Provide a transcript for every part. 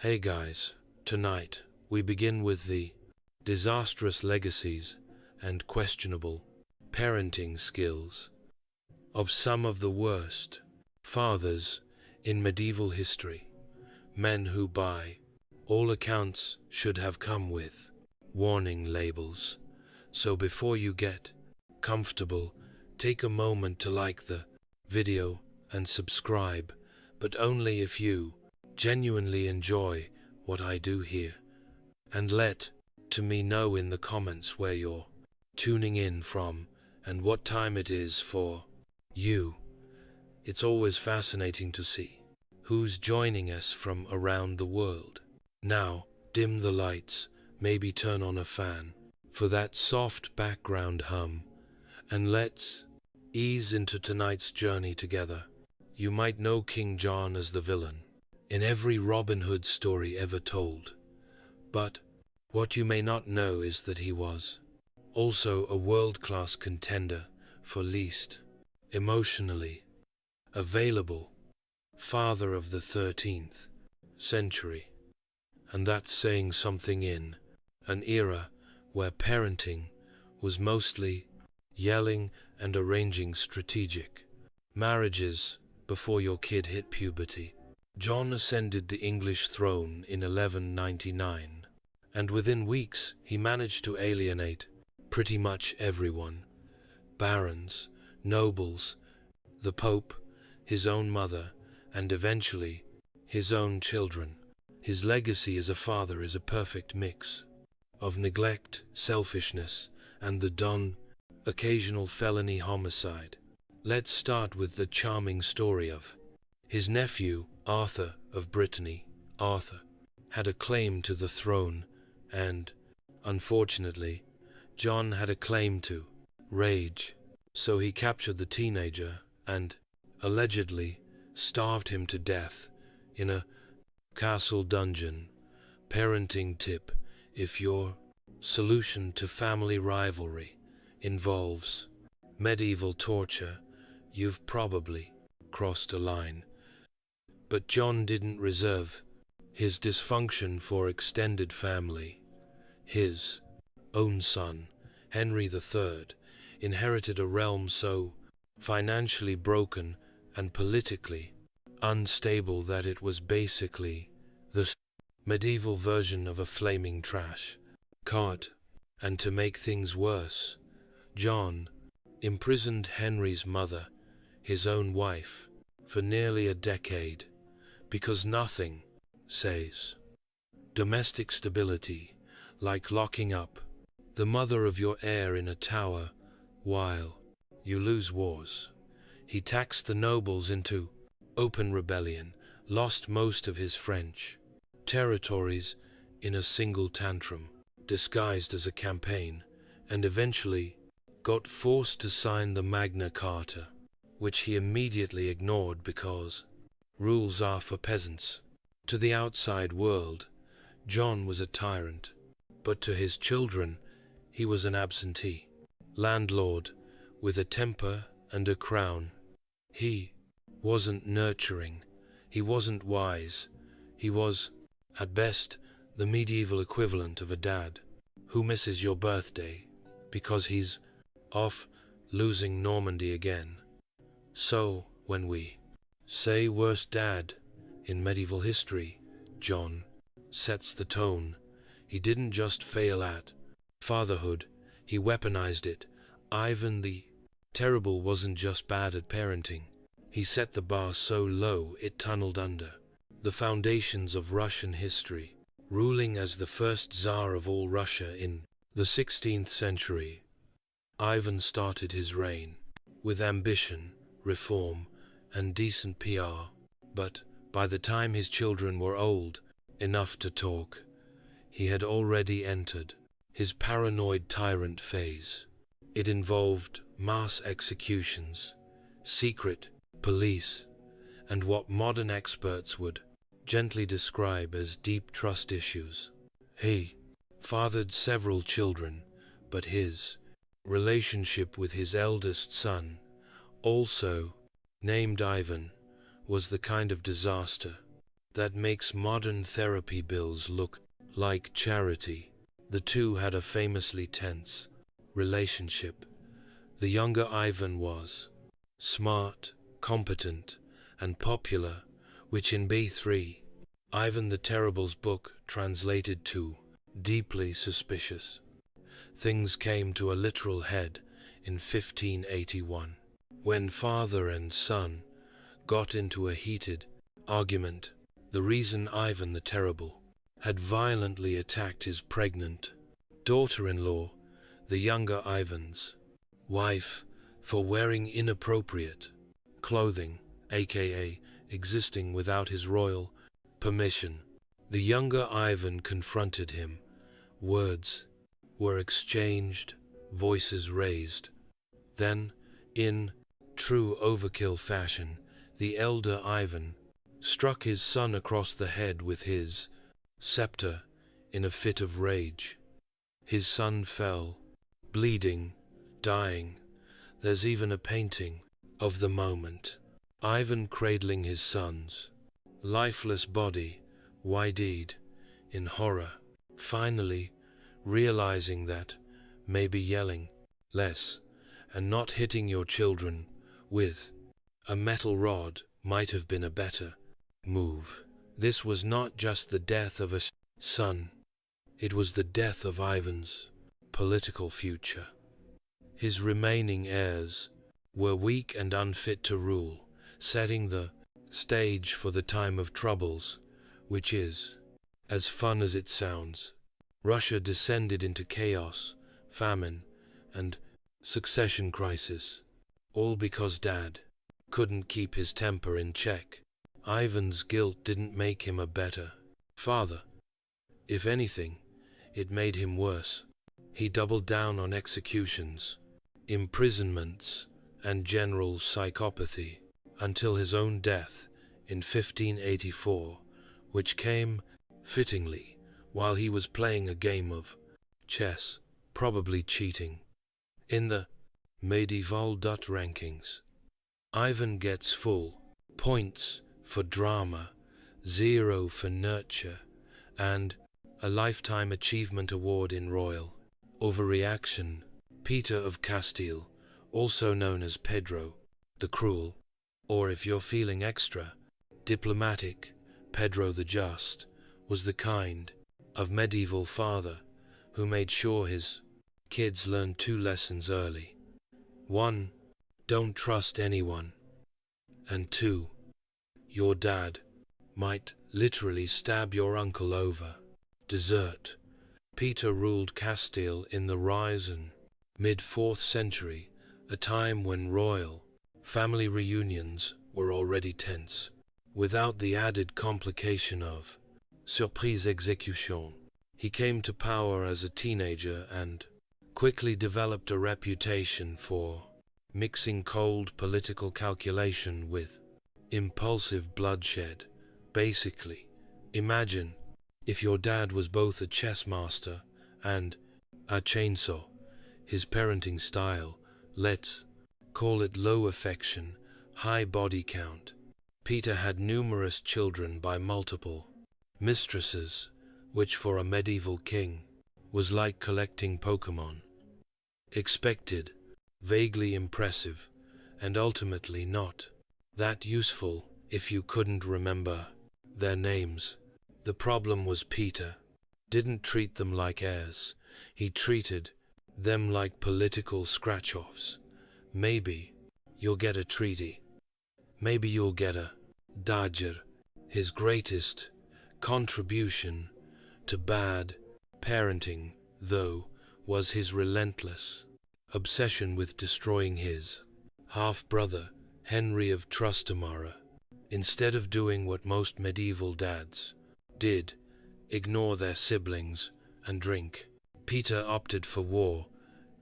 Hey guys, tonight we begin with the disastrous legacies and questionable parenting skills of some of the worst fathers in medieval history, men who by all accounts should have come with warning labels. So before you get comfortable, take a moment to like the video and subscribe, but only if you genuinely enjoy what I do here. And let to me know in the comments where you're tuning in from and what time it is for you. It's always fascinating to see who's joining us from around the world. Now, dim the lights, maybe turn on a fan for that soft background hum, and let's ease into tonight's journey together. You might know King John as the villain in every Robin Hood story ever told, but what you may not know is that he was also a world-class contender for least emotionally available father of the 13th century. And that's saying something in an era where parenting was mostly yelling and arranging strategic marriages before your kid hit puberty. John ascended the English throne in 1199, and within weeks he managed to alienate pretty much everyone: barons, nobles, the Pope, his own mother, and eventually his own children. His legacy as a father is a perfect mix of neglect, selfishness, and the occasional felony homicide. Let's start with the charming story of his nephew, Arthur of Brittany. Arthur had a claim to the throne, and, unfortunately, John had a claim to rage. So he captured the teenager and, allegedly, starved him to death in a castle dungeon. Parenting tip: if your solution to family rivalry involves medieval torture, you've probably crossed a line. But John didn't reserve his dysfunction for extended family. His own son, Henry III, inherited a realm so financially broken and politically unstable that it was basically the medieval version of a flaming trash cart. And to make things worse, John imprisoned Henry's mother, his own wife, for nearly a decade, because nothing says domestic stability like locking up the mother of your heir in a tower while you lose wars. He taxed the nobles into open rebellion, lost most of his French territories in a single tantrum, disguised as a campaign, and eventually got forced to sign the Magna Carta, which he immediately ignored because rules are for peasants. To the outside world, John was a tyrant, but to his children, he was an absentee landlord with a temper and a crown. He wasn't nurturing, he wasn't wise, he was, at best, the medieval equivalent of a dad who misses your birthday because he's off losing Normandy again. So, when we say worst dad in medieval history, John sets the tone. He didn't just fail at fatherhood, he weaponized it. Ivan the Terrible wasn't just bad at parenting. He set the bar so low it tunneled under the foundations of Russian history. Ruling as the first Tsar of all Russia in the 16th century, Ivan started his reign with ambition, reform, and decent PR. But by the time his children were old enough to talk, he had already entered his paranoid tyrant phase. It involved mass executions, secret police, and what modern experts would gently describe as deep trust issues. He fathered several children, but his relationship with his eldest son, also named Ivan, was the kind of disaster that makes modern therapy bills look like charity. The two had a famously tense relationship. The younger Ivan was smart, competent, and popular, which in B3, Ivan the Terrible's book translated to deeply suspicious. Things came to a literal head in 1581, when father and son got into a heated argument. The reason Ivan the Terrible had violently attacked his pregnant daughter-in-law, the younger Ivan's wife, for wearing inappropriate clothing, aka existing without his royal permission. The younger Ivan confronted him. Words were exchanged, voices raised. Then, in true overkill fashion, the elder Ivan struck his son across the head with his scepter in a fit of rage. His son fell, bleeding, dying. There's even a painting of the moment. Ivan cradling his son's lifeless body, wide-eyed in horror, finally realizing that maybe yelling less and not hitting your children with a metal rod might have been a better move. This was not just the death of a son, it was the death of Ivan's political future. His remaining heirs were weak and unfit to rule, setting the stage for the time of troubles, which is as fun as it sounds. Russia descended into chaos, famine, and succession crisis, all because Dad couldn't keep his temper in check. Ivan's guilt didn't make him a better father. If anything, it made him worse. He doubled down on executions, imprisonments, and general psychopathy, until his own death in 1584, which came, fittingly, while he was playing a game of chess, probably cheating. In the medieval Dut rankings, Ivan gets full points for drama, 0 for nurture, and a Lifetime Achievement Award in Royal Overreaction. Peter of Castile, also known as Pedro the Cruel, or if you're feeling extra diplomatic, Pedro the Just, was the kind of medieval father who made sure his kids learned 2 lessons early. 1. Don't trust anyone. And 2. Your dad might literally stab your uncle over dessert. Peter ruled Castile in the rise and mid-4th century, a time when royal family reunions were already tense, without the added complication of surprise exécution. He came to power as a teenager and quickly developed a reputation for mixing cold political calculation with impulsive bloodshed. Basically, imagine if your dad was both a chess master and a chainsaw. His parenting style, let's call it low affection, high body count. Peter had numerous children by multiple mistresses, which for a medieval king was like collecting Pokemon. Expected, vaguely impressive, and ultimately not that useful if you couldn't remember their names. The problem was Peter didn't treat them like heirs. He treated them like political scratch-offs. Maybe you'll get a treaty. Maybe you'll get a dodger. His greatest contribution to bad parenting, though, was his relentless obsession with destroying his half-brother, Henry of Trastamara. Instead of doing what most medieval dads did, ignore their siblings and drink, Peter opted for war,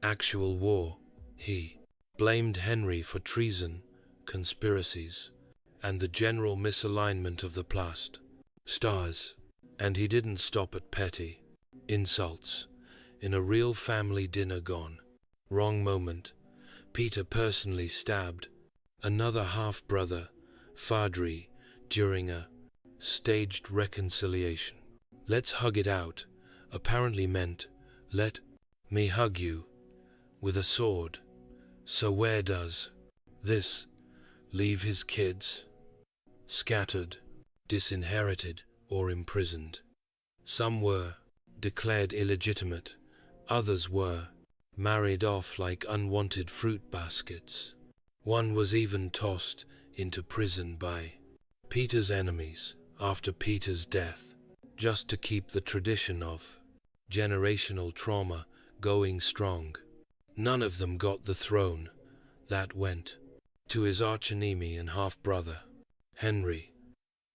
actual war. He blamed Henry for treason, conspiracies, and the general misalignment of the plast stars. And he didn't stop at petty insults. In a real family dinner gone wrong moment, Peter personally stabbed another half-brother, Fadri, during a staged reconciliation. Let's hug it out apparently meant, let me hug you, with a sword. So where does this leave his kids? Scattered, disinherited, or imprisoned. Some were declared illegitimate, others were married off like unwanted fruit baskets. One was even tossed into prison by Peter's enemies after Peter's death, just to keep the tradition of generational trauma going strong. None of them got the throne. That went to his archenemy and half-brother, Henry,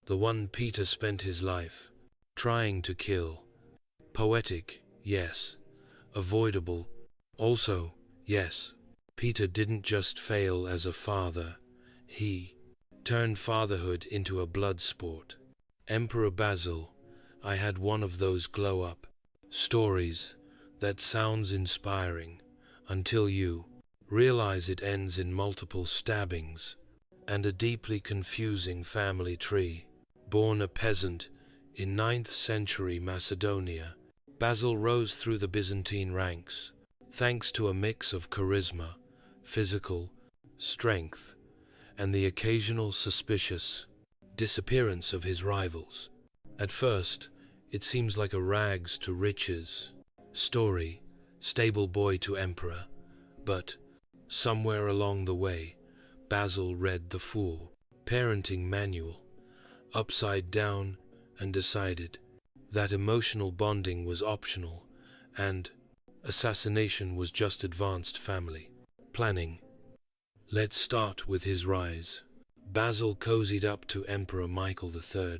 the one Peter spent his life trying to kill. Poetic, yes. Avoidable, also, yes. Peter didn't just fail as a father, he turned fatherhood into a blood sport. Emperor Basil, I had one of those glow-up stories that sounds inspiring until you realize it ends in multiple stabbings and a deeply confusing family tree. Born a peasant in 9th century Macedonia, Basil rose through the Byzantine ranks, thanks to a mix of charisma, physical strength, and the occasional suspicious disappearance of his rivals. At first, it seems like a rags to riches story, stable boy to emperor, but somewhere along the way, Basil read the full parenting manual upside down and decided that emotional bonding was optional and assassination was just advanced family planning. Let's start with his rise. Basil cozied up to Emperor Michael III,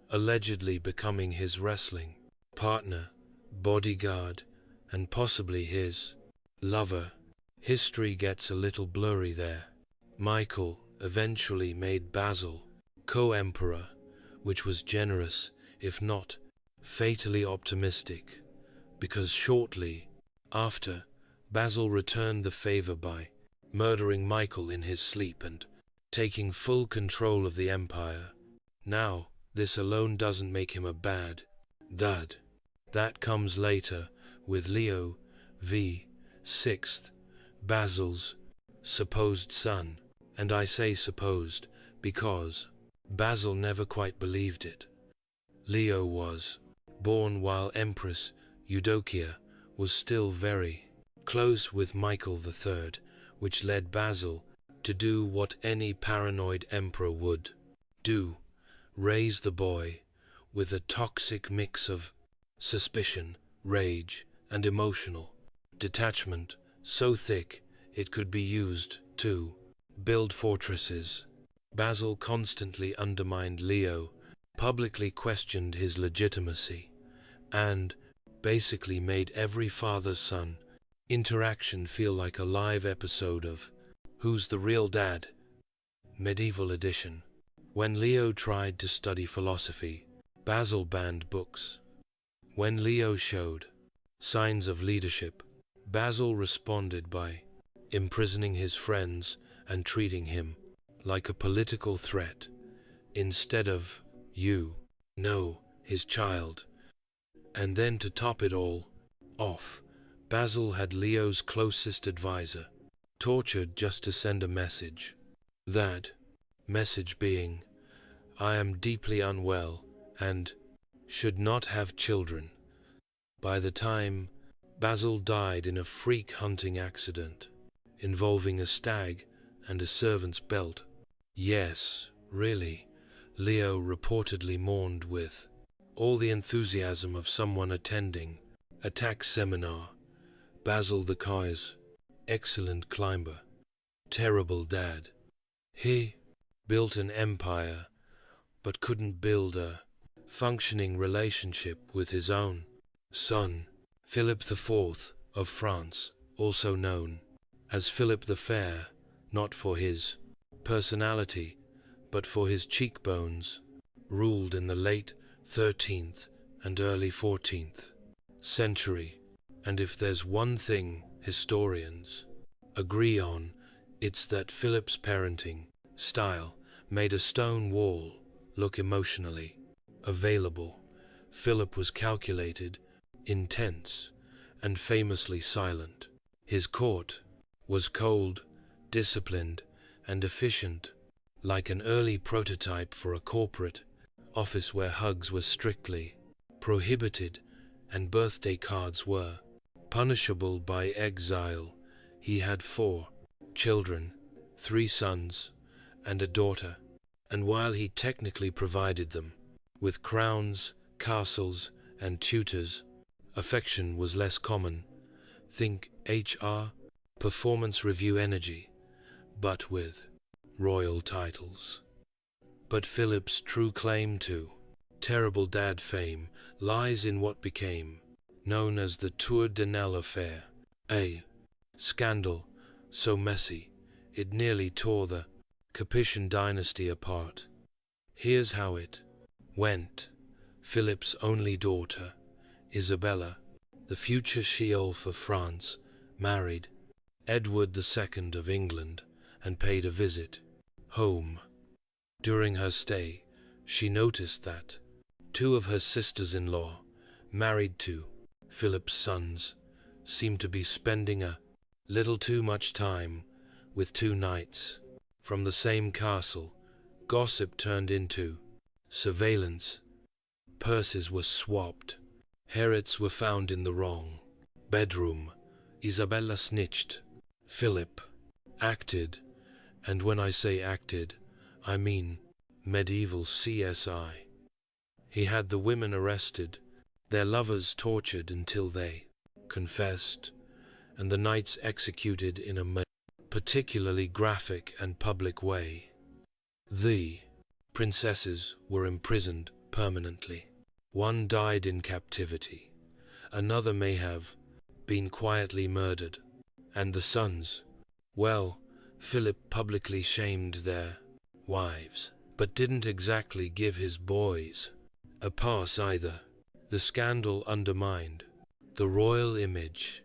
allegedly becoming his wrestling partner, bodyguard, and possibly his lover. History gets a little blurry there. Michael eventually made Basil co-emperor, which was generous, if not fatally optimistic, because shortly after, Basil returned the favor by murdering Michael in his sleep and taking full control of the empire. Now, this alone doesn't make him a bad dad. That comes later with Leo V. Sixth, Basil's supposed son, and I say supposed because Basil never quite believed it. Leo was born while Empress Eudokia was still very close with Michael III, which led Basil to do what any paranoid emperor would do: raise the boy with a toxic mix of suspicion, rage, and emotional detachment, so thick it could be used to build fortresses. Basil constantly undermined Leo, publicly questioned his legitimacy, and basically made every father-son interaction feel like a live episode of Who's the Real Dad? Medieval edition. When Leo tried to study philosophy, Basil banned books. When Leo showed signs of leadership, Basil responded by imprisoning his friends and treating him like a political threat instead of, his child. And then to top it all off, Basil had Leo's closest advisor tortured just to send a message. That message being, I am deeply unwell and should not have children. By the time Basil died in a freak hunting accident involving a stag and a servant's belt. Yes, really, Leo reportedly mourned with all the enthusiasm of someone attending a tax seminar. Basil the Kai's excellent climber, terrible dad. He built an empire, but couldn't build a functioning relationship with his own son, Philip IV of France, also known as Philip the Fair, not for his personality, but for his cheekbones, ruled in the late 13th and early 14th century. And if there's one thing historians agree on, it's that Philip's parenting style made a stone wall look emotionally available. Philip was calculated, intense, and famously silent. His court was cold, disciplined, and efficient, like an early prototype for a corporate office where hugs were strictly prohibited and birthday cards were punishable by exile. He had 4 children, 3 sons, and a daughter, and while he technically provided them with crowns, castles, and tutors, affection was less common. Think HR, performance review energy, but with royal titles. But Philip's true claim to terrible dad fame lies in what became known as the Tour de Nesle affair, a scandal so messy it nearly tore the Capetian dynasty apart. Here's how it went. Philip's only daughter, Isabella, the future Sheolf of France, married Edward II of England and paid a visit home. During her stay, she noticed that 2 of her sisters-in-law, married to Philip's sons, seemed to be spending a little too much time with 2 knights from the same castle. Gossip turned into surveillance. Purses were swapped. Herets were found in the wrong bedroom. Isabella snitched. Philip acted, and when I say acted, I mean medieval CSI. He had the women arrested, their lovers tortured until they confessed, and the knights executed in a particularly graphic and public way. The princesses were imprisoned permanently. One died in captivity, another may have been quietly murdered, and the sons, well, Philip publicly shamed their wives, but didn't exactly give his boys a pass either. The scandal undermined the royal image,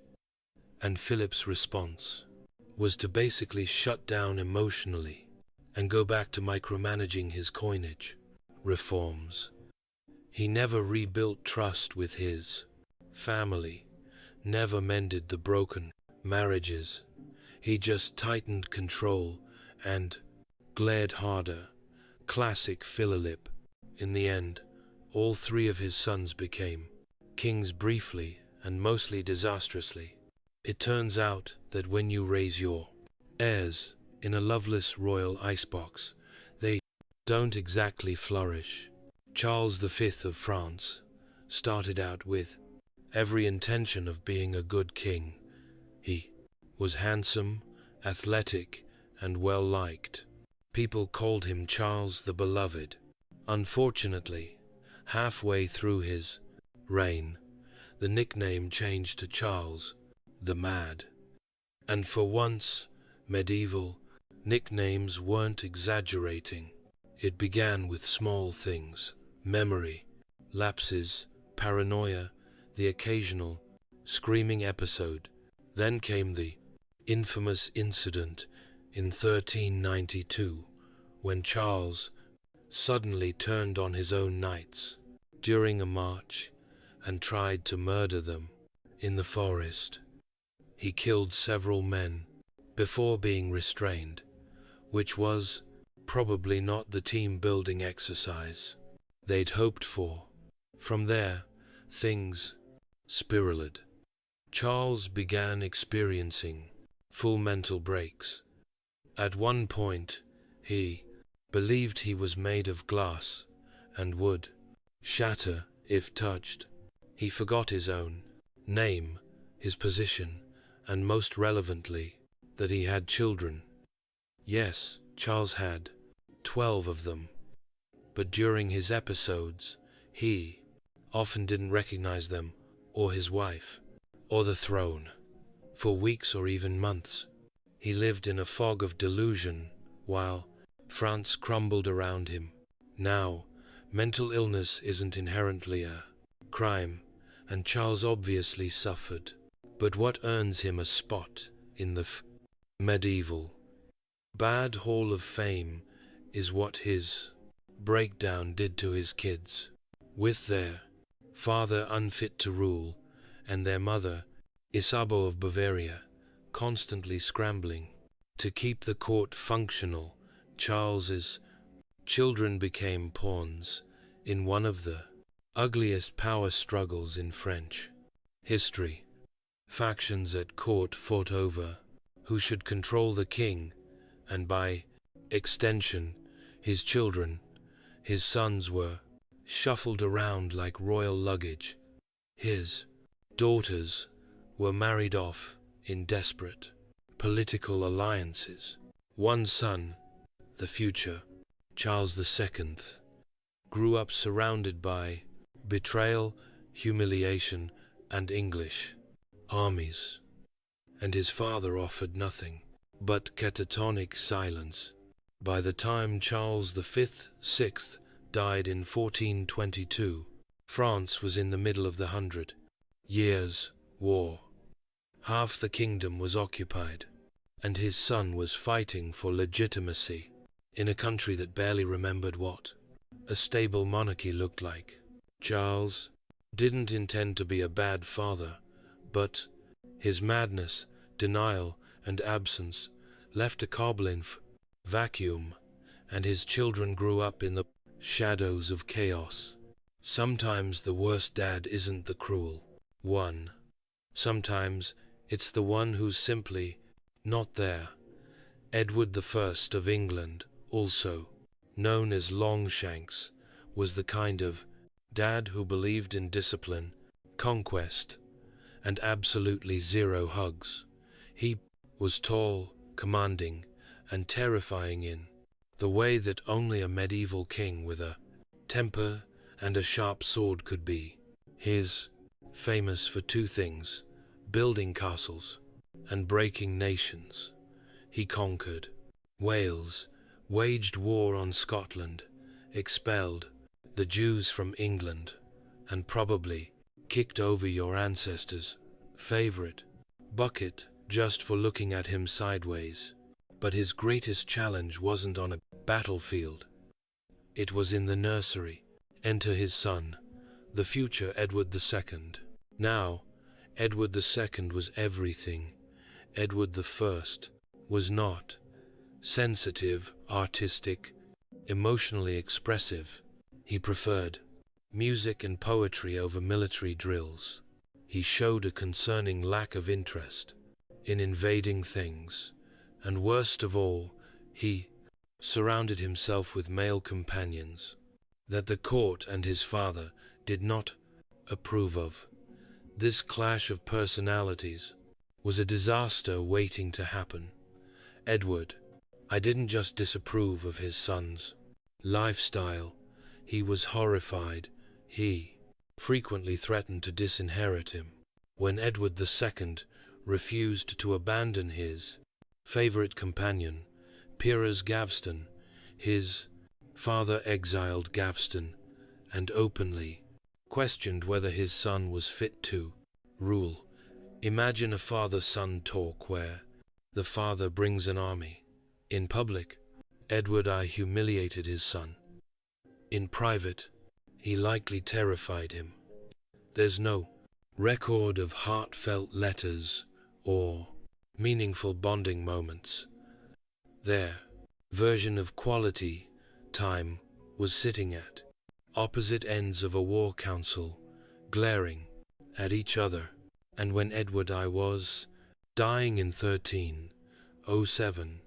and Philip's response was to basically shut down emotionally and go back to micromanaging his coinage reforms. He never rebuilt trust with his family, never mended the broken marriages. He just tightened control and glared harder. Classic Philip. In the end, all 3 of his sons became kings briefly and mostly disastrously. It turns out that when you raise your heirs in a loveless royal icebox, they don't exactly flourish. Charles V of France started out with every intention of being a good king. He was handsome, athletic, and well-liked. People called him Charles the Beloved. Unfortunately, halfway through his reign, the nickname changed to Charles the Mad. And for once, medieval nicknames weren't exaggerating. It began with small things: memory lapses, paranoia, the occasional screaming episode. Then came the infamous incident in 1392, when Charles suddenly turned on his own knights during a march and tried to murder them in the forest. He killed several men before being restrained, which was probably not the team-building exercise they'd hoped for. From there, things spiraled. Charles began experiencing full mental breaks. At one point, he believed he was made of glass and would shatter if touched. He forgot his own name, his position, and most relevantly, that he had children. Yes, Charles had 12 of them, but during his episodes, he often didn't recognize them, or his wife, or the throne. For weeks or even months, he lived in a fog of delusion while France crumbled around him. Now, mental illness isn't inherently a crime, and Charles obviously suffered. But what earns him a spot in the medieval Bad Hall of Fame is what his breakdown did to his kids. with their father unfit to rule, and their mother, Isabeau of Bavaria, constantly scrambling to keep the court functional. Charles's children became pawns in one of the ugliest power struggles in French history. Factions at court fought over who should control the king, and by extension, his children. His sons were shuffled around like royal luggage. His daughters were married off in desperate political alliances. One son, the future Charles II, grew up surrounded by betrayal, humiliation, and English armies, and his father offered nothing but catatonic silence. By the time Charles VI died in 1422, France was in the middle of the 100 Years' War. Half the kingdom was occupied, and his son was fighting for legitimacy in a country that barely remembered what a stable monarchy looked like. Charles didn't intend to be a bad father, but his madness, denial, and absence left a Koblenz vacuum, and his children grew up in the shadows of chaos. Sometimes the worst dad isn't the cruel one. Sometimes it's the one who's simply not there. Edward I of England, also known as Longshanks, was the kind of dad who believed in discipline, conquest, and absolutely zero hugs. He was tall, commanding, and terrifying in the way that only a medieval king with a temper and a sharp sword could be. He's famous for two things: building castles and breaking nations. He conquered Wales, waged war on Scotland, expelled the Jews from England, and probably kicked over your ancestors' favorite bucket just for looking at him sideways. But his greatest challenge wasn't on a battlefield. It was in the nursery. Enter his son, the future Edward II. Now, Edward II was everything. Edward I was not sensitive, artistic, emotionally expressive. He preferred music and poetry over military drills. He showed a concerning lack of interest in invading things, and worst of all, he surrounded himself with male companions that the court and his father did not approve of. This clash of personalities was a disaster waiting to happen. Edward, I didn't just disapprove of his son's lifestyle, he was horrified. He frequently threatened to disinherit him. When Edward II refused to abandon his favorite companion, Piers Gaveston, his father exiled Gaveston and openly questioned whether his son was fit to rule. Imagine a father-son talk where the father brings an army. In public, Edward I humiliated his son. In private, he likely terrified him. There's no record of heartfelt letters or meaningful bonding moments. Their version of quality time was sitting at opposite ends of a war council, glaring at each other. And when Edward I was dying in 1307,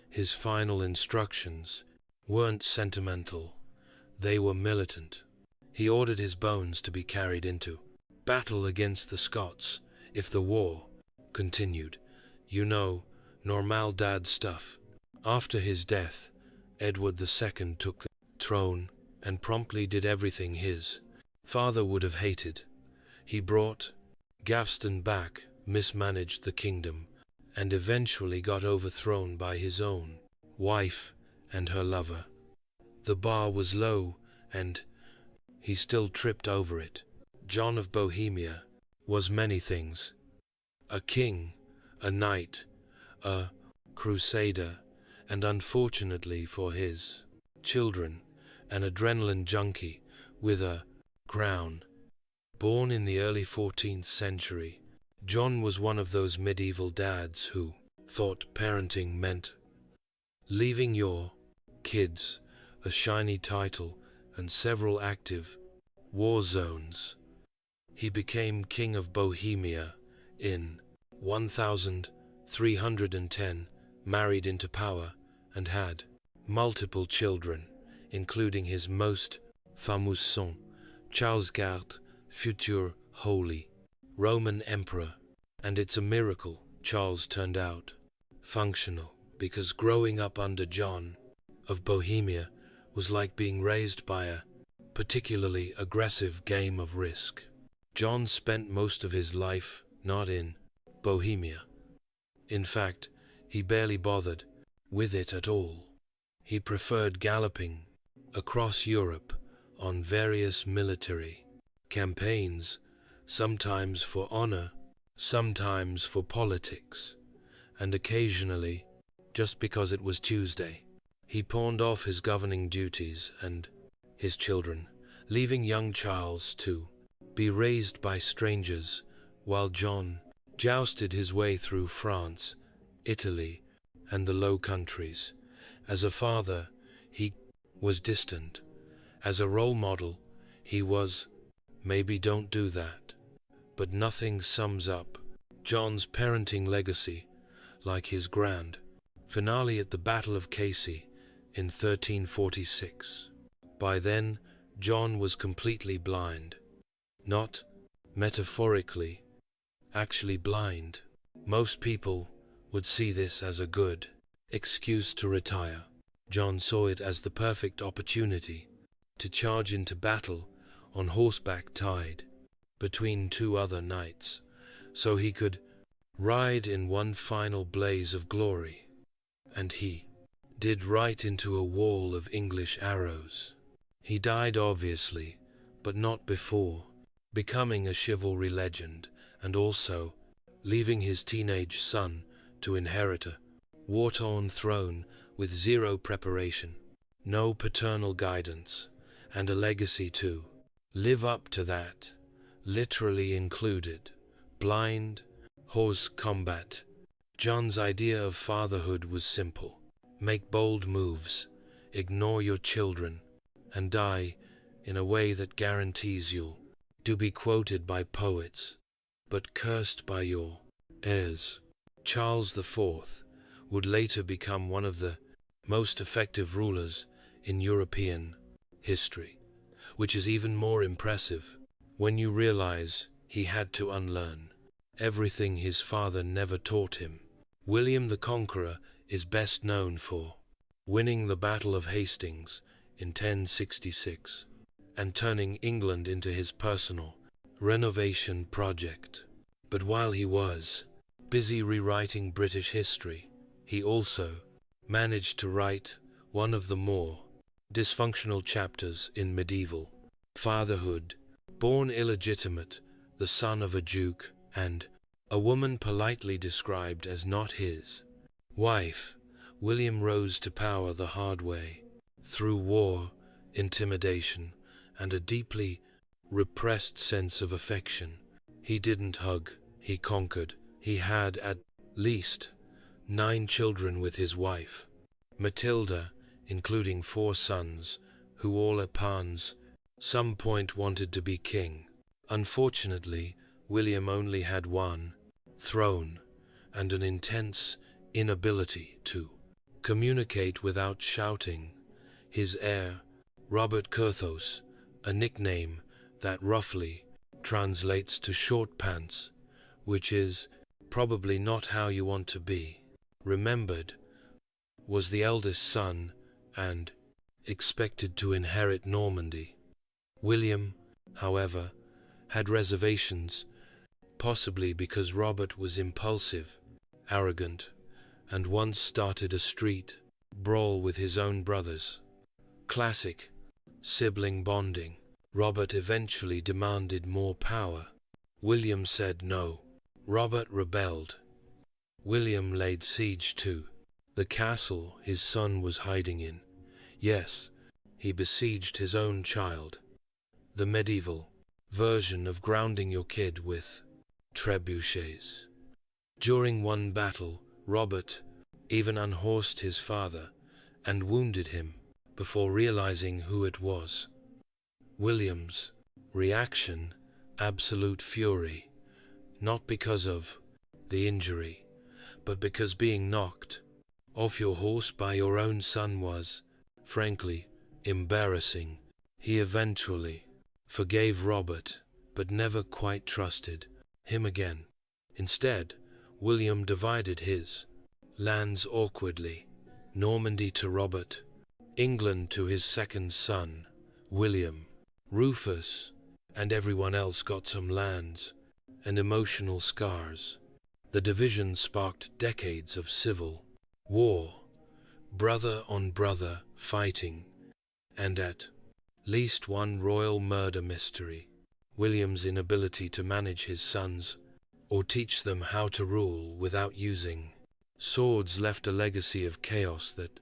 his final instructions weren't sentimental, they were militant. He ordered his bones to be carried into battle against the Scots if the war continued. You know, normal dad stuff. After his death, Edward II took the throne and promptly did everything his father would have hated. He brought Gaveston back, mismanaged the kingdom, and eventually got overthrown by his own wife and her lover. The bar was low, and he still tripped over it. John of Bohemia was many things: a king, a knight, a crusader, and unfortunately for his children, an adrenaline junkie with a crown. Born in the early 14th century, John was one of those medieval dads who thought parenting meant leaving your kids a shiny title and several active war zones. He became King of Bohemia in 1310, married into power, and had multiple children, including his most famous son, Charles Garde, future Holy Roman Emperor. And it's a miracle Charles turned out functional, because growing up under John of Bohemia was like being raised by a particularly aggressive game of Risk. John spent most of his life not in Bohemia. In fact, he barely bothered with it at all. He preferred galloping across Europe on various military campaigns, sometimes for honor, sometimes for politics, and occasionally just because it was Tuesday. He pawned off his governing duties and his children, leaving young Charles to be raised by strangers, while John jousted his way through France, Italy, and the Low Countries. As a father, he was distant. As a role model, he was, maybe don't do that. But nothing sums up John's parenting legacy like his grand finale at the Battle of Crécy in 1346. By then, John was completely blind. Not metaphorically, actually blind. Most people would see this as a good excuse to retire. John saw it as the perfect opportunity to charge into battle on horseback tied between two other knights, so he could ride in one final blaze of glory. And he did right into a wall of English arrows. He died obviously, but not before becoming a chivalry legend, and also leaving his teenage son to inherit a war-torn throne with zero preparation, no paternal guidance, and a legacy to live up to that, literally included blind horse combat. John's idea of fatherhood was simple: make bold moves, ignore your children, and die in a way that guarantees you'll be quoted by poets, but cursed by your heirs. Charles IV would later become one of the most effective rulers in European history, which is even more impressive when you realize he had to unlearn everything his father never taught him. William the Conqueror is best known for winning the Battle of Hastings in 1066 and turning England into his personal renovation project. But while he was busy rewriting British history, he also managed to write one of the more dysfunctional chapters in medieval fatherhood. Born illegitimate, the son of a duke and a woman politely described as not his wife, William rose to power the hard way, through war, intimidation, and a deeply repressed sense of affection. He didn't hug, he conquered. He had at least 9 children with his wife, Matilda, including 4 sons, who all at some point wanted to be king. Unfortunately, William only had one throne and an intense inability to communicate without shouting. His heir, Robert Curthos, a nickname that roughly translates to short pants, which is probably not how you want to be remembered, was the eldest son and expected to inherit Normandy. William, however, had reservations, possibly because Robert was impulsive, arrogant, and once started a street brawl with his own brothers. Classic sibling bonding. Robert eventually demanded more power. William said no. Robert rebelled. William laid siege to the castle his son was hiding in. Yes, he besieged his own child. the medieval version of grounding your kid with trebuchets. During one battle, Robert even unhorsed his father and wounded him before realizing who it was. William's reaction, absolute fury, not because of the injury, but because being knocked off your horse by your own son was, frankly, embarrassing. He eventually forgave Robert, but never quite trusted him again. Instead, William divided his lands awkwardly, Normandy to Robert, England to his second son, William. Rufus and everyone else got some lands and emotional scars. The division sparked decades of civil war, brother on brother fighting, and at least one royal murder mystery. William's inability to manage his sons or teach them how to rule without using swords left a legacy of chaos that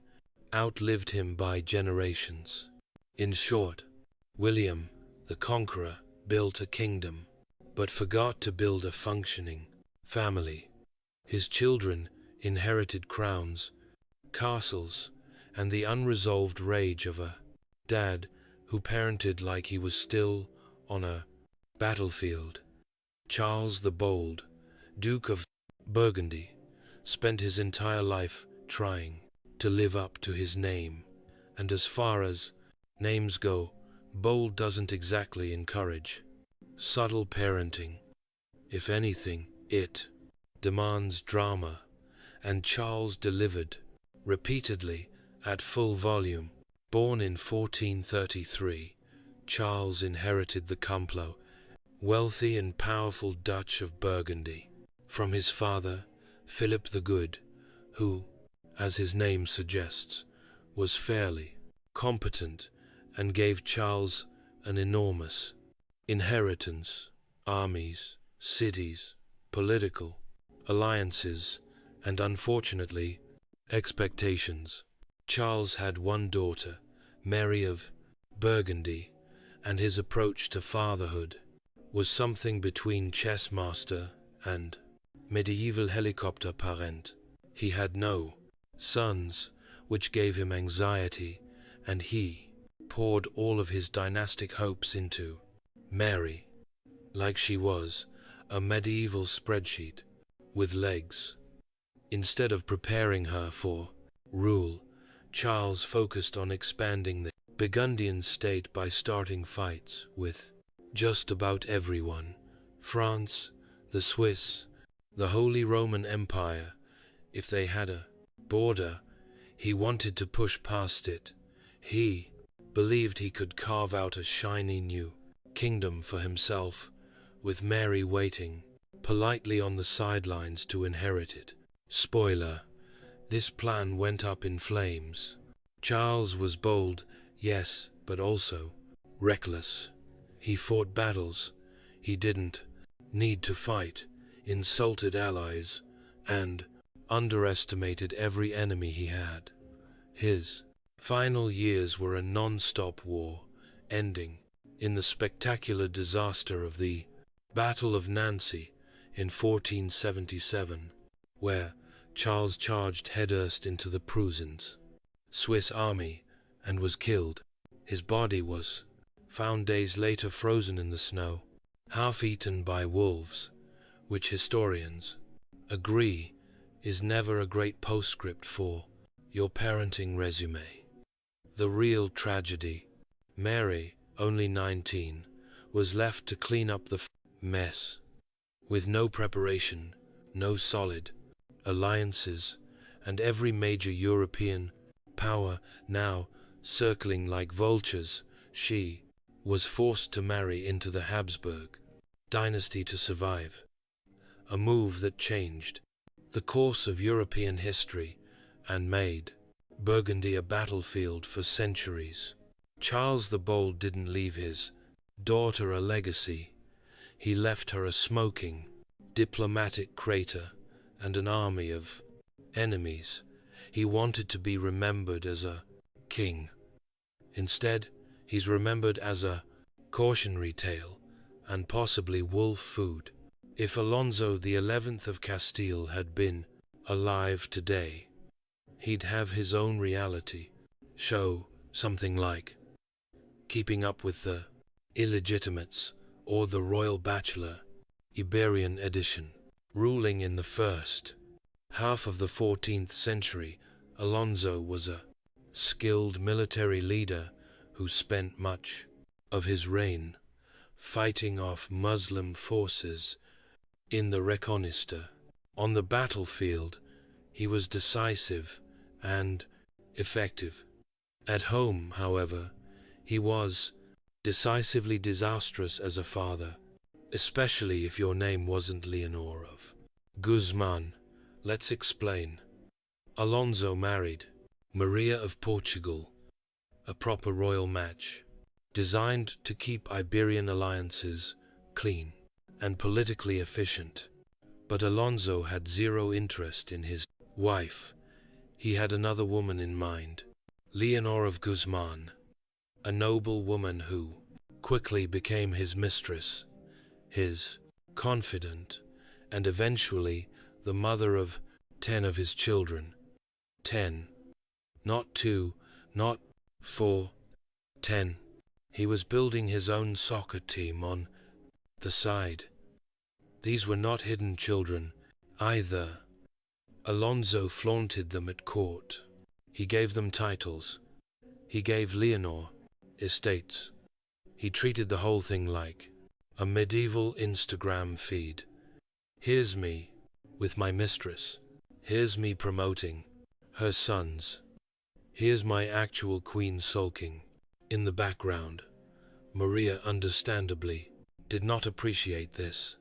outlived him by generations. In short, William, the Conqueror, built a kingdom, but forgot to build a functioning family. His children inherited crowns, castles, and the unresolved rage of a dad who parented like he was still on a battlefield. Charles the Bold, Duke of Burgundy, spent his entire life trying to live up to his name, and as far as names go, Bold doesn't exactly encourage subtle parenting. If anything, it demands drama, and Charles delivered repeatedly at full volume. Born in 1433, Charles inherited the complot, wealthy and powerful Dutch of Burgundy, from his father, Philip the Good, who, as his name suggests, was fairly competent and gave Charles an enormous inheritance, armies, cities, political alliances, and unfortunately, expectations. Charles had one daughter, Mary of Burgundy, and his approach to fatherhood was something between chess master and medieval helicopter parent. He had no sons, which gave him anxiety, and he poured all of his dynastic hopes into Mary, like she was a medieval spreadsheet with legs. Instead of preparing her for rule, Charles focused on expanding the Burgundian state by starting fights with just about everyone: France, the Swiss, the Holy Roman Empire. If they had a border, he wanted to push past it. He believed he could carve out a shiny new kingdom for himself, with Mary waiting politely on the sidelines to inherit it. Spoiler: this plan went up in flames. Charles was bold, yes, but also reckless. He fought battles he didn't need to fight, insulted allies, and underestimated every enemy he had. His final years were a non-stop war, ending in the spectacular disaster of the Battle of Nancy in 1477, where Charles charged headfirst into the Prussians' Swiss army and was killed. His body was found days later frozen in the snow, half eaten by wolves, which historians agree is never a great postscript for your parenting resume. The real tragedy: Mary, only 19, was left to clean up the mess, with no preparation, no solid alliances, and every major European power now circling like vultures. She was forced to marry into the Habsburg dynasty to survive, a move that changed the course of European history and made Burgundy a battlefield for centuries. Charles the Bold didn't leave his daughter a legacy. He left her a smoking diplomatic crater and an army of enemies. He wanted to be remembered as a king. Instead, he's remembered as a cautionary tale, and possibly wolf food. If Alonso the 11th of Castile had been alive today, he'd have his own reality show, something like Keeping Up with the Illegitimates or The Royal Bachelor, Iberian edition. Ruling in the first half of the 14th century, Alonso was a skilled military leader who spent much of his reign fighting off Muslim forces in the Reconquista. On the battlefield, he was decisive and effective. At home, however, he was decisively disastrous as a father, especially if your name wasn't Leonor of Guzman. Let's explain. Alonso married Maria of Portugal, a proper royal match, designed to keep Iberian alliances clean and politically efficient. But Alonso had zero interest in his wife. He had another woman in mind, Leonor of Guzman, a noble woman who quickly became his mistress, his confidant, and eventually the mother of 10 of his children. 10. Not 2, not 4, 10. He was building his own soccer team on the side. These were not hidden children either. Alonso flaunted them at court. He gave them titles. He gave Leonor estates. He treated the whole thing like a medieval Instagram feed. Here's me with my mistress. Here's me promoting her sons. Here's my actual queen sulking in the background. Maria understandably did not appreciate this.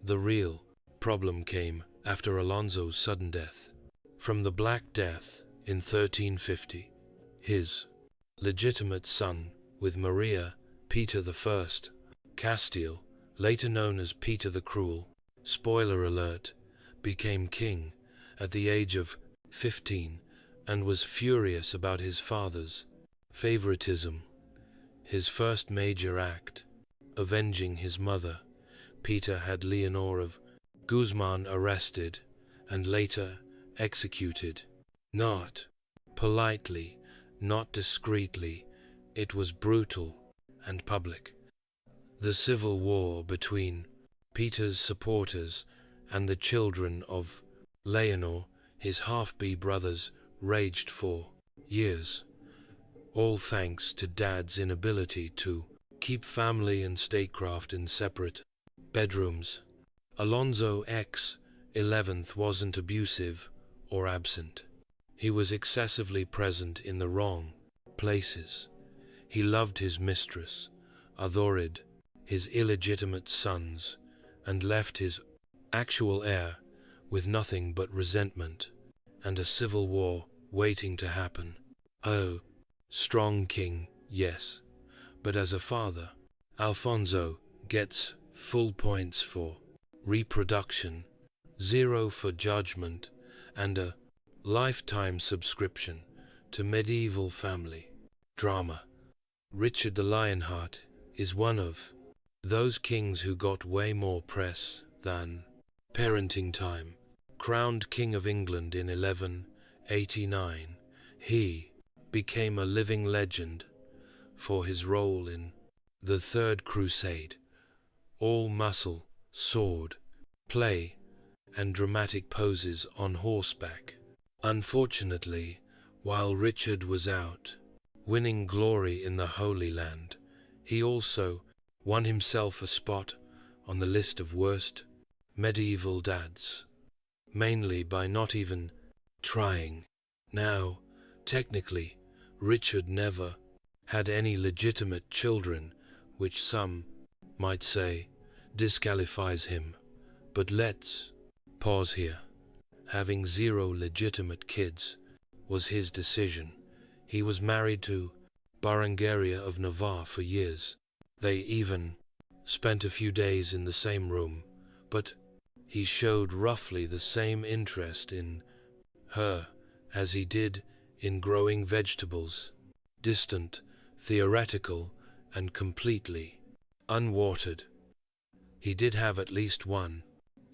The real problem came after Alonso's sudden death. From the Black Death in 1350, his legitimate son with Maria, Peter I, Castile, later known as Peter the Cruel, spoiler alert, became king at the age of 15 and was furious about his father's favoritism. His first major act, avenging his mother, Peter had Leonor of Guzman arrested and later executed. Not politely, not discreetly, it was brutal and public. The civil war between Peter's supporters and the children of Leonor, his half-breed brothers, raged for years, all thanks to Dad's inability to keep family and statecraft in separate bedrooms. Alonso X 11th wasn't abusive or absent. He was excessively present in the wrong places. He loved his mistress, adored his illegitimate sons, and left his actual heir with nothing but resentment and a civil war waiting to happen. Oh, strong king, yes, but as a father, Alfonso gets full points for reproduction, 0 for judgment, and a lifetime subscription to medieval family drama. Richard the Lionheart is one of those kings who got way more press than parenting time. Crowned King of England in 1189, he became a living legend for his role in the Third Crusade. All muscle, sword, play, and dramatic poses on horseback. Unfortunately, while Richard was out winning glory in the Holy Land, he also won himself a spot on the list of worst medieval dads, mainly by not even trying. Now, technically, Richard never had any legitimate children, which some might say disqualifies him. But let's pause here. Having 0 legitimate kids was his decision. He was married to Berengaria of Navarre for years. They even spent a few days in the same room, but he showed roughly the same interest in her as he did in growing vegetables. Distant, theoretical, and completely unwatered. He did have at least one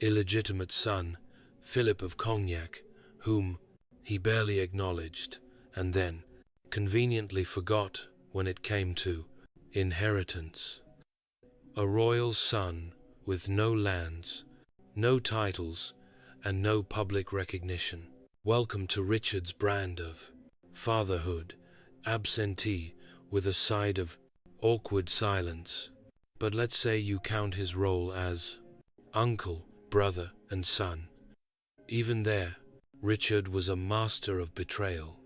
illegitimate son, Philip of Cognac, whom he barely acknowledged, and then conveniently forgot when it came to inheritance. A royal son with no lands, no titles, and no public recognition. Welcome to Richard's brand of fatherhood, absentee with a side of awkward silence. But let's say you count his role as uncle, brother, and son. Even there, Richard was a master of betrayal.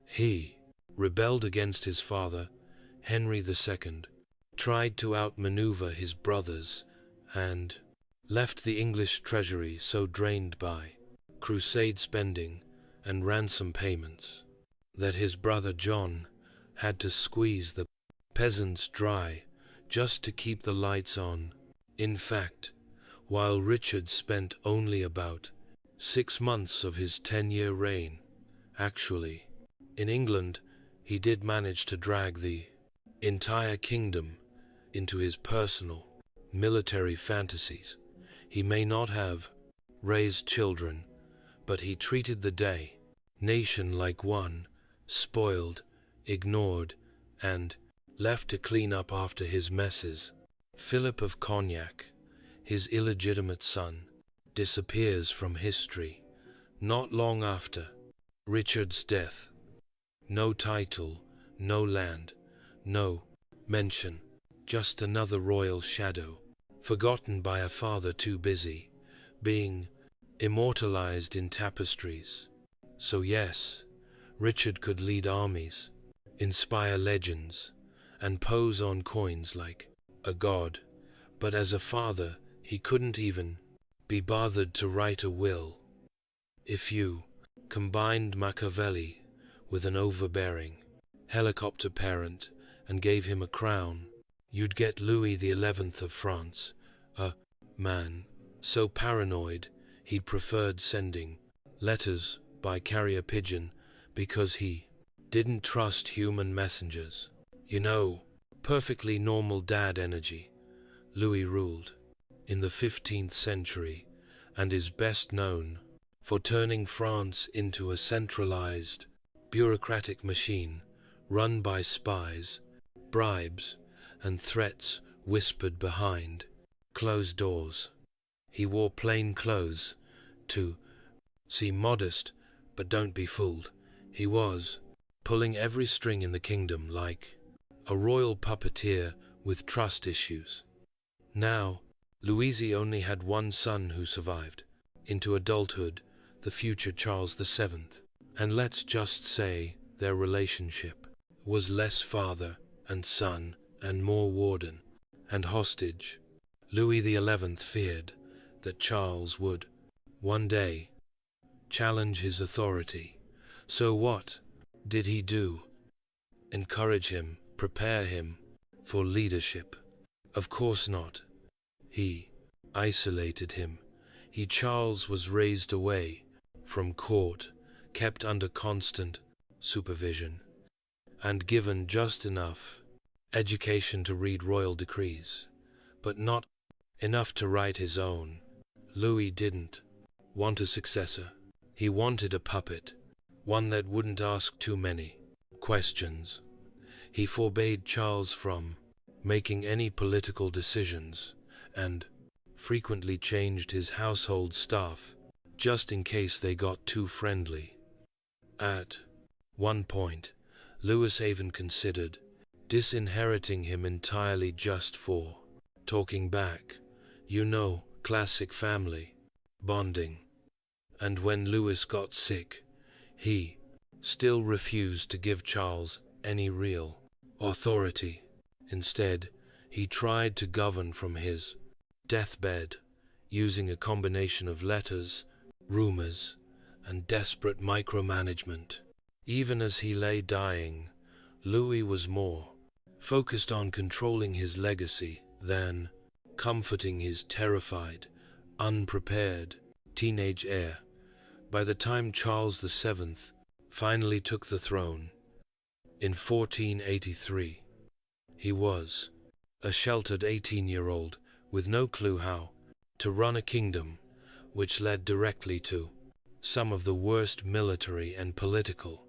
He rebelled against his father, Henry II, tried to outmaneuver his brothers, and left the English treasury so drained by crusade spending and ransom payments that his brother John had to squeeze the peasants dry just to keep the lights on. In fact, while Richard spent only about 6 months of his 10-year reign, actually, in England, he did manage to drag the entire kingdom into his personal military fantasies. He may not have raised children, but he treated the nation like one, spoiled, ignored, and left to clean up after his messes. Philip of Cognac, his illegitimate son, disappears from history not long after Richard's death. No title, no land, no mention, just another royal shadow, forgotten by a father too busy being immortalized in tapestries. So yes, Richard could lead armies, inspire legends, and pose on coins like a god, but as a father, he couldn't even be bothered to write a will. If you combined Machiavelli with an overbearing helicopter parent and gave him a crown, you'd get Louis XI of France, a man so paranoid he preferred sending letters by carrier pigeon because he didn't trust human messengers. You know, perfectly normal dad energy. Louis ruled in the 15th century and is best known for turning France into a centralized, bureaucratic machine run by spies, bribes, and threats whispered behind closed doors. He wore plain clothes to seem modest, but don't be fooled. He was pulling every string in the kingdom like a royal puppeteer with trust issues. Now, Louis only had one son who survived into adulthood, the future Charles VII. And let's just say their relationship was less father and son and more warden and hostage. Louis XI feared that Charles would, one day, challenge his authority. So what did he do? Encourage him, prepare him for leadership? Of course not. He isolated him. Charles was raised away from court, kept under constant supervision, and given just enough education to read royal decrees, but not enough to write his own. Louis didn't want a successor. He wanted a puppet, one that wouldn't ask too many questions. He forbade Charles from making any political decisions and frequently changed his household staff just in case they got too friendly. At one point, Louis even considered disinheriting him entirely just for talking back. You know, classic family bonding. And when Louis got sick, he still refused to give Charles any real authority. Instead, he tried to govern from his deathbed, using a combination of letters, rumors, and desperate micromanagement. Even as he lay dying, Louis was more focused on controlling his legacy than comforting his terrified, unprepared teenage heir. By the time Charles VII finally took the throne in 1483, He was a sheltered 18-year-old with no clue how to run a kingdom, which led directly to some of the worst military and political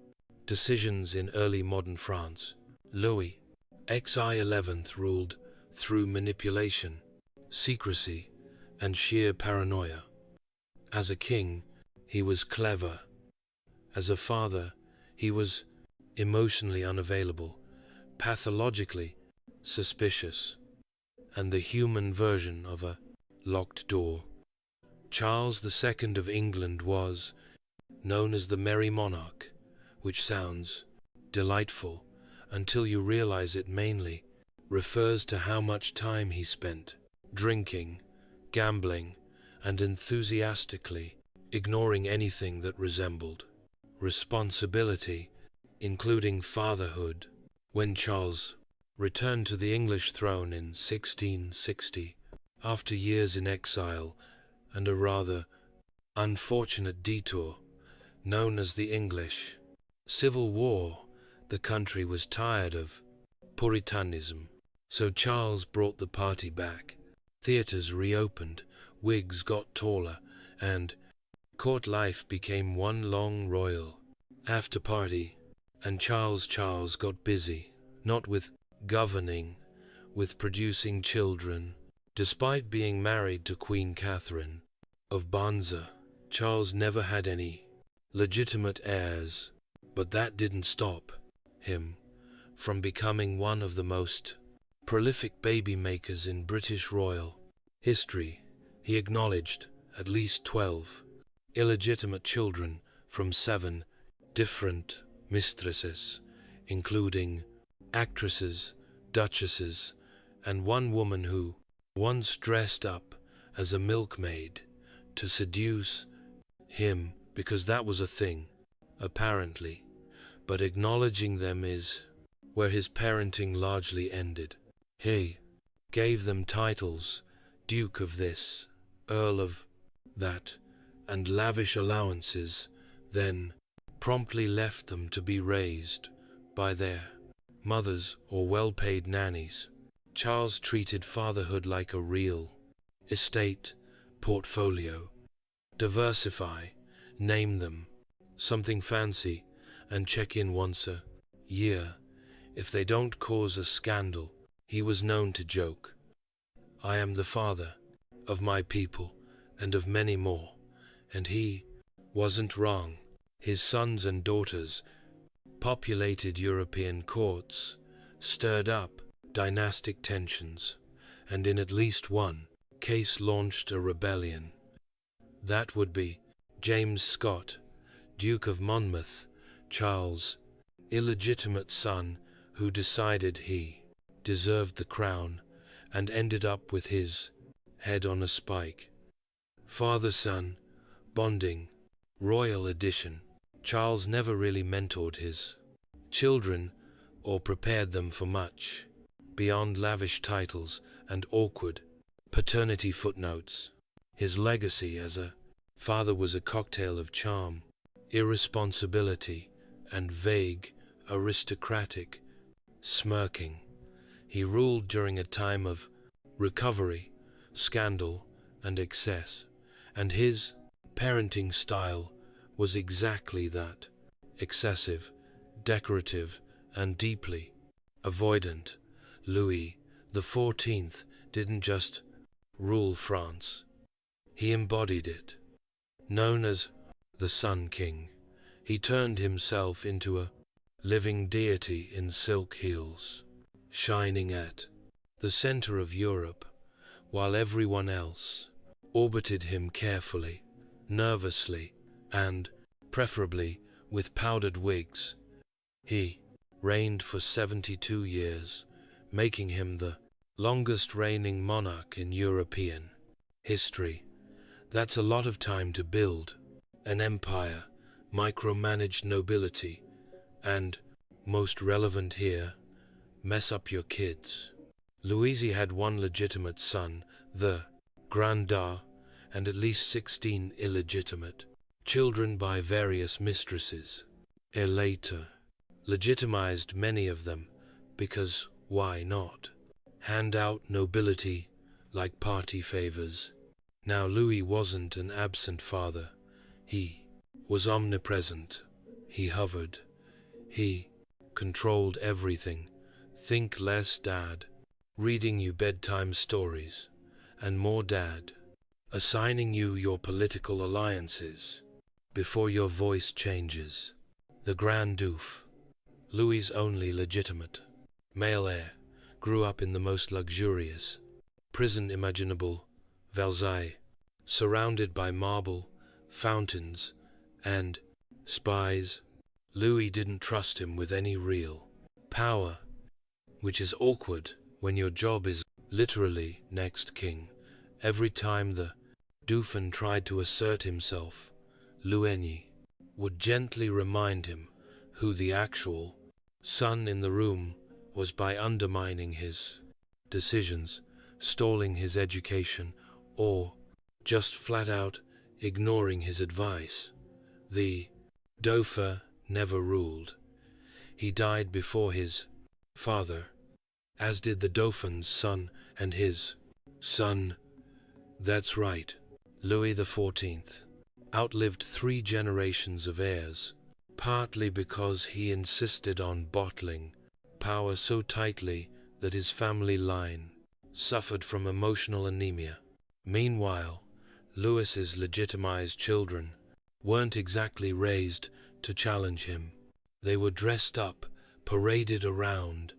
decisions in early modern France. Louis XI ruled through manipulation, secrecy, and sheer paranoia. As a king, he was clever. As a father, he was emotionally unavailable, pathologically suspicious, and the human version of a locked door. Charles II of England was known as the Merry Monarch, which sounds delightful until you realize it mainly refers to how much time he spent drinking, gambling, and enthusiastically ignoring anything that resembled responsibility, including fatherhood. When Charles returned to the English throne in 1660, after years in exile and a rather unfortunate detour known as the English Civil War, the country was tired of Puritanism, so Charles brought the party back. Theatres reopened, wigs got taller, and court life became one long royal after-party. And Charles got busy, not with governing, with producing children. Despite being married to Queen Catherine of Banza, Charles never had any legitimate heirs, but that didn't stop him from becoming one of the most prolific baby makers in British royal history. He acknowledged at least 12 illegitimate children from 7 different mistresses, including actresses, duchesses, and one woman who once dressed up as a milkmaid to seduce him because that was a thing, apparently. But acknowledging them is where his parenting largely ended. He gave them titles, Duke of this, Earl of that, and lavish allowances, then promptly left them to be raised by their mothers or well-paid nannies. Charles treated fatherhood like a real estate portfolio. Diversify, name them something fancy, and check in once a year. If they don't cause a scandal, he was known to joke, "I am the father of my people and of many more," and he wasn't wrong. His sons and daughters populated European courts, stirred up dynastic tensions, and in at least one case launched a rebellion. That would be James Scott, Duke of Monmouth, Charles' illegitimate son, who decided he deserved the crown and ended up with his head on a spike. Father-son bonding, royal edition. Charles never really mentored his children or prepared them for much beyond lavish titles and awkward paternity footnotes. His legacy as a father was a cocktail of charm, irresponsibility, and vague, aristocratic smirking. He ruled during a time of recovery, scandal, and excess, and his parenting style was exactly that: excessive, decorative, and deeply avoidant. Louis XIV didn't just rule France, he embodied it. Known as the Sun King, he turned himself into a living deity in silk heels, shining at the center of Europe, while everyone else orbited him carefully, nervously, and preferably with powdered wigs. He reigned for 72 years, making him the longest reigning monarch in European history. That's a lot of time to build an empire, micromanage nobility, and, most relevant here, mess up your kids. Louis had one legitimate son, the Grand Duke, and at least 16 illegitimate children by various mistresses. He later legitimized many of them because why not? Hand out nobility like party favors. Now Louis wasn't an absent father. He was omnipresent. He hovered. He controlled everything. Think less, Dad. Reading you bedtime stories. And more, Dad. Assigning you your political alliances. Before your voice changes. The Grand Duke, Louis's only legitimate male heir, grew up in the most luxurious prison imaginable, Versailles, surrounded by marble, fountains, and spies. Louis didn't trust him with any real power, which is awkward when your job is literally next king. Every time the Dauphin tried to assert himself, Louis would gently remind him who the actual son in the room was by undermining his decisions, stalling his education, or just flat out ignoring his advice. The Dauphin never ruled. He died before his father, as did the Dauphin's son and his son. That's right, Louis XIV outlived 3 generations of heirs, partly because he insisted on bottling power so tightly that his family line suffered from emotional anemia. Meanwhile, Louis's legitimized children weren't exactly raised to challenge him. They were dressed up, paraded around,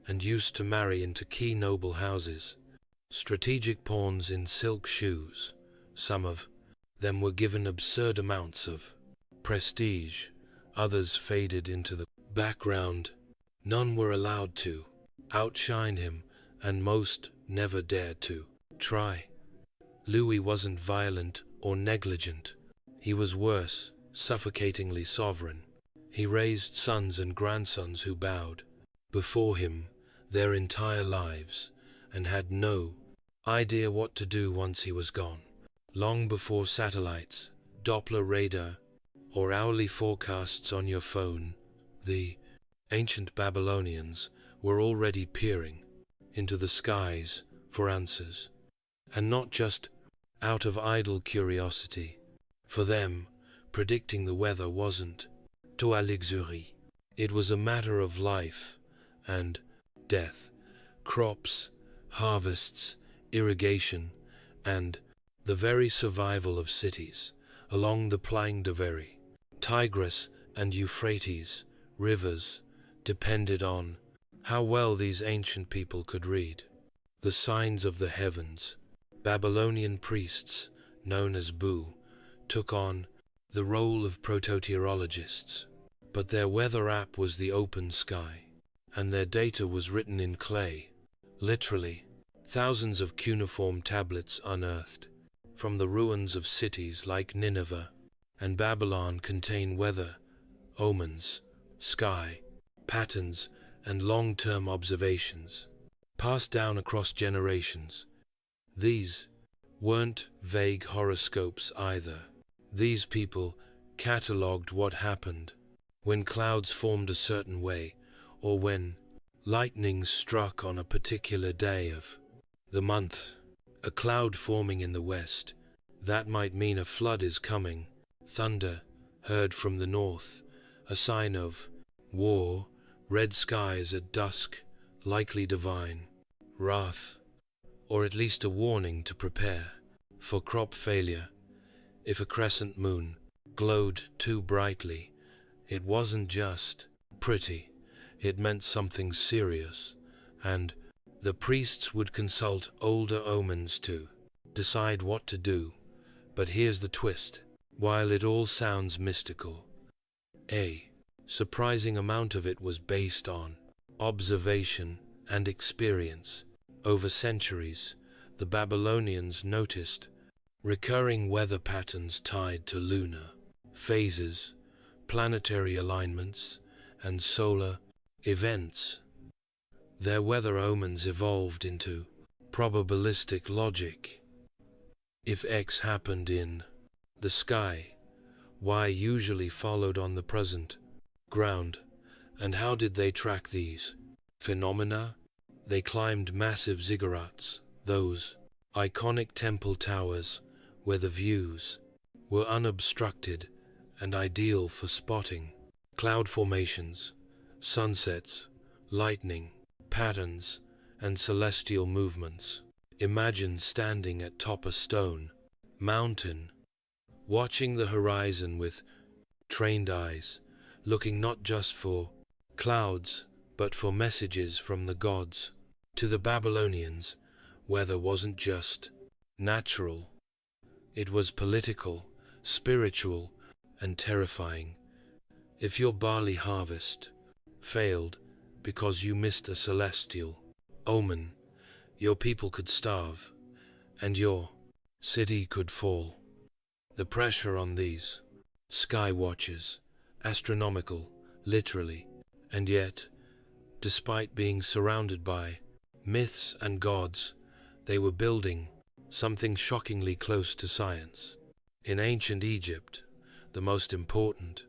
and used to marry into key noble houses. Strategic pawns in silk shoes. Some of them were given absurd amounts of prestige. Others faded into the background. None were allowed to outshine him, and most never dared to try. Louis wasn't violent or negligent. He was worse, suffocatingly sovereign. He raised sons and grandsons who bowed before him their entire lives and had no idea what to do once he was gone. Long before satellites, Doppler radar, or hourly forecasts on your phone, the ancient Babylonians were already peering into the skies for answers, and not just out of idle curiosity. For them, predicting the weather wasn't toile luxury. It was a matter of life and death, crops, harvests, irrigation, and the very survival of cities along the Plain de Verre. Tigris and Euphrates rivers depended on how well these ancient people could read the signs of the heavens. Babylonian priests, known as Bu, took on the role of prototeorologists, but their weather app was the open sky, and their data was written in clay. Literally, thousands of cuneiform tablets unearthed from the ruins of cities like Nineveh and Babylon contain weather, omens, sky, patterns, and long-term observations, passed down across generations. These weren't vague horoscopes either. These people catalogued what happened when clouds formed a certain way, or when lightning struck on a particular day of the month. A cloud forming in the west, that might mean a flood is coming. Thunder heard from the north, a sign of war. Red skies at dusk, likely divine wrath, or at least a warning to prepare for crop failure. If a crescent moon glowed too brightly, it wasn't just pretty, it meant something serious, and the priests would consult older omens to decide what to do. But here's the twist. While it all sounds mystical, a surprising amount of it was based on observation and experience. Over centuries, the Babylonians noticed recurring weather patterns tied to lunar phases, planetary alignments, and solar events. Their weather omens evolved into probabilistic logic. If X happened in the sky, Y usually followed on the present ground. And how did they track these phenomena? They climbed massive ziggurats, those iconic temple towers where the views were unobstructed and ideal for spotting cloud formations, sunsets, lightning, patterns, and celestial movements. Imagine standing atop a stone mountain, watching the horizon with trained eyes, looking not just for clouds, but for messages from the gods. To the Babylonians, weather wasn't just natural. It was political, spiritual, and terrifying. If your barley harvest failed because you missed a celestial omen, your people could starve, and your city could fall. The pressure on these sky watchers, astronomical, literally, and yet, despite being surrounded by myths and gods, they were building something shockingly close to science. In ancient Egypt, the most important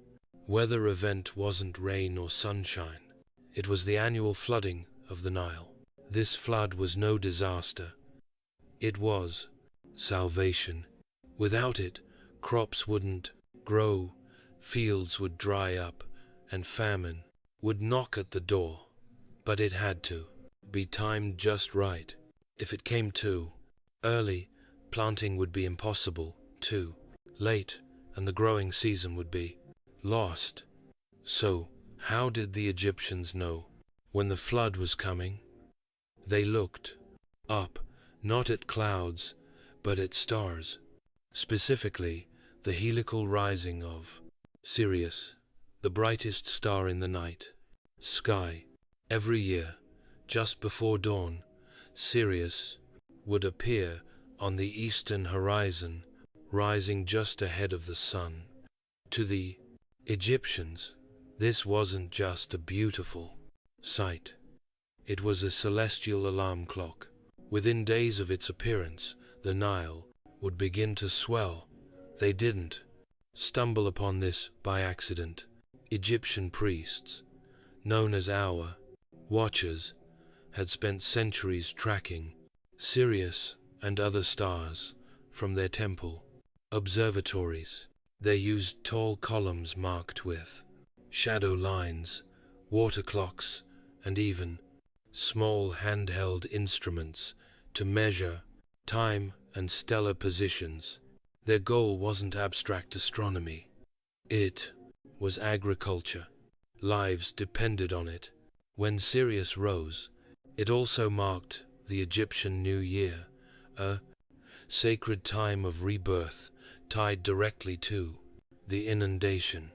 weather event wasn't rain or sunshine. It was the annual flooding of the Nile. This flood was no disaster. It was salvation. Without it, crops wouldn't grow, fields would dry up, and famine would knock at the door. But it had to be timed just right. If it came too early, planting would be impossible. Too late, and the growing season would be lost. So, how did the Egyptians know when the flood was coming? They looked up, not at clouds, but at stars. Specifically, the heliacal rising of Sirius, the brightest star in the night sky. Every year, just before dawn, Sirius would appear on the eastern horizon, rising just ahead of the sun. To the Egyptians, this wasn't just a beautiful sight. It was a celestial alarm clock. Within days of its appearance, the Nile would begin to swell. They didn't stumble upon this by accident. Egyptian priests, known as hour watchers, had spent centuries tracking Sirius and other stars from their temple observatories. They used tall columns marked with shadow lines, water clocks, and even small handheld instruments to measure time and stellar positions. Their goal wasn't abstract astronomy. It was agriculture. Lives depended on it. When Sirius rose, it also marked the Egyptian New Year, a sacred time of rebirth tied directly to the inundation.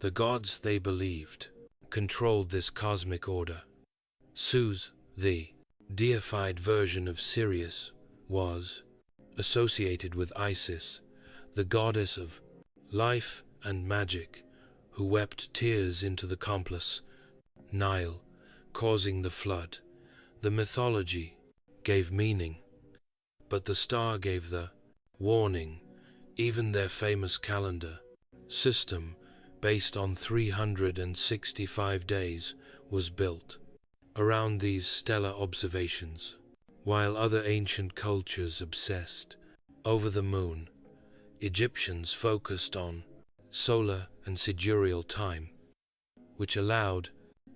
The gods, they believed, controlled this cosmic order. Suz, the deified version of Sirius, was associated with Isis, the goddess of life and magic, who wept tears into the complex Nile, causing the flood. The mythology gave meaning, but the star gave the warning. Even their famous calendar system, based on 365 days, was built around these stellar observations. While other ancient cultures obsessed over the moon, Egyptians focused on solar and sidereal time, which allowed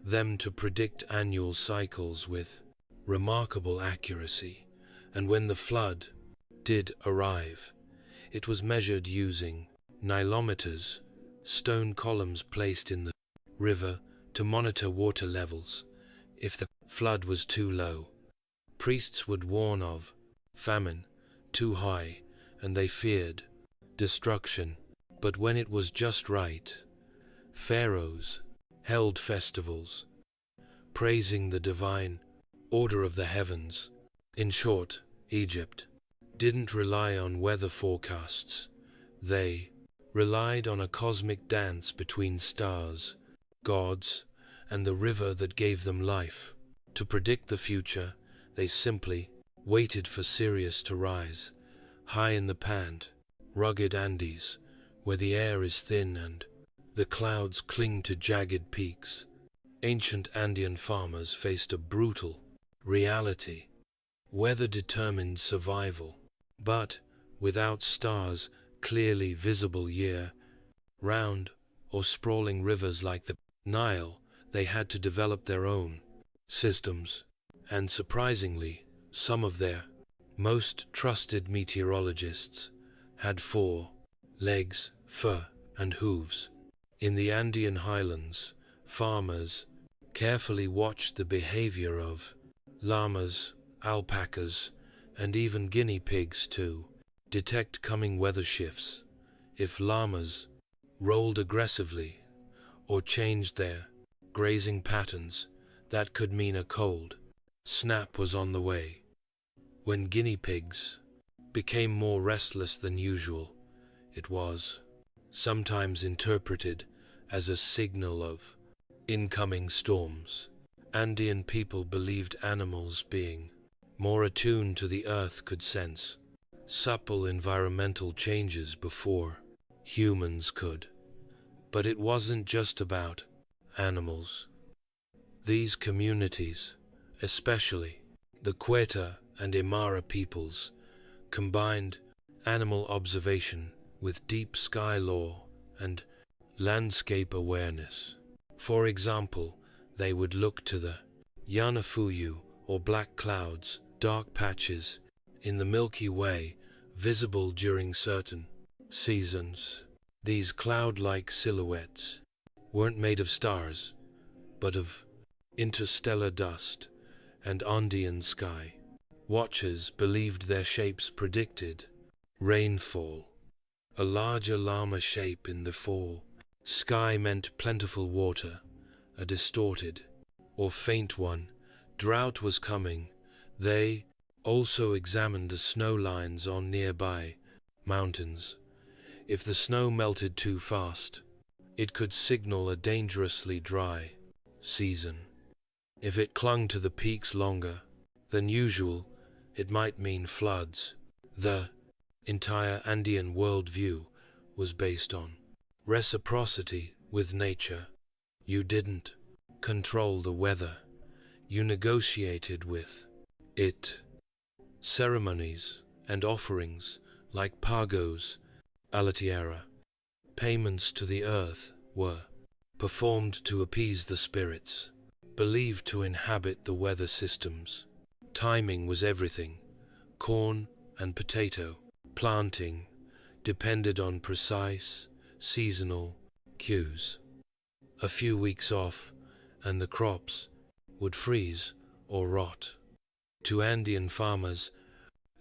them to predict annual cycles with remarkable accuracy. And when the flood did arrive, it was measured using nilometers, stone columns placed in the river to monitor water levels. If the flood was too low, priests would warn of famine. Too high, and they feared destruction. But when it was just right, pharaohs held festivals, praising the divine order of the heavens. In short, Egypt didn't rely on weather forecasts. They relied on a cosmic dance between stars, gods, and the river that gave them life. To predict the future, they simply waited for Sirius to rise, high in the panned, rugged Andes, where the air is thin and the clouds cling to jagged peaks. Ancient Andean farmers faced a brutal reality. Weather determined survival. But without stars clearly visible year-round, or sprawling rivers like the Nile, they had to develop their own systems. And surprisingly, some of their most trusted meteorologists had 4 legs, fur, and hooves. In the Andean highlands, farmers carefully watched the behavior of llamas, alpacas, and even guinea pigs to detect coming weather shifts. If llamas rolled aggressively or changed their grazing patterns, that could mean a cold snap was on the way. When guinea pigs became more restless than usual, it was sometimes interpreted as a signal of incoming storms. Andean people believed animals, being more attuned to the earth, could sense subtle environmental changes before humans could. But it wasn't just about animals. These communities, especially the Quetta and Aymara peoples, combined animal observation with deep sky lore and landscape awareness. For example, they would look to the Yanafuyu, or black clouds, dark patches in the Milky Way, visible during certain seasons. These cloud-like silhouettes weren't made of stars, but of interstellar dust and Andean sky. Watchers believed their shapes predicted rainfall. A larger llama shape in the fall sky meant plentiful water. A distorted or faint one, drought was coming. They also examined the snow lines on nearby mountains. If the snow melted too fast, it could signal a dangerously dry season. If it clung to the peaks longer than usual, it might mean floods. The entire Andean worldview was based on reciprocity with nature. You didn't control the weather, you negotiated with it. Ceremonies and offerings like pagos alla tierra, payments to the earth, were performed to appease the spirits believed to inhabit the weather systems. Timing was everything. Corn and potato planting depended on precise seasonal cues. A few weeks off, and the crops would freeze or rot. To Andean farmers,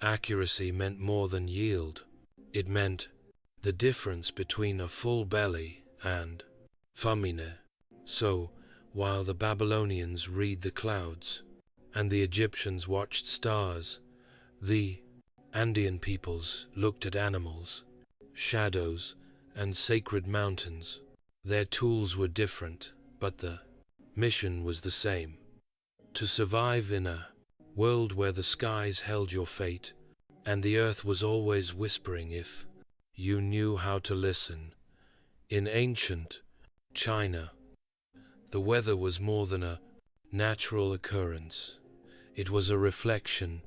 accuracy meant more than yield. It meant the difference between a full belly and famine. So, while the Babylonians read the clouds and the Egyptians watched stars, the Andean peoples looked at animals, shadows, and sacred mountains. Their tools were different, but the mission was the same: to survive in a world where the skies held your fate, and the earth was always whispering if you knew how to listen. In ancient China, the weather was more than a natural occurrence. It was a reflection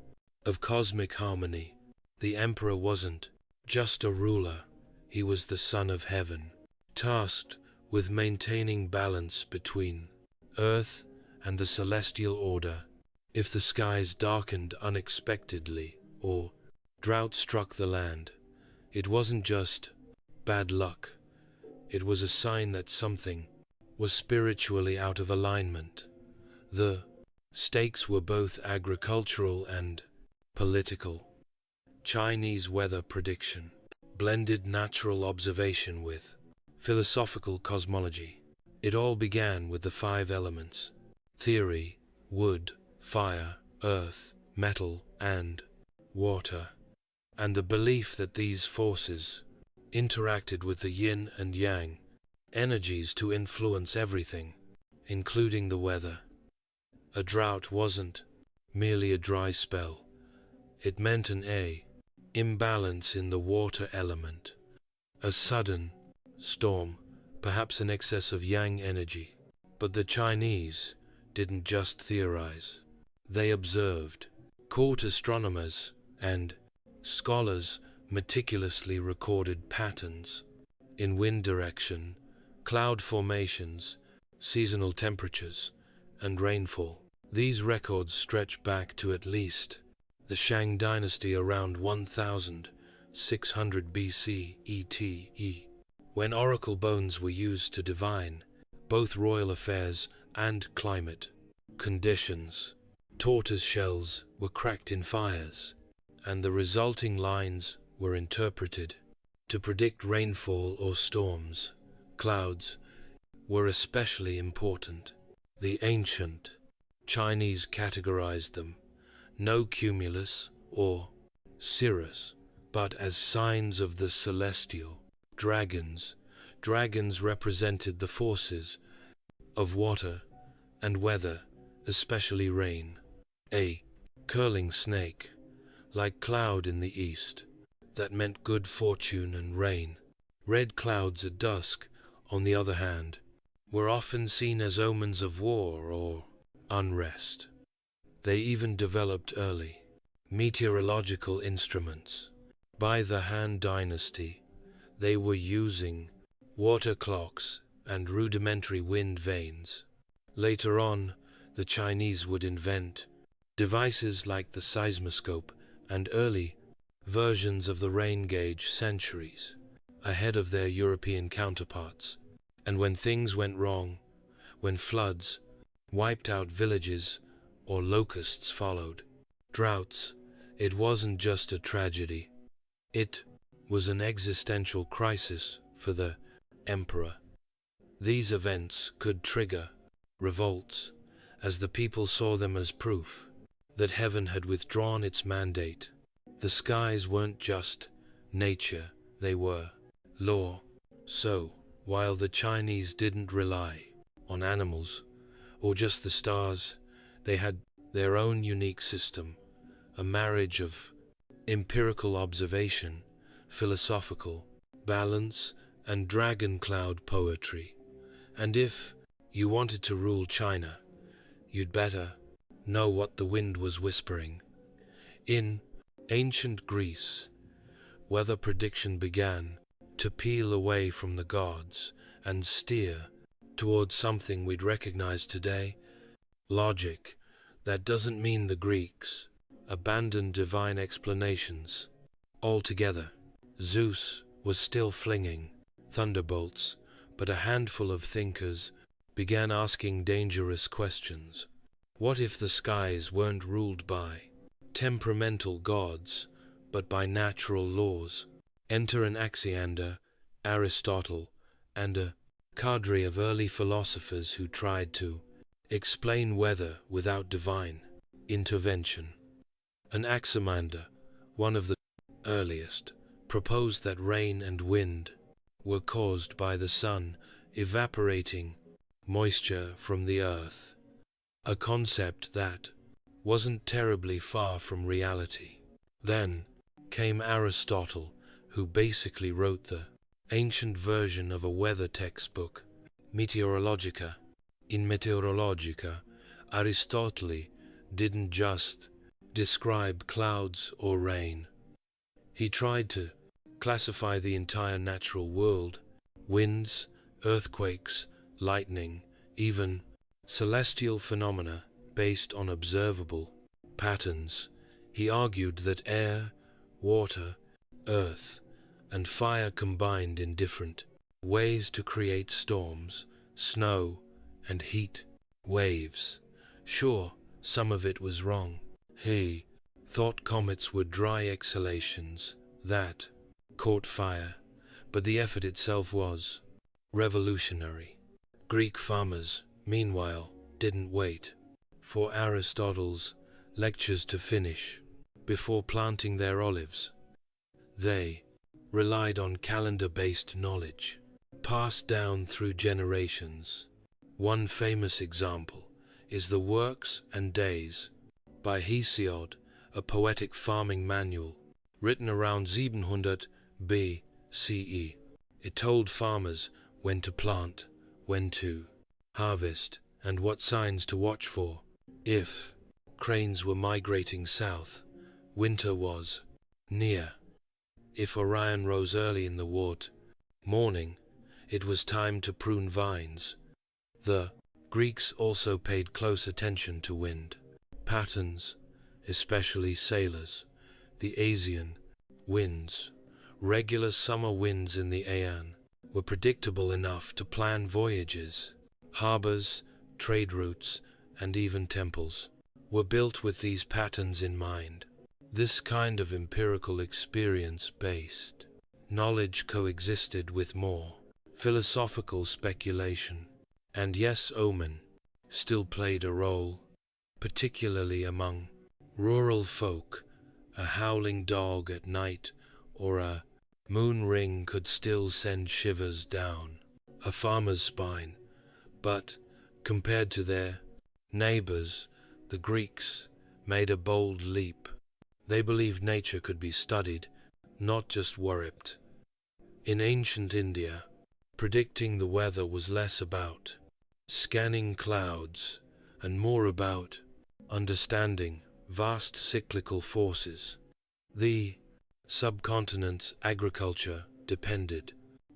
of cosmic harmony. The emperor wasn't just a ruler, he was the son of heaven, tasked with maintaining balance between earth and the celestial order. If the skies darkened unexpectedly or drought struck the land, it wasn't just bad luck. It was a sign that something was spiritually out of alignment. The stakes were both agricultural and political. Chinese weather prediction blended natural observation with philosophical cosmology. It all began with the 5 elements theory: wood, fire, earth, metal, and water, and the belief that these forces interacted with the yin and yang energies to influence everything, including the weather. A drought wasn't merely a dry spell. It meant an imbalance in the water element, a sudden storm, perhaps an excess of yang energy. But the Chinese didn't just theorize. They observed, court astronomers and scholars meticulously recorded patterns in wind direction, cloud formations, seasonal temperatures, and rainfall. These records stretch back to at least the Shang dynasty around 1600 BC ETE, when oracle bones were used to divine both royal affairs and climate conditions. Tortoise shells were cracked in fires, and the resulting lines were interpreted to predict rainfall or storms. Clouds were especially important. The ancient Chinese categorized them no cumulus or cirrus, but as signs of the celestial. Dragons. Dragons represented the forces of water and weather, especially rain. A curling snake, like cloud in the east, that meant good fortune and rain. Red clouds at dusk, on the other hand, were often seen as omens of war or unrest. They even developed early meteorological instruments. By the Han Dynasty, they were using water clocks and rudimentary wind vanes. Later on, the Chinese would invent devices like the seismoscope and early versions of the rain gauge centuries ahead of their European counterparts. And when things went wrong, when floods wiped out villages or locusts followed droughts, it wasn't just a tragedy. It was an existential crisis for the emperor. These events could trigger revolts, as the people saw them as proof that heaven had withdrawn its mandate. The skies weren't just nature, they were law. So, while the Chinese didn't rely on animals or just the stars, they had their own unique system, a marriage of empirical observation, philosophical balance, and dragon cloud poetry. And if you wanted to rule China, you'd better know what the wind was whispering. In ancient Greece, weather prediction began to peel away from the gods and steer towards something we'd recognize today: logic. That doesn't mean the Greeks abandoned divine explanations altogether. Zeus was still flinging thunderbolts, but a handful of thinkers began asking dangerous questions. What if the skies weren't ruled by temperamental gods, but by natural laws? Enter Anaximander, Aristotle, and a cadre of early philosophers who tried to explain weather without divine intervention. Anaximander, one of the earliest, proposed that rain and wind were caused by the sun evaporating moisture from the earth, a concept that wasn't terribly far from reality. Then came Aristotle, who basically wrote the ancient version of a weather textbook, Meteorologica. In Meteorologica, Aristotle didn't just describe clouds or rain. He tried to classify the entire natural world: winds, earthquakes, lightning, even celestial phenomena based on observable patterns. He argued that air, water, earth, and fire combined in different ways to create storms, snow, and heat waves. Sure, some of it was wrong. He thought comets were dry exhalations that caught fire, but the effort itself was revolutionary. Greek farmers, meanwhile, didn't wait for Aristotle's lectures to finish before planting their olives. They relied on calendar-based knowledge, passed down through generations. One famous example is the Works and Days by Hesiod, a poetic farming manual written around 700 BCE. It told farmers when to plant, when to harvest, and what signs to watch for. If cranes were migrating south. Winter was near. If Orion rose early in the morning, it was time to prune vines. The Greeks also paid close attention to wind patterns, especially sailors. The Asian winds, regular summer winds in the Aegean, were predictable enough to plan voyages. Harbors, trade routes, and even temples were built with these patterns in mind. This kind of empirical experience-based knowledge coexisted with more philosophical speculation, and yes, omen still played a role, particularly among rural folk. A howling dog at night or a moon ring could still send shivers down a farmer's spine, but compared to their neighbors, the Greeks made a bold leap. They believed nature could be studied, not just worshipped. In ancient India, predicting the weather was less about scanning clouds and more about understanding vast cyclical forces. The subcontinent's agriculture depended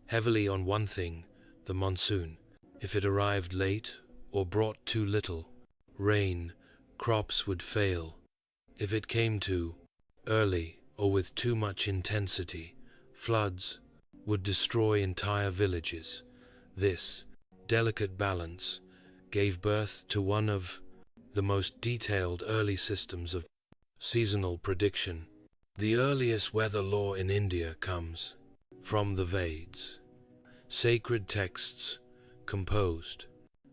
heavily on one thing, the monsoon. If it arrived late or brought too little rain, crops would fail. If it came too early or with too much intensity, floods would destroy entire villages. This delicate balance gave birth to one of the most detailed early systems of seasonal prediction. The earliest weather law in India comes from the Vedas, sacred texts composed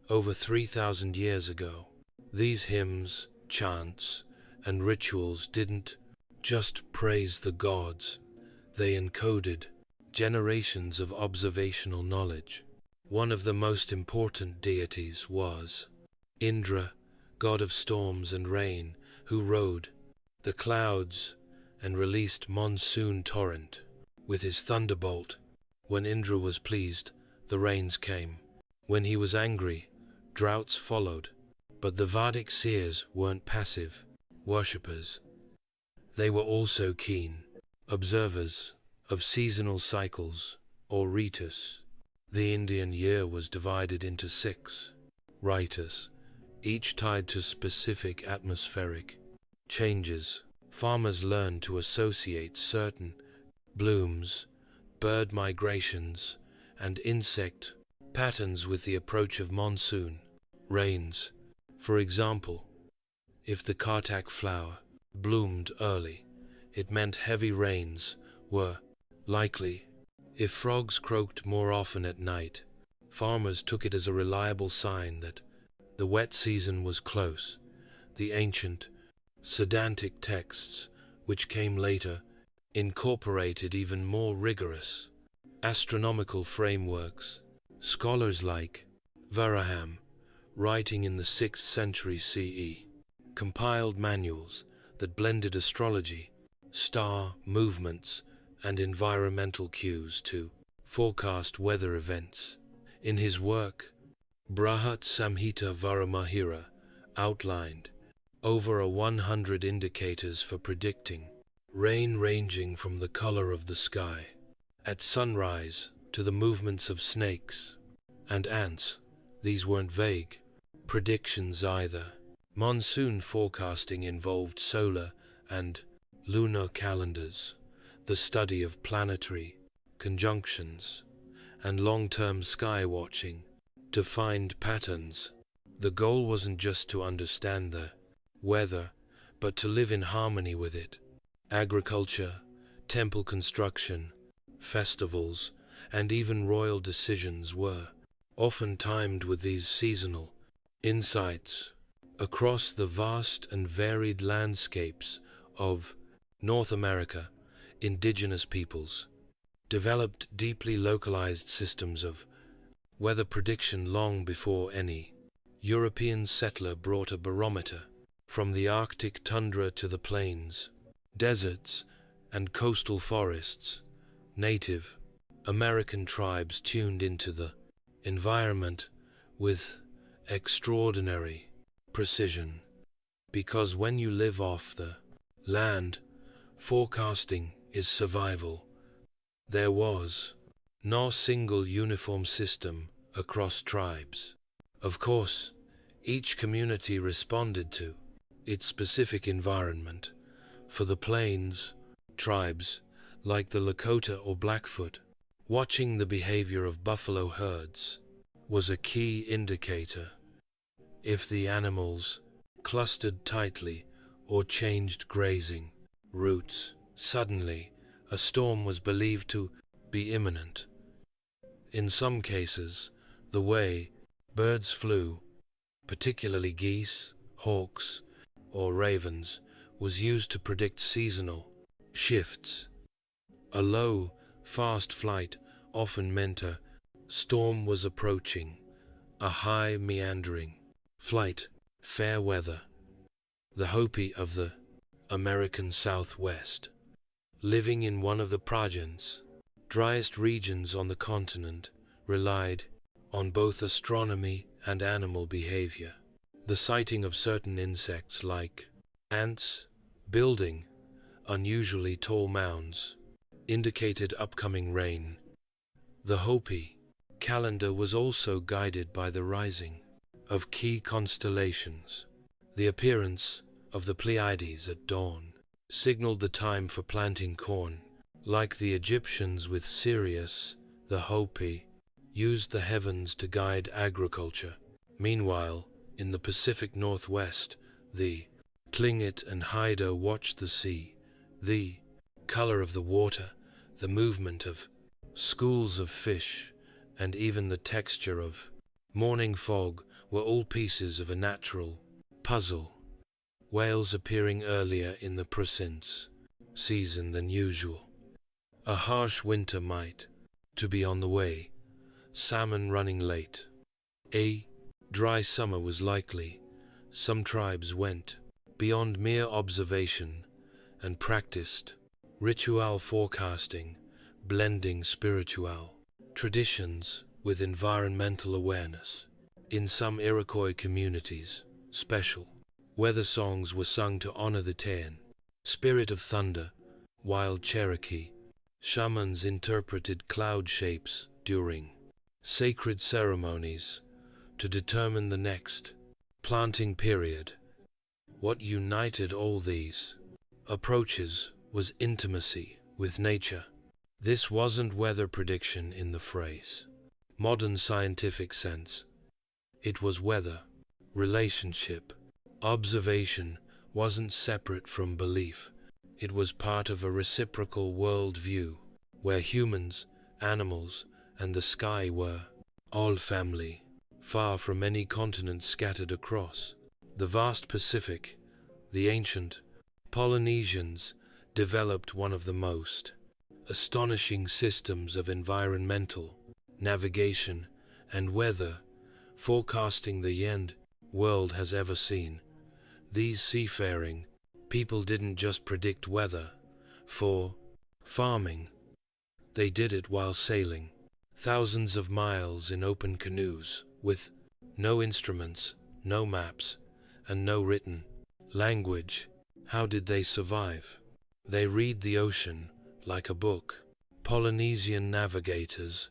over 3,000 years ago. These hymns, chants, and rituals didn't just praise the gods, they encoded generations of observational knowledge. One of the most important deities was Indra, god of storms and rain, who rode the clouds and released monsoon torrent with his thunderbolt. When Indra was pleased, the rains came. When he was angry, droughts followed. But the Vedic seers weren't passive worshippers. They were also keen observers of seasonal cycles, or ritus. The Indian year was divided into 6 ritus, each tied to specific atmospheric changes. Farmers learned to associate certain blooms, bird migrations, and insect patterns with the approach of monsoon rains. For example, if the Kartak flower bloomed early, it meant heavy rains were likely. If frogs croaked more often at night, farmers took it as a reliable sign that the wet season was close. The ancient Siddhantic texts, which came later, incorporated even more rigorous astronomical frameworks. Scholars like Varaham, writing in the 6th century CE, compiled manuals that blended astrology, star movements, and environmental cues to forecast weather events. In his work, Brahat Samhita Varamahira outlined over 100 indicators for predicting rain, ranging from the color of the sky at sunrise to the movements of snakes and ants. These weren't vague predictions either. Monsoon forecasting involved solar and lunar calendars, the study of planetary conjunctions, and long-term sky watching to find patterns. The goal wasn't just to understand the weather, but to live in harmony with it. Agriculture, temple construction, festivals, and even royal decisions were often timed with these seasonal insights. Across the vast and varied landscapes of North America, indigenous peoples developed deeply localized systems of weather prediction long before any European settler brought a barometer. From the Arctic tundra to the plains, deserts, and coastal forests, Native American tribes tuned into the environment with extraordinary precision. Because when you live off the land, forecasting is survival. There was no single uniform system across tribes. Of course, each community responded to its specific environment. For the plains, tribes like the Lakota or Blackfoot, watching the behavior of buffalo herds was a key indicator. If the animals clustered tightly or changed grazing routes, suddenly a storm was believed to be imminent. In some cases, the way birds flew, particularly geese, hawks, or ravens, was used to predict seasonal shifts. A low, fast flight often meant a storm was approaching. A high, meandering flight, fair weather. The Hopi of the American Southwest, living in one of the Prajan's driest regions on the continent, relied on both astronomy and animal behavior. The sighting of certain insects like ants building unusually tall mounds indicated upcoming rain. The Hopi calendar was also guided by the rising of key constellations. The appearance of the Pleiades at dawn signaled the time for planting corn. Like the Egyptians with Sirius, the Hopi used the heavens to guide agriculture. Meanwhile, in the Pacific Northwest, the Tlingit and Haida watched the sea, the color of the water, the movement of schools of fish, and even the texture of morning fog were all pieces of a natural puzzle. Whales appearing earlier in the presence season than usual. A harsh winter might to be on the way. Salmon running late. A dry summer was likely. Some tribes went beyond mere observation and practiced ritual forecasting, blending spiritual traditions with environmental awareness. In some Iroquois communities, special weather songs were sung to honor the Tean, spirit of thunder, while Cherokee shamans interpreted cloud shapes during sacred ceremonies to determine the next planting period. What united all these approaches was intimacy with nature. This wasn't weather prediction in the phrase modern scientific sense. It was weather relationship. Observation wasn't separate from belief. It was part of a reciprocal worldview, where humans, animals, and the sky were all family, far from any continent scattered across the vast Pacific. The ancient Polynesians developed one of the most astonishing systems of environmental navigation and weather forecasting the end world has ever seen. These seafaring people didn't just predict weather for farming. They did it while sailing thousands of miles in open canoes with no instruments, no maps, and no written language. How did they survive? They read the ocean like a book. Polynesian navigators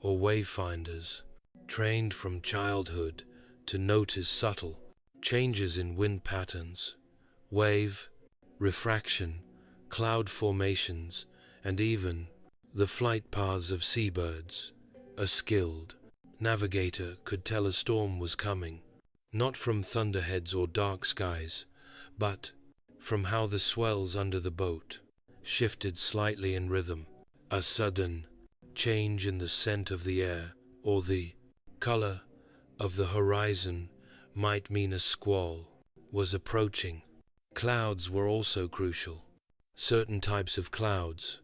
or wayfinders, trained from childhood to notice subtle changes in wind patterns, wave, refraction, cloud formations, and even the flight paths of seabirds. A skilled navigator could tell a storm was coming, not from thunderheads or dark skies, but from how the swells under the boat shifted slightly in rhythm. A sudden change in the scent of the air or the color of the horizon might mean a squall was approaching. Clouds were also crucial. Certain types of clouds,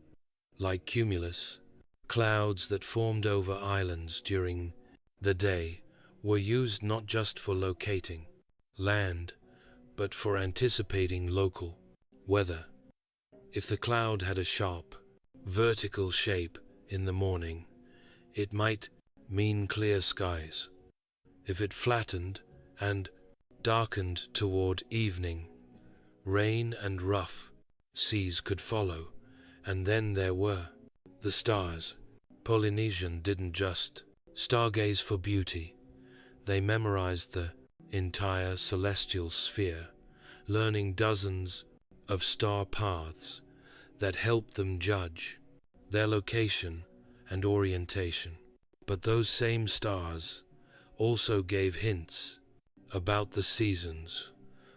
like cumulus, clouds that formed over islands during the day, were used not just for locating land, but for anticipating local weather. If the cloud had a sharp, vertical shape in the morning, it might mean clear skies. If it flattened and darkened toward evening. Rain and rough seas could follow, and then there were the stars. Polynesian didn't just stargaze for beauty. They memorized the entire celestial sphere, learning dozens of star paths that helped them judge their location and orientation. But those same stars also gave hints about the seasons.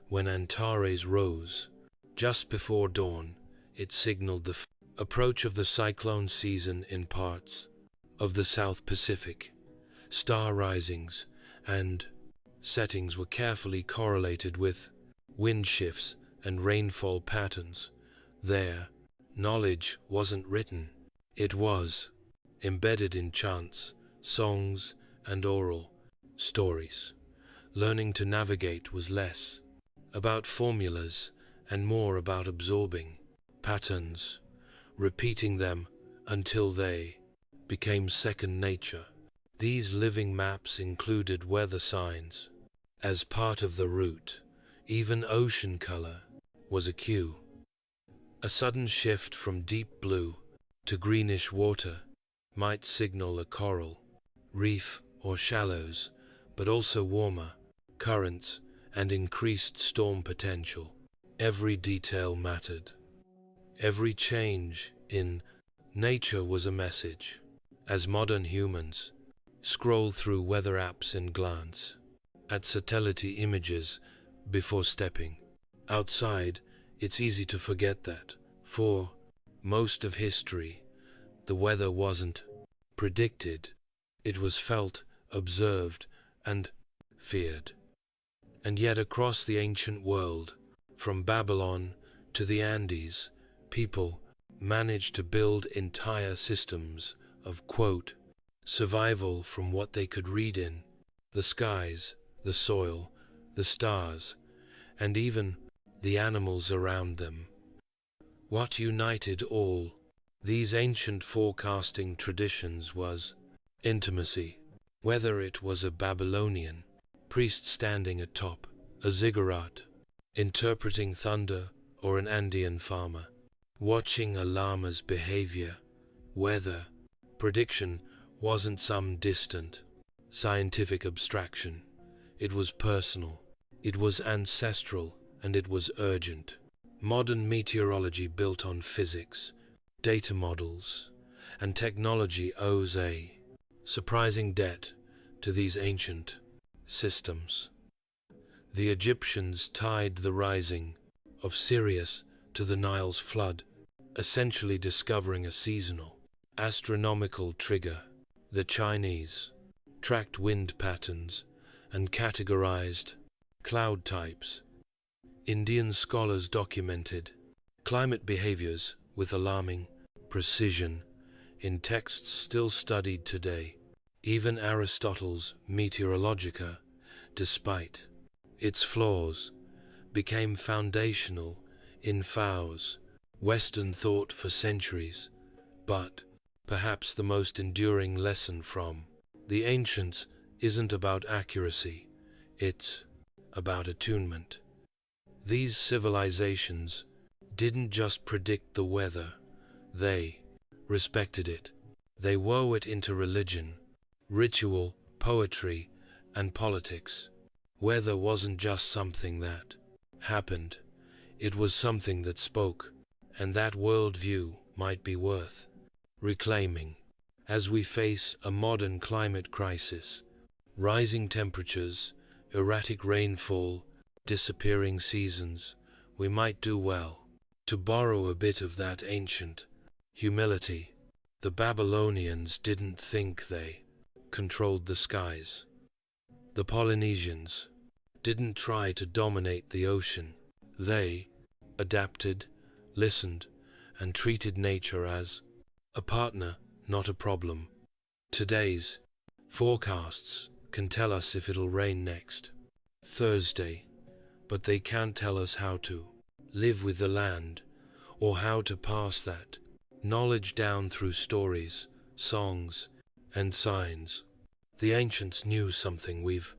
When Antares rose just before dawn, it signaled the approach of the cyclone season in parts of the South Pacific. Star risings and settings were carefully correlated with wind shifts and rainfall patterns. Their knowledge wasn't written, it was embedded in chants, songs, and oral stories. Learning to navigate was less about formulas and more about absorbing patterns, repeating them until they became second nature. These living maps included weather signs as part of the route. Even ocean color was a cue. A sudden shift from deep blue to greenish water might signal a coral reef or shallows, but also warmer currents and increased storm potential. Every detail mattered. Every change in nature was a message. As modern humans scroll through weather apps and glance at satellite images before stepping outside, it's easy to forget that, for most of history, the weather wasn't predicted. It was felt, observed, and feared. And yet across the ancient world, from Babylon to the Andes, people managed to build entire systems of, quote, survival from what they could read in the skies, the soil, the stars, and even the animals around them. What united all these ancient forecasting traditions was intimacy. Whether it was a Babylonian priest standing atop a ziggurat, interpreting thunder, or an Andean farmer watching a llama's behavior, weather prediction wasn't some distant scientific abstraction. It was personal, it was ancestral, and it was urgent. Modern meteorology built on physics, data models, and technology owes a surprising debt to these ancient systems. The Egyptians tied the rising of Sirius to the Nile's flood, essentially discovering a seasonal astronomical trigger. The Chinese tracked wind patterns and categorized cloud types. Indian scholars documented climate behaviors with alarming precision in texts still studied today. Even Aristotle's Meteorologica, despite its flaws, became foundational in Fau's Western thought for centuries. But perhaps the most enduring lesson from the ancients isn't about accuracy, it's about attunement. These civilizations didn't just predict the weather, they respected it. They wove it into religion, ritual, poetry, and politics. Weather wasn't just something that happened, it was something that spoke, and that worldview might be worth reclaiming. As we face a modern climate crisis, rising temperatures, erratic rainfall, disappearing seasons, we might do well to borrow a bit of that ancient humility. The Babylonians didn't think they controlled the skies. The Polynesians didn't try to dominate the ocean. They adapted, listened, and treated nature as a partner, not a problem. Today's forecasts can tell us if it'll rain next Thursday, but they can't tell us how to live with the land or how to pass that knowledge down through stories, songs, and signs. The ancients knew something we've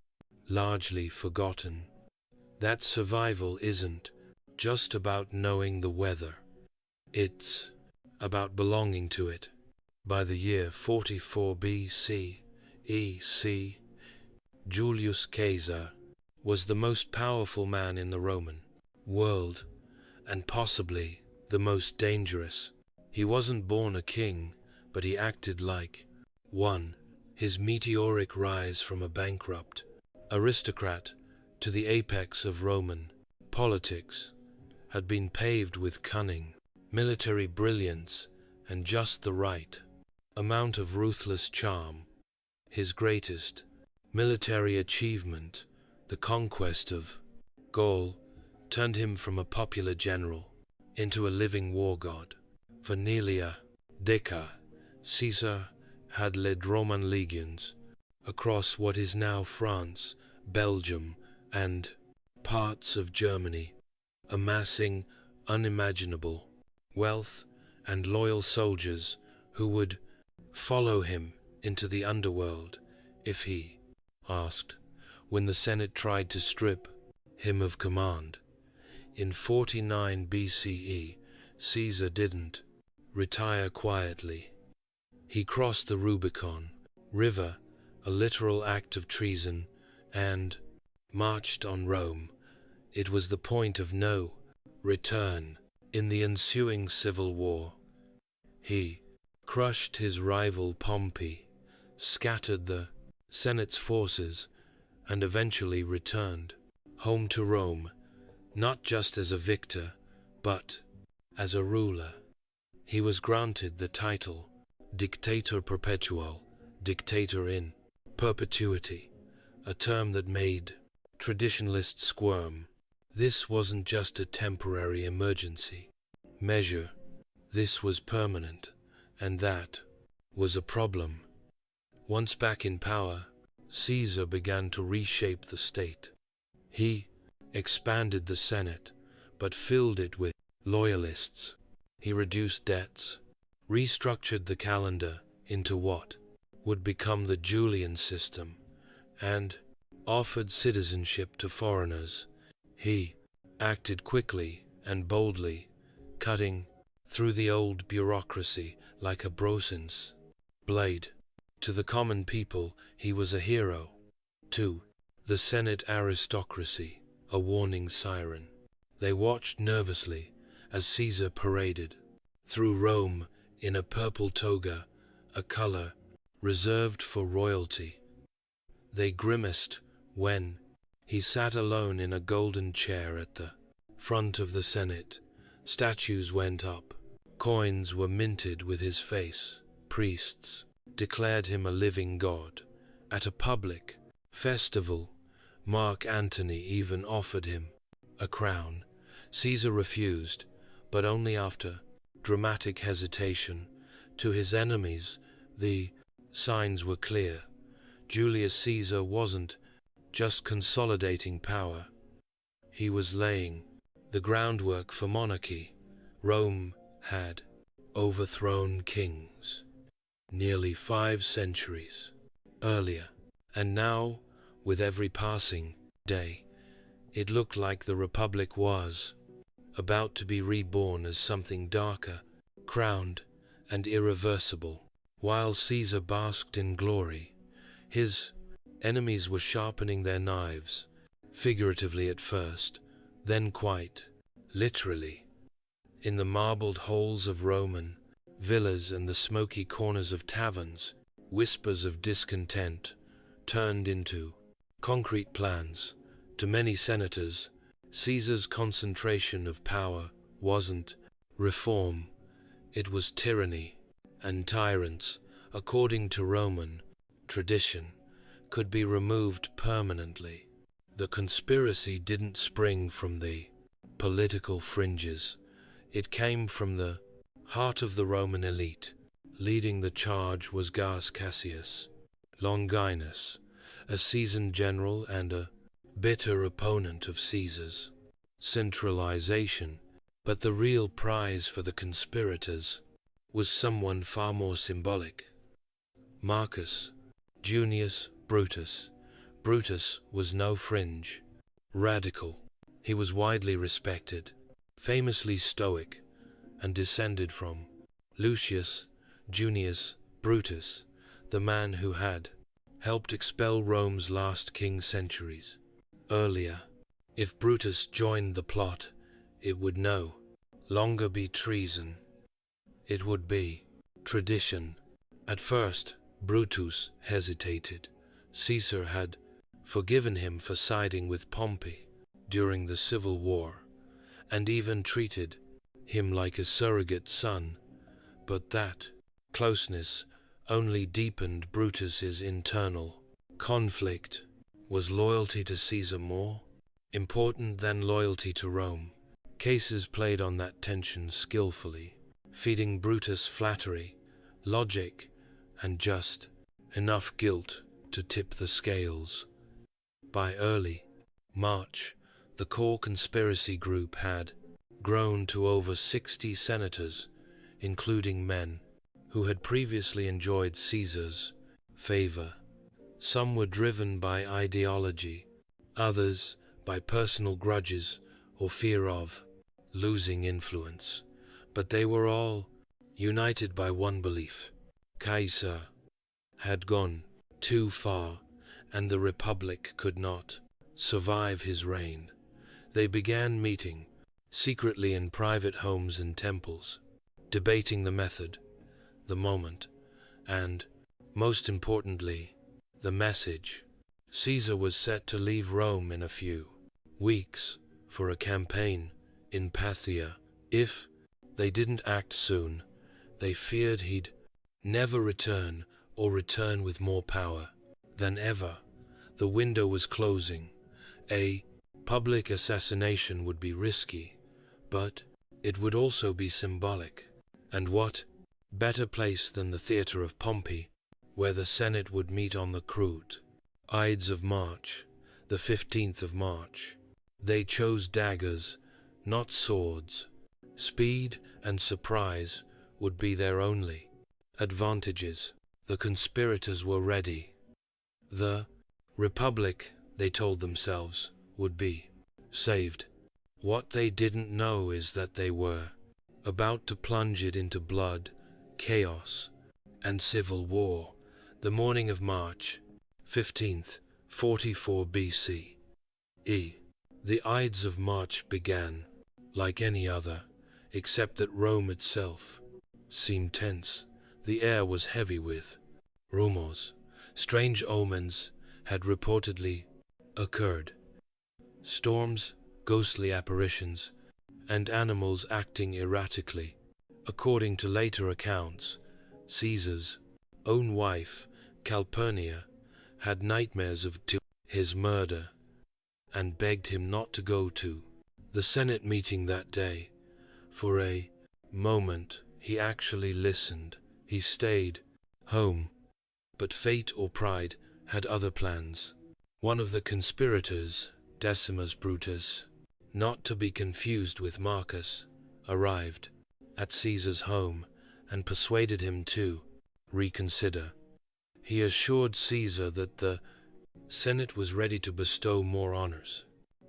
largely forgotten. that survival isn't just about knowing the weather. It's about belonging to it. By the year 44 BC, Julius Caesar was the most powerful man in the Roman world, and possibly the most dangerous. He wasn't born a king, but he acted like one. His meteoric rise from a bankrupt aristocrat to the apex of Roman politics had been paved with cunning, military brilliance, and just the right amount of ruthless charm. His greatest military achievement, the conquest of Gaul, turned him from a popular general into a living war god. For nearly a decade, Caesar had led Roman legions across what is now France, Belgium, and parts of Germany, amassing unimaginable wealth and loyal soldiers who would follow him into the underworld if he asked. When the Senate tried to strip him of command in 49 BCE, Caesar didn't retire quietly. He crossed the Rubicon River, a literal act of treason, and marched on Rome. It was the point of no return. In the ensuing civil war, he crushed his rival Pompey, scattered the Senate's forces, and eventually returned home to Rome, not just as a victor, but as a ruler. He was granted the title Dictator Perpetual, dictator in perpetuity, a term that made traditionalists squirm. This wasn't just a temporary emergency measure. This was permanent, and that was a problem. Once back in power, Caesar began to reshape the state. He expanded the Senate, but filled it with loyalists. He reduced debts, restructured the calendar into what would become the Julian system, and offered citizenship to foreigners. He acted quickly and boldly, cutting through the old bureaucracy like a bronze blade. To the common people, he was a hero. To the Senate aristocracy, a warning siren. They watched nervously as Caesar paraded through Rome in a purple toga, a color reserved for royalty. They grimaced when he sat alone in a golden chair at the front of the Senate. Statues went up, coins were minted with his face. Priests declared him a living god. At a public festival, Mark Antony even offered him a crown. Caesar refused, but only after dramatic hesitation. To his enemies, the signs were clear. Julius Caesar wasn't just consolidating power. He was laying the groundwork for monarchy. Rome had overthrown kings nearly 5 centuries earlier, and now, with every passing day, it looked like the Republic was about to be reborn as something darker, crowned, and irreversible. While Caesar basked in glory, his enemies were sharpening their knives, figuratively at first, then quite literally. In the marbled halls of Roman villas and the smoky corners of taverns, whispers of discontent turned into concrete plans. To many senators, Caesar's concentration of power wasn't reform, it was tyranny, and tyrants, according to Roman tradition, could be removed permanently. The conspiracy didn't spring from the political fringes. It came from the heart of the Roman elite. Leading the charge was Gaius Cassius Longinus, a seasoned general and a bitter opponent of Caesar's centralization. But the real prize for the conspirators was someone far more symbolic: Marcus Junius Brutus. Brutus was no fringe radical. He was widely respected, famously stoic, and descended from Lucius Junius Brutus, the man who had helped expel Rome's last king centuries earlier. If Brutus joined the plot, it would no longer be treason. It would be tradition. At first, Brutus hesitated. Caesar had forgiven him for siding with Pompey during the Civil War, and even treated him like a surrogate son, but that closeness only deepened Brutus's internal conflict. Was loyalty to Caesar more important than loyalty to Rome? Caesar played on that tension skillfully, feeding Brutus flattery, logic, and just enough guilt to tip the scales. By early March, the core conspiracy group had grown to over 60 senators, including men who had previously enjoyed Caesar's favor. Some were driven by ideology, others by personal grudges or fear of losing influence, but they were all united by one belief: Caesar had gone too far, and the Republic could not survive his reign. They began meeting secretly in private homes and temples, debating the method, the moment, and, most importantly, the message. Caesar was set to leave Rome in a few weeks for a campaign in Parthia. If they didn't act soon, they feared he'd never return, or return with more power than ever. The window was closing. A public assassination would be risky, but it would also be symbolic. And what better place than the theater of Pompey, where the Senate would meet on the crude Ides of March, the 15th of March. They chose daggers, not swords. Speed and surprise would be their only advantages. The conspirators were ready. The Republic, they told themselves, would be saved. What they didn't know is that they were about to plunge it into blood, chaos, and civil war. The morning of March 15th, 44 BC. The Ides of March began like any other, except that Rome itself seemed tense. The air was heavy with rumors. Strange omens had reportedly occurred. Storms, ghostly apparitions, and animals acting erratically. According to later accounts, Caesar's own wife, Calpurnia, had nightmares of his murder and begged him not to go to the Senate meeting that day. For a moment, he actually listened. He stayed home, but fate or pride had other plans. One of the conspirators, Decimus Brutus, not to be confused with Marcus, arrived at Caesar's home and persuaded him to reconsider. He assured Caesar that the Senate was ready to bestow more honors,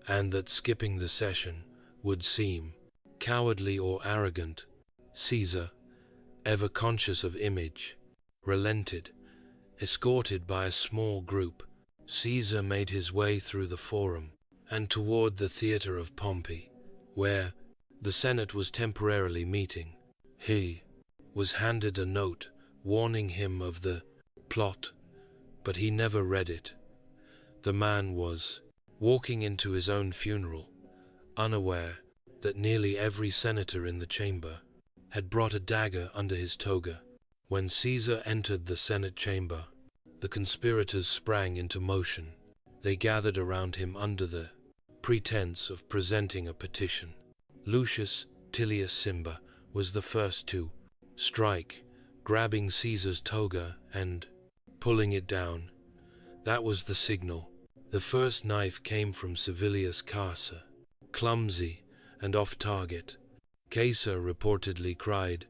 and that skipping the session would seem cowardly or arrogant. Caesar, ever conscious of image, relented. Escorted by a small group, Caesar made his way through the forum and toward the theater of Pompey, where the Senate was temporarily meeting. He was handed a note warning him of the plot, but he never read it. The man was walking into his own funeral, unaware that nearly every senator in the chamber had brought a dagger under his toga. When Caesar entered the Senate chamber, the conspirators sprang into motion. They gathered around him under the pretense of presenting a petition. Lucius Tilius Cimber was the first to strike, grabbing Caesar's toga and pulling it down. That was the signal. The first knife came from Servilius Caesar, clumsy and off-target. Caesar reportedly cried,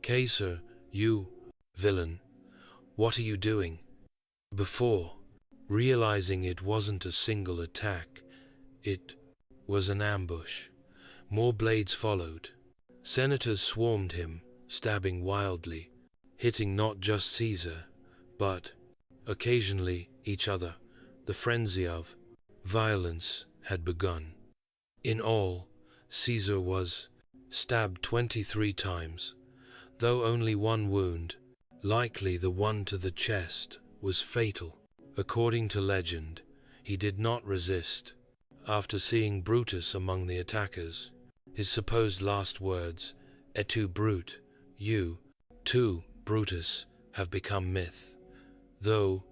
"Caesar, you villain, what are you doing?" Before realizing it wasn't a single attack, it was an ambush. More blades followed. Senators swarmed him, stabbing wildly, hitting not just Caesar, but occasionally each other. The frenzy of violence had begun. In all, Caesar was stabbed 23 times, though only one wound, likely the one to the chest, was fatal. According to legend, he did not resist. After seeing Brutus among the attackers, his supposed last words, "Et tu, Brute, you, too, Brutus," have become myth, though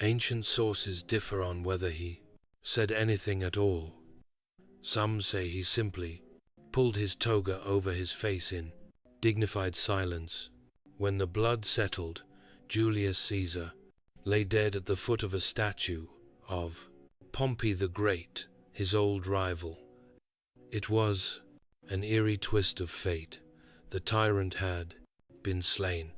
ancient sources differ on whether he said anything at all. Some say he simply pulled his toga over his face in dignified silence. When the blood settled, Julius Caesar lay dead at the foot of a statue of Pompey the Great, his old rival. It was an eerie twist of fate. The tyrant had been slain.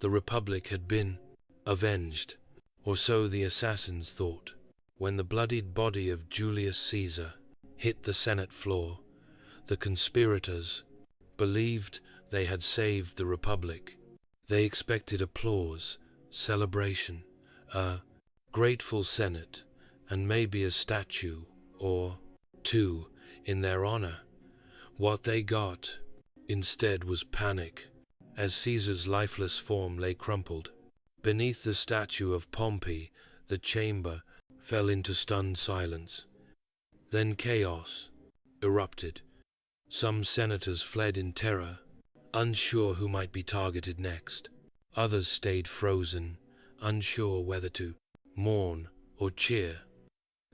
The Republic had been avenged, or so the assassins thought. When the bloodied body of Julius Caesar hit the Senate floor, the conspirators believed they had saved the Republic. They expected applause, celebration, a grateful Senate, and maybe a statue or two in their honor. What they got instead was panic, as Caesar's lifeless form lay crumpled. Beneath the statue of Pompey, the chamber fell into stunned silence. Then chaos erupted. Some senators fled in terror, unsure who might be targeted next. Others stayed frozen, unsure whether to mourn or cheer.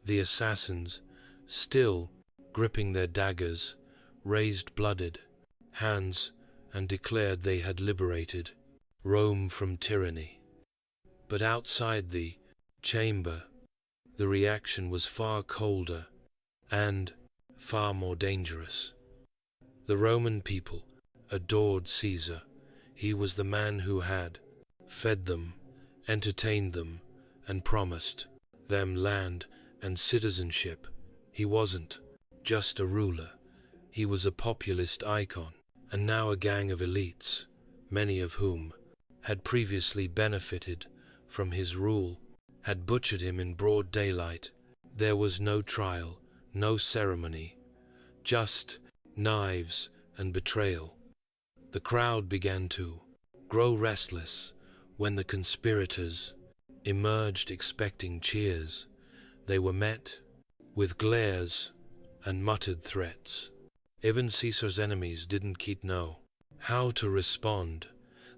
The assassins, still gripping their daggers, raised blooded hands and declared they had liberated Rome from tyranny. But outside the chamber, the reaction was far colder and far more dangerous. The Roman people adored Caesar. He was the man who had fed them, entertained them, and promised them land and citizenship. He wasn't just a ruler. He was a populist icon, and now a gang of elites, many of whom had previously benefited from his rule, had butchered him in broad daylight. There was no trial, no ceremony, just knives and betrayal. The crowd began to grow restless when the conspirators emerged expecting cheers. They were met with glares and muttered threats. Even Caesar's enemies didn't quite know how to respond.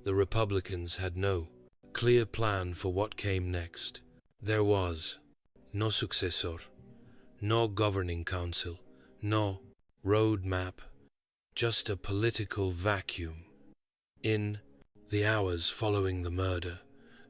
The Republicans had no clear plan for what came next. There was no successor, no governing council, no road map, just a political vacuum. In the hours following the murder,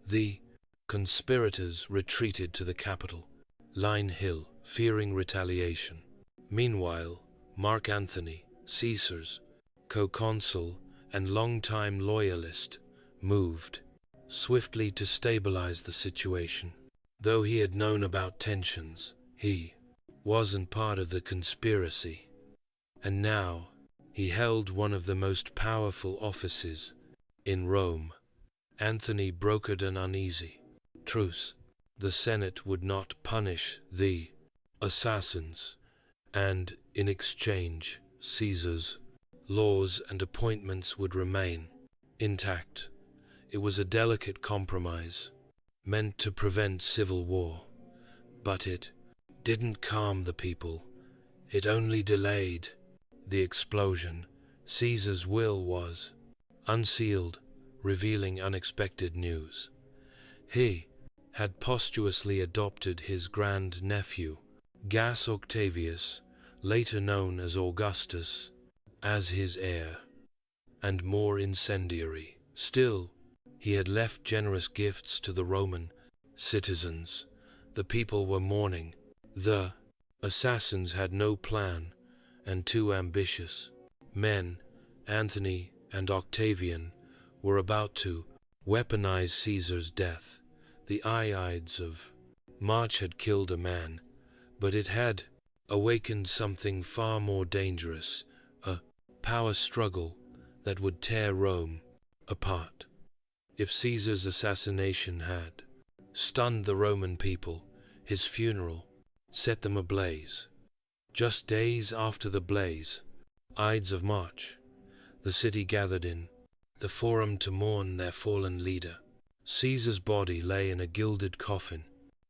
the conspirators retreated to the capital, Line Hill, fearing retaliation. Meanwhile, Mark Antony, Caesar's co-consul and longtime loyalist, moved swiftly to stabilize the situation. Though he had known about tensions, he wasn't part of the conspiracy. And now he held one of the most powerful offices in Rome. Anthony brokered an uneasy truce. The Senate would not punish the assassins, and in exchange, Caesar's laws and appointments would remain intact. It was a delicate compromise, meant to prevent civil war, but it didn't calm the people. It only delayed the explosion. Caesar's will was unsealed, revealing unexpected news. He had posthumously adopted his grand-nephew, Gaius Octavius, later known as Augustus, as his heir, and more incendiary still, he had left generous gifts to the Roman citizens. The people were mourning. The assassins had no plan, and two ambitious men, Antony and Octavian, were about to weaponize Caesar's death. The Ides of March had killed a man, but it had awakened something far more dangerous, a power struggle that would tear Rome apart. If Caesar's assassination had stunned the Roman people, his funeral set them ablaze. Just days after the blaze, Ides of March, the city gathered in the Forum to mourn their fallen leader. Caesar's body lay in a gilded coffin,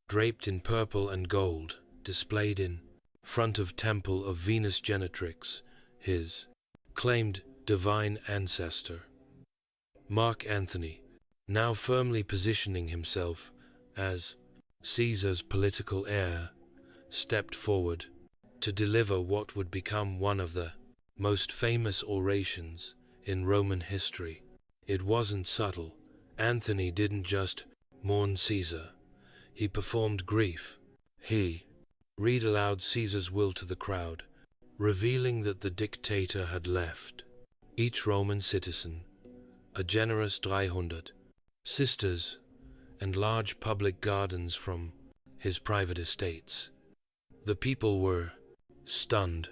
draped in purple and gold, displayed in front of temple of Venus Genetrix, his claimed divine ancestor. Mark Antony, now firmly positioning himself as Caesar's political heir, stepped forward to deliver what would become one of the most famous orations in Roman history. It wasn't subtle. Antony didn't just mourn Caesar. He performed grief. He read aloud Caesar's will to the crowd, revealing that the dictator had left each Roman citizen a generous 300 sisters and large public gardens from his private estates. The people were stunned.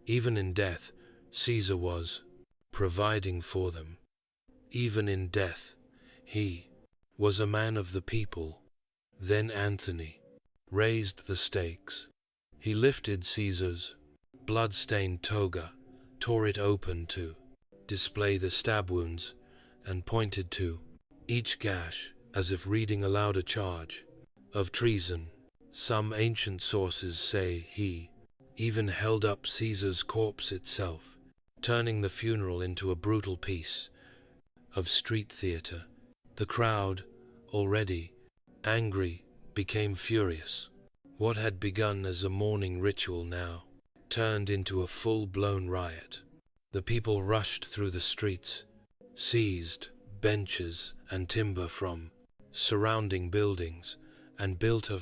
Even in death, Caesar was providing for them. Even in death, he was a man of the people. Then Antony raised the stakes. He lifted Caesar's blood-stained toga, tore it open to display the stab wounds, and pointed to each gash as if reading aloud a charge of treason. Some ancient sources say he even held up Caesar's corpse itself, turning the funeral into a brutal piece of street theater. The crowd, already angry, became furious. What had begun as a mourning ritual now turned into a full-blown riot. The people rushed through the streets, seized benches and timber from surrounding buildings, and built a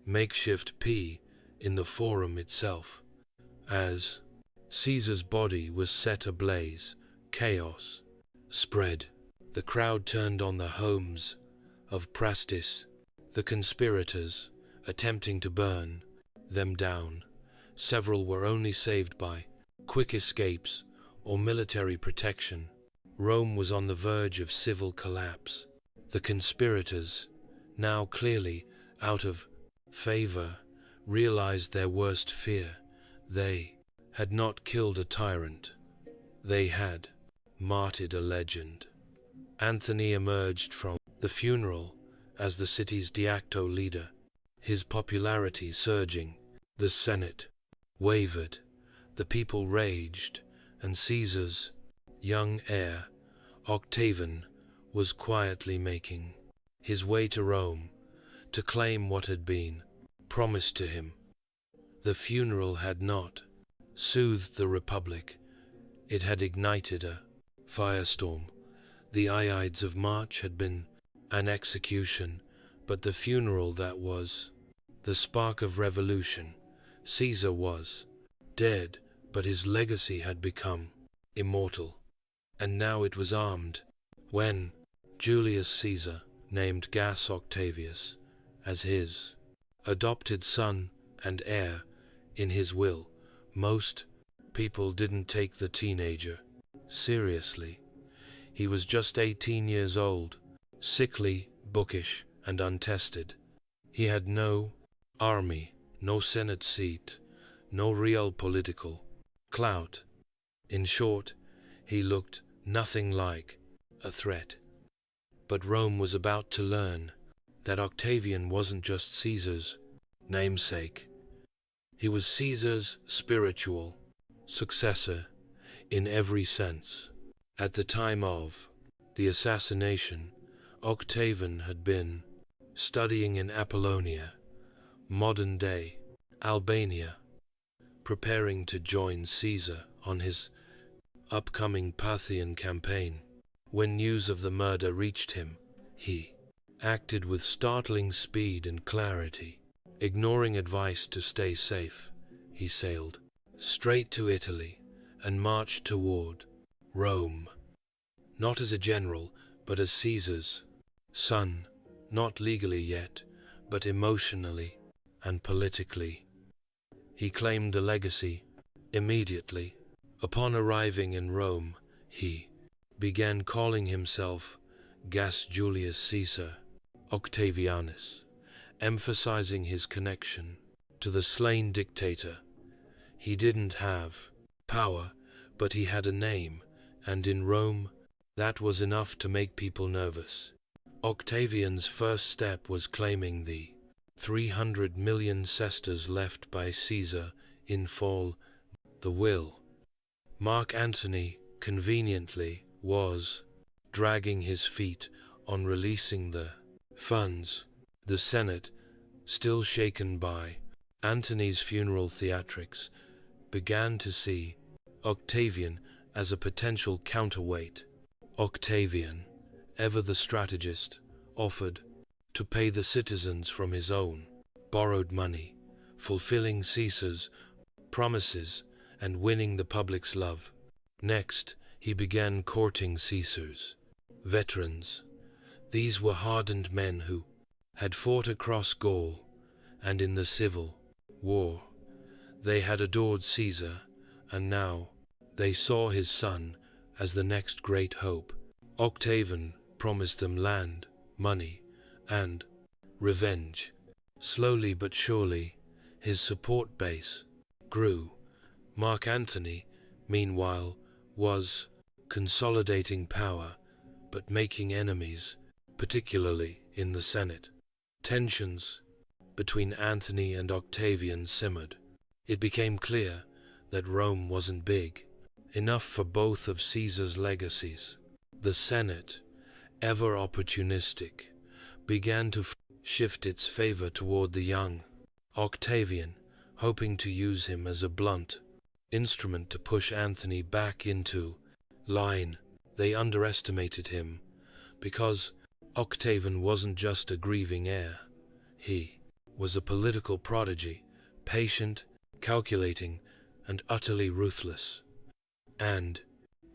makeshift P in the Forum itself. As Caesar's body was set ablaze, chaos spread. The crowd turned on the homes of Prastis, the conspirators, attempting to burn them down. Several were only saved by quick escapes or military protection. Rome was on the verge of civil collapse. The conspirators, now clearly out of favor, realized their worst fear. They had not killed a tyrant. They had martyred a legend. Antony emerged from the funeral as the city's de facto leader, his popularity surging. The Senate wavered, the people raged, and Caesar's young heir, Octavian, was quietly making his way to Rome to claim what had been promised to him. The funeral had not soothed the Republic. It had ignited a firestorm. The Ides of March had been an execution, but the funeral that was the spark of revolution. Caesar was dead, but his legacy had become immortal, and now it was armed. When Julius Caesar named Gaius Octavius as his adopted son and heir in his will, most people didn't take the teenager seriously. He was just 18 years old, sickly, bookish, and untested. He had no army, no Senate seat, no real political clout. In short, he looked nothing like a threat. But Rome was about to learn that Octavian wasn't just Caesar's namesake. He was Caesar's spiritual successor in every sense. At the time of the assassination, Octavian had been studying in Apollonia, modern-day Albania, preparing to join Caesar on his upcoming Parthian campaign. When news of the murder reached him, he acted with startling speed and clarity. Ignoring advice to stay safe, he sailed straight to Italy and marched toward Rome, not as a general, but as Caesar's son, not legally yet, but emotionally and politically. He claimed the legacy immediately. Upon arriving in Rome, he began calling himself Gas Julius Caesar Octavianus, emphasizing his connection to the slain dictator. He didn't have power, but he had a name, and in Rome, that was enough to make people nervous. Octavian's first step was claiming the 300 million sesterces left by Caesar in fall, the will. Mark Antony, conveniently, was dragging his feet on releasing the funds. The Senate, still shaken by Antony's funeral theatrics, began to see Octavian as a potential counterweight. Octavian, ever the strategist, offered to pay the citizens from his own borrowed money, fulfilling Caesar's promises and winning the public's love. Next, he began courting Caesar's veterans. These were hardened men who had fought across Gaul, and in the Civil War. They had adored Caesar, and now they saw his son as the next great hope. Octavian promised them land, money, and revenge. Slowly but surely, his support base grew. Mark Antony, meanwhile, was consolidating power, but making enemies, particularly in the Senate. Tensions between Antony and Octavian simmered. It became clear that Rome wasn't big enough for both of Caesar's legacies. The Senate, ever opportunistic, began to shift its favor toward the young Octavian, hoping to use him as a blunt instrument to push Antony back into line. They underestimated him because Octavian wasn't just a grieving heir. He was a political prodigy, patient, calculating, and utterly ruthless. And,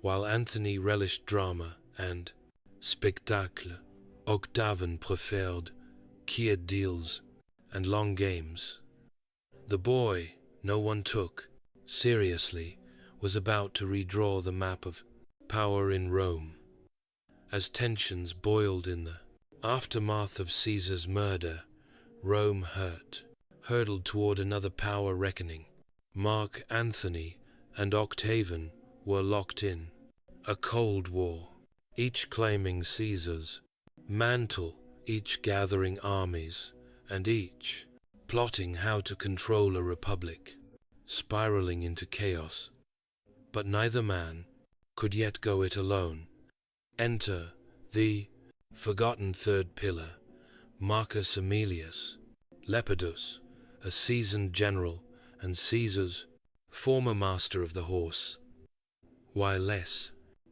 while Antony relished drama and spectacle, Octavian preferred quiet deals and long games. The boy no one took seriously was about to redraw the map of power in Rome. As tensions boiled in the aftermath of Caesar's murder, Rome hurtled toward another power reckoning. Mark Antony and Octavian were locked in a cold war, each claiming Caesar's mantle, each gathering armies, and each plotting how to control a republic, spiraling into chaos. But neither man could yet go it alone. Enter the forgotten third pillar, Marcus Aemilius Lepidus, a seasoned general and Caesar's former master of the horse. While less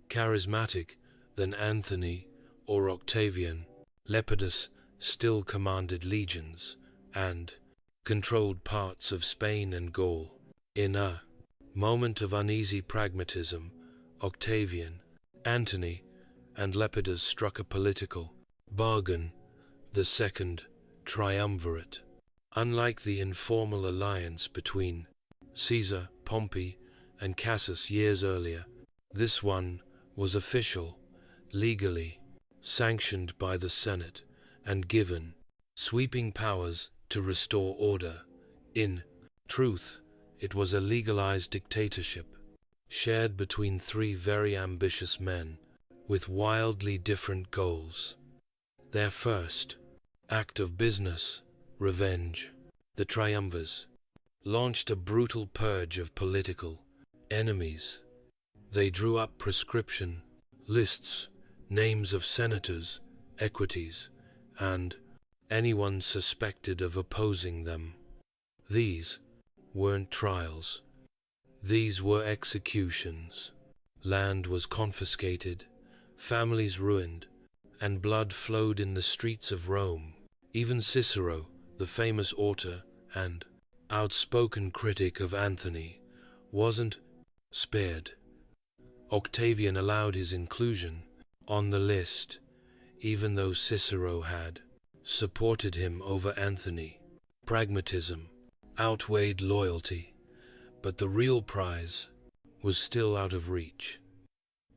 charismatic than Antony or Octavian, Lepidus still commanded legions and controlled parts of Spain and Gaul. In a moment of uneasy pragmatism, Octavian, Antony, and Lepidus struck a political bargain, the second triumvirate. Unlike the informal alliance between Caesar, Pompey, and Cassius years earlier, this one was official, legally sanctioned by the Senate, and given sweeping powers to restore order. In truth, it was a legalized dictatorship, shared between three very ambitious men with wildly different goals. Their first act of business, revenge. The triumvirs launched a brutal purge of political enemies. They drew up prescription lists, names of senators, equities, and anyone suspected of opposing them. These weren't trials. These were executions. Land was confiscated, families ruined, and blood flowed in the streets of Rome. Even Cicero, the famous author and outspoken critic of Antony, wasn't spared. Octavian allowed his inclusion on the list, even though Cicero had supported him over Antony. Pragmatism outweighed loyalty, but the real prize was still out of reach.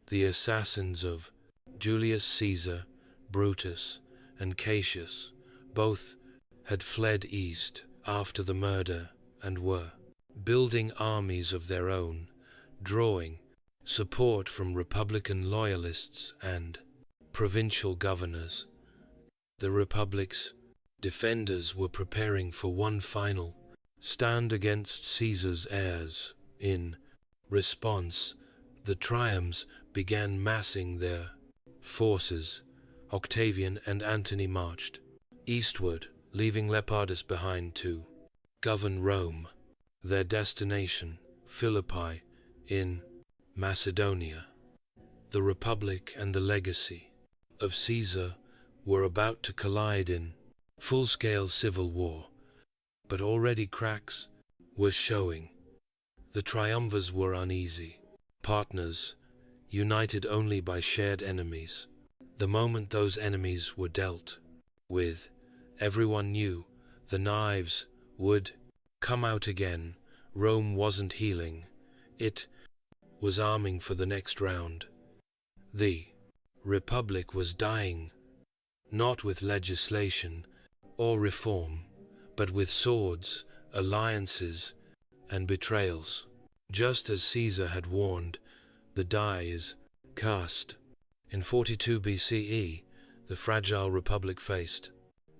The assassins of Julius Caesar, Brutus, and Cassius both had fled east after the murder and were building armies of their own, drawing support from Republican loyalists and provincial governors. The Republic's defenders were preparing for one final stand against Caesar's heirs. In response, the triumphs began massing their forces. Octavian and Antony marched eastward, leaving Lepidus behind to govern Rome. Their destination, Philippi, in Macedonia. The Republic and the legacy of Caesar were about to collide in full-scale civil war, but already cracks were showing. The triumvirs were uneasy, partners united only by shared enemies. The moment those enemies were dealt with, everyone knew the knives would come out again. Rome wasn't healing, it was arming for the next round. The Republic was dying, not with legislation or reform, but with swords, alliances, and betrayals. Just as Caesar had warned, the die is cast. In 42 BCE, the fragile Republic faced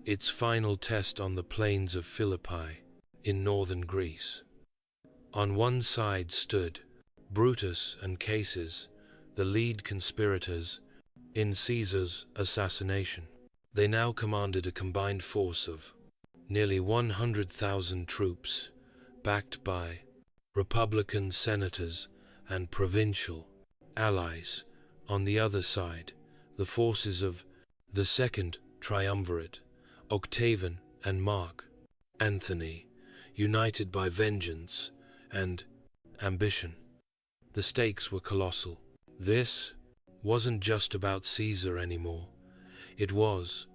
its final test on the plains of Philippi in northern Greece. On one side stood Brutus and Cassius, the lead conspirators in Caesar's assassination. They now commanded a combined force of nearly 100,000 troops, backed by Republican senators and provincial allies. On the other side, the forces of the Second Triumvirate, Octavian and Mark Antony, united by vengeance and ambition. The stakes were colossal. This wasn't just about Caesar anymore. It was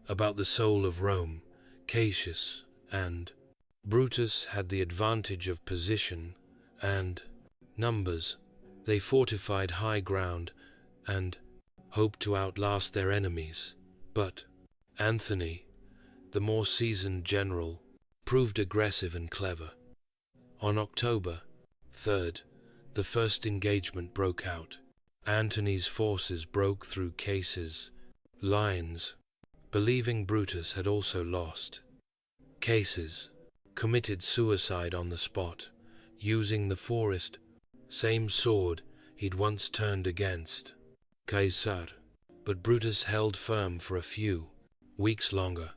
about the soul of Rome. Cassius and Brutus had the advantage of position and numbers. They fortified high ground and hoped to outlast their enemies. But Antony, the more seasoned general, proved aggressive and clever. On October 3rd, the first engagement broke out. Antony's forces broke through Cassius' lines, believing Brutus had also lost. Cassius committed suicide on the spot, using the forest same sword he'd once turned against Caesar. But Brutus held firm for a few weeks longer.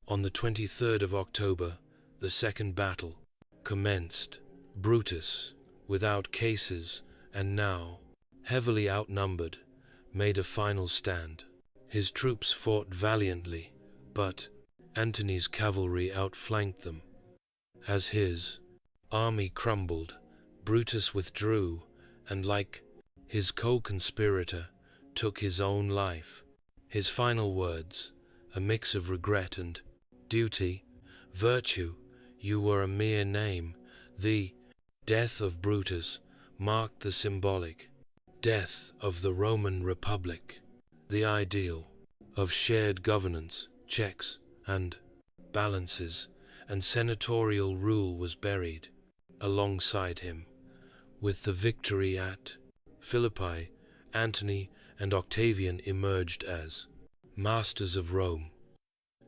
On the 23rd of October, the second battle commenced. Brutus, without Cassius and now heavily outnumbered, made a final stand. His troops fought valiantly, but Antony's cavalry outflanked them. As his army crumbled, Brutus withdrew and, like his co-conspirator, took his own life. His final words, a mix of regret and duty, "Virtue, you were a mere name." The death of Brutus marked the symbolic death of the Roman Republic. The ideal of shared governance, checks and balances, and senatorial rule was buried. Alongside him, with the victory at Philippi, Antony and Octavian emerged as masters of Rome.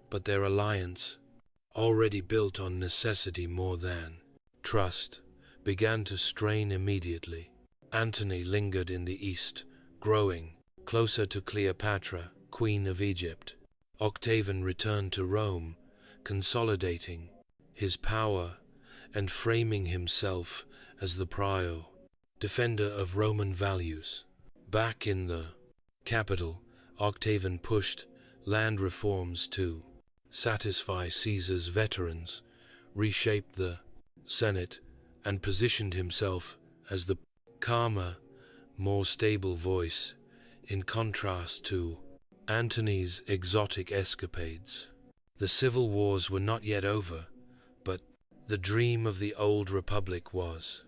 But their alliance, already built on necessity more than trust, began to strain immediately. Antony lingered in the east, growing closer to Cleopatra, Queen of Egypt. Octavian returned to Rome, consolidating his power and framing himself as the prior, defender of Roman values. Back in the capital, Octavian pushed land reforms to satisfy Caesar's veterans, reshaped the Senate, and positioned himself as the calmer, more stable voice, in contrast to Antony's exotic escapades. The civil wars were not yet over, but The dream of the old republic was.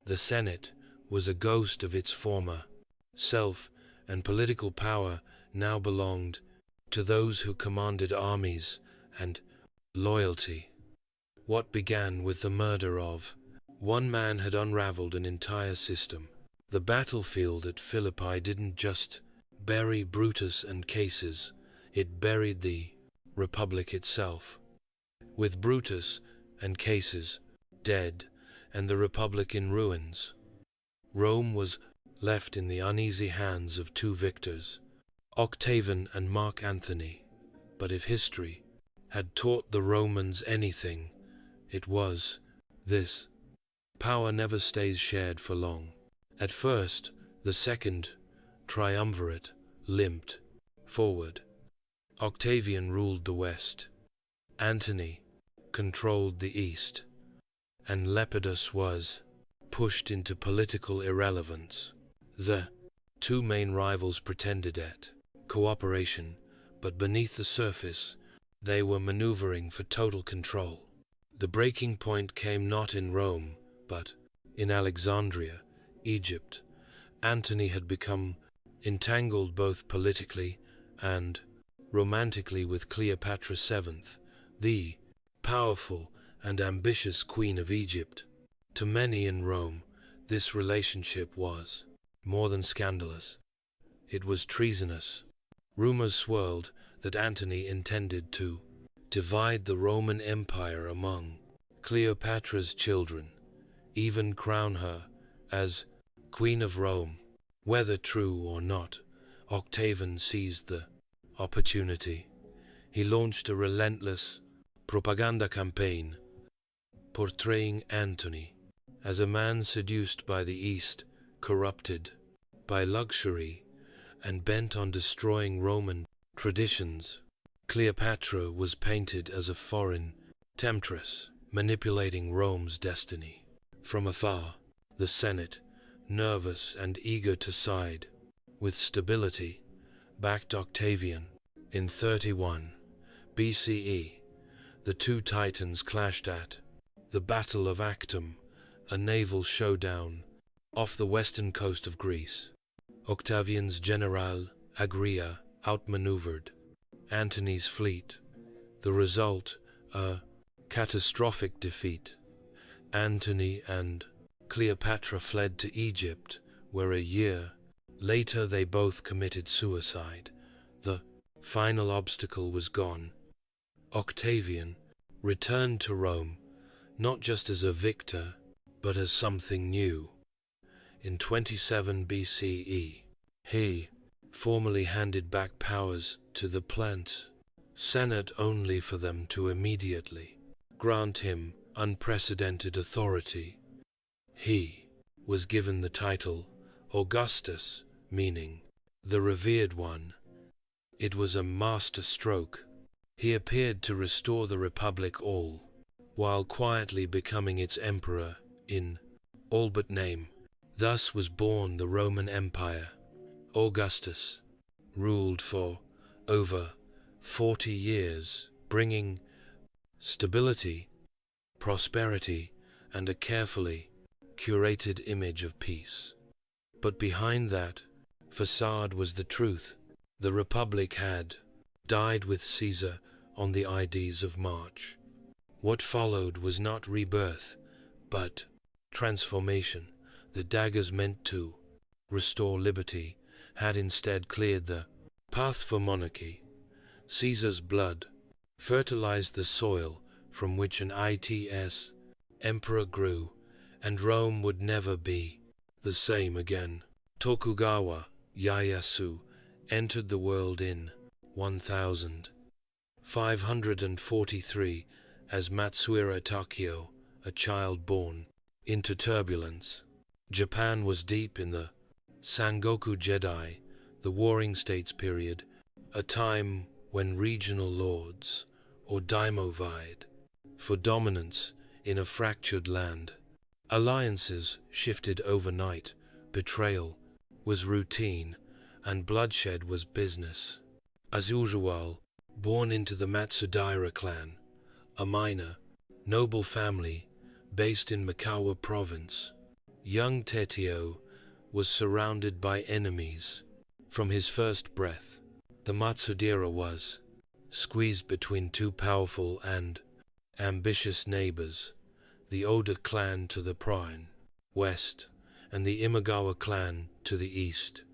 The Senate was a ghost of its former self, and political power now belonged to those who commanded armies and loyalty. What began with the murder of one man had unraveled an entire system. The battlefield at Philippi didn't just bury Brutus and Caesar, it buried the Republic itself. With Brutus and Caesar dead and the Republic in ruins, Rome was left in the uneasy hands of two victors, Octavian and Mark Antony. But if history had taught the Romans anything, it was this: power never stays shared for long. At first, the second triumvirate limped forward. Octavian ruled the West, Antony controlled the East, and Lepidus was pushed into political irrelevance. The two main rivals pretended at cooperation, but beneath the surface, they were maneuvering for total control. The breaking point came not in Rome, but in Alexandria, Egypt. Antony had become entangled both politically and romantically with Cleopatra VII, the powerful and ambitious queen of Egypt. To many in Rome, this relationship was more than scandalous. It was treasonous. Rumors swirled that Antony intended to divide the Roman Empire among Cleopatra's children, even crown her as Queen of Rome. Whether true or not, Octavian seized the opportunity. He launched a relentless propaganda campaign, portraying Antony as a man seduced by the East, corrupted by luxury, and bent on destroying Roman traditions. Cleopatra was painted as a foreign temptress, manipulating Rome's destiny. From afar, the Senate, nervous and eager to side with stability, backed Octavian. In 31 BCE, the two titans clashed at the Battle of Actium, a naval showdown off the western coast of Greece. Octavian's general Agria outmaneuvered Antony's fleet. The result, a catastrophic defeat. Antony and Cleopatra fled to Egypt, where a year later they both committed suicide. The final obstacle was gone. Octavian returned to Rome, not just as a victor, but as something new. In 27 BCE, he formally handed back powers to the planned Senate, only for them to immediately grant him unprecedented authority. He was given the title Augustus, meaning the revered one. It was a master stroke. He appeared to restore the Republic all, while quietly becoming its emperor in all but name. Thus was born the Roman Empire. Augustus ruled for over 40 years, bringing stability, prosperity, and a carefully curated image of peace. But behind that facade was the truth. The Republic had died with Caesar on the Ides of March. What followed was not rebirth, but transformation. The daggers meant to restore liberty had instead cleared the path for monarchy. Caesar's blood fertilized the soil from which an its emperor grew, and Rome would never be the same again. Tokugawa Ieyasu entered the world in 1543 as Matsuura Takeo, a child born into turbulence. Japan was deep in the Sangoku Jedi, the Warring States period, a time when regional lords, or daimyo, vied for dominance in a fractured land. Alliances shifted overnight, betrayal was routine, and bloodshed was business. As usual, born into the Matsudaira clan, a minor noble family based in Mikawa province. Young Tetio was surrounded by enemies. From his first breath, the Matsudira was squeezed between two powerful and ambitious neighbors, the Oda clan to the prime west and the Imagawa clan to the east.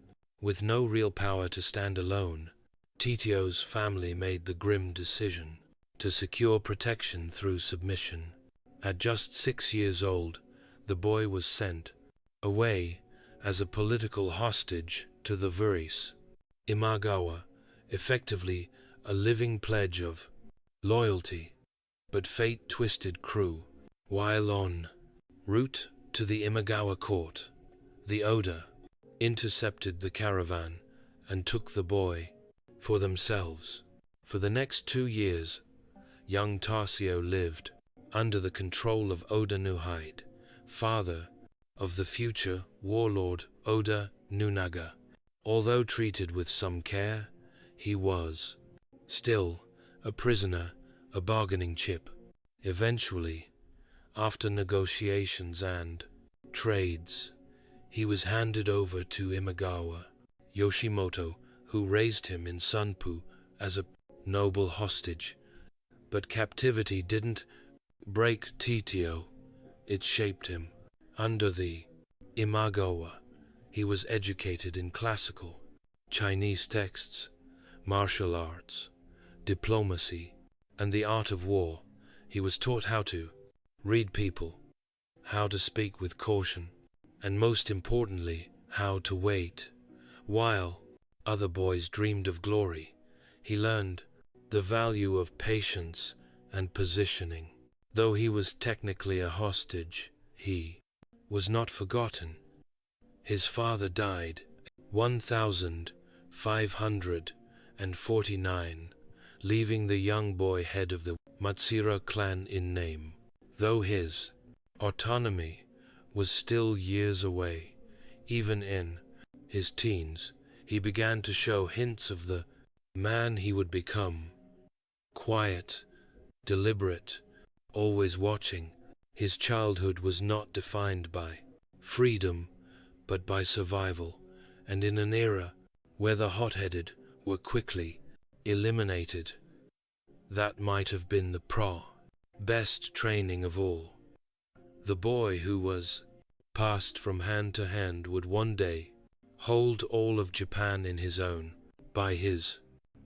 With no real power to stand alone, Titio's family made the grim decision to secure protection through submission. At just 6 years old, the boy was sent away as a political hostage to the Vuris. Imagawa, effectively a living pledge of loyalty. But fate twisted crew. While en route to the Imagawa court, the Oda intercepted the caravan and took the boy for themselves. For the next 2 years, young Tarsio lived under the control of Oda Nuhide, father of the future warlord Oda Nunaga. Although treated with some care, he was still a prisoner, a bargaining chip. Eventually, after negotiations and trades, he was handed over to Imagawa Yoshimoto, who raised him in Sunpu as a noble hostage. But captivity didn't break Titio, it shaped him. Under the Imagawa, he was educated in classical Chinese texts, martial arts, diplomacy, and the art of war. He was taught how to read people, how to speak with caution, and most importantly, how to wait. While other boys dreamed of glory, he learned the value of patience and positioning. Though he was technically a hostage, he was not forgotten. His father died 1549, leaving the young boy head of the Matsura clan in name. Though his autonomy was still years away, even in his teens, he began to show hints of the man he would become. Quiet, deliberate, always watching, his childhood was not defined by freedom, but by survival, and in an era where the hot-headed were quickly eliminated, that might have been the best training of all. The boy who was passed from hand to hand would one day hold all of Japan in his own. By his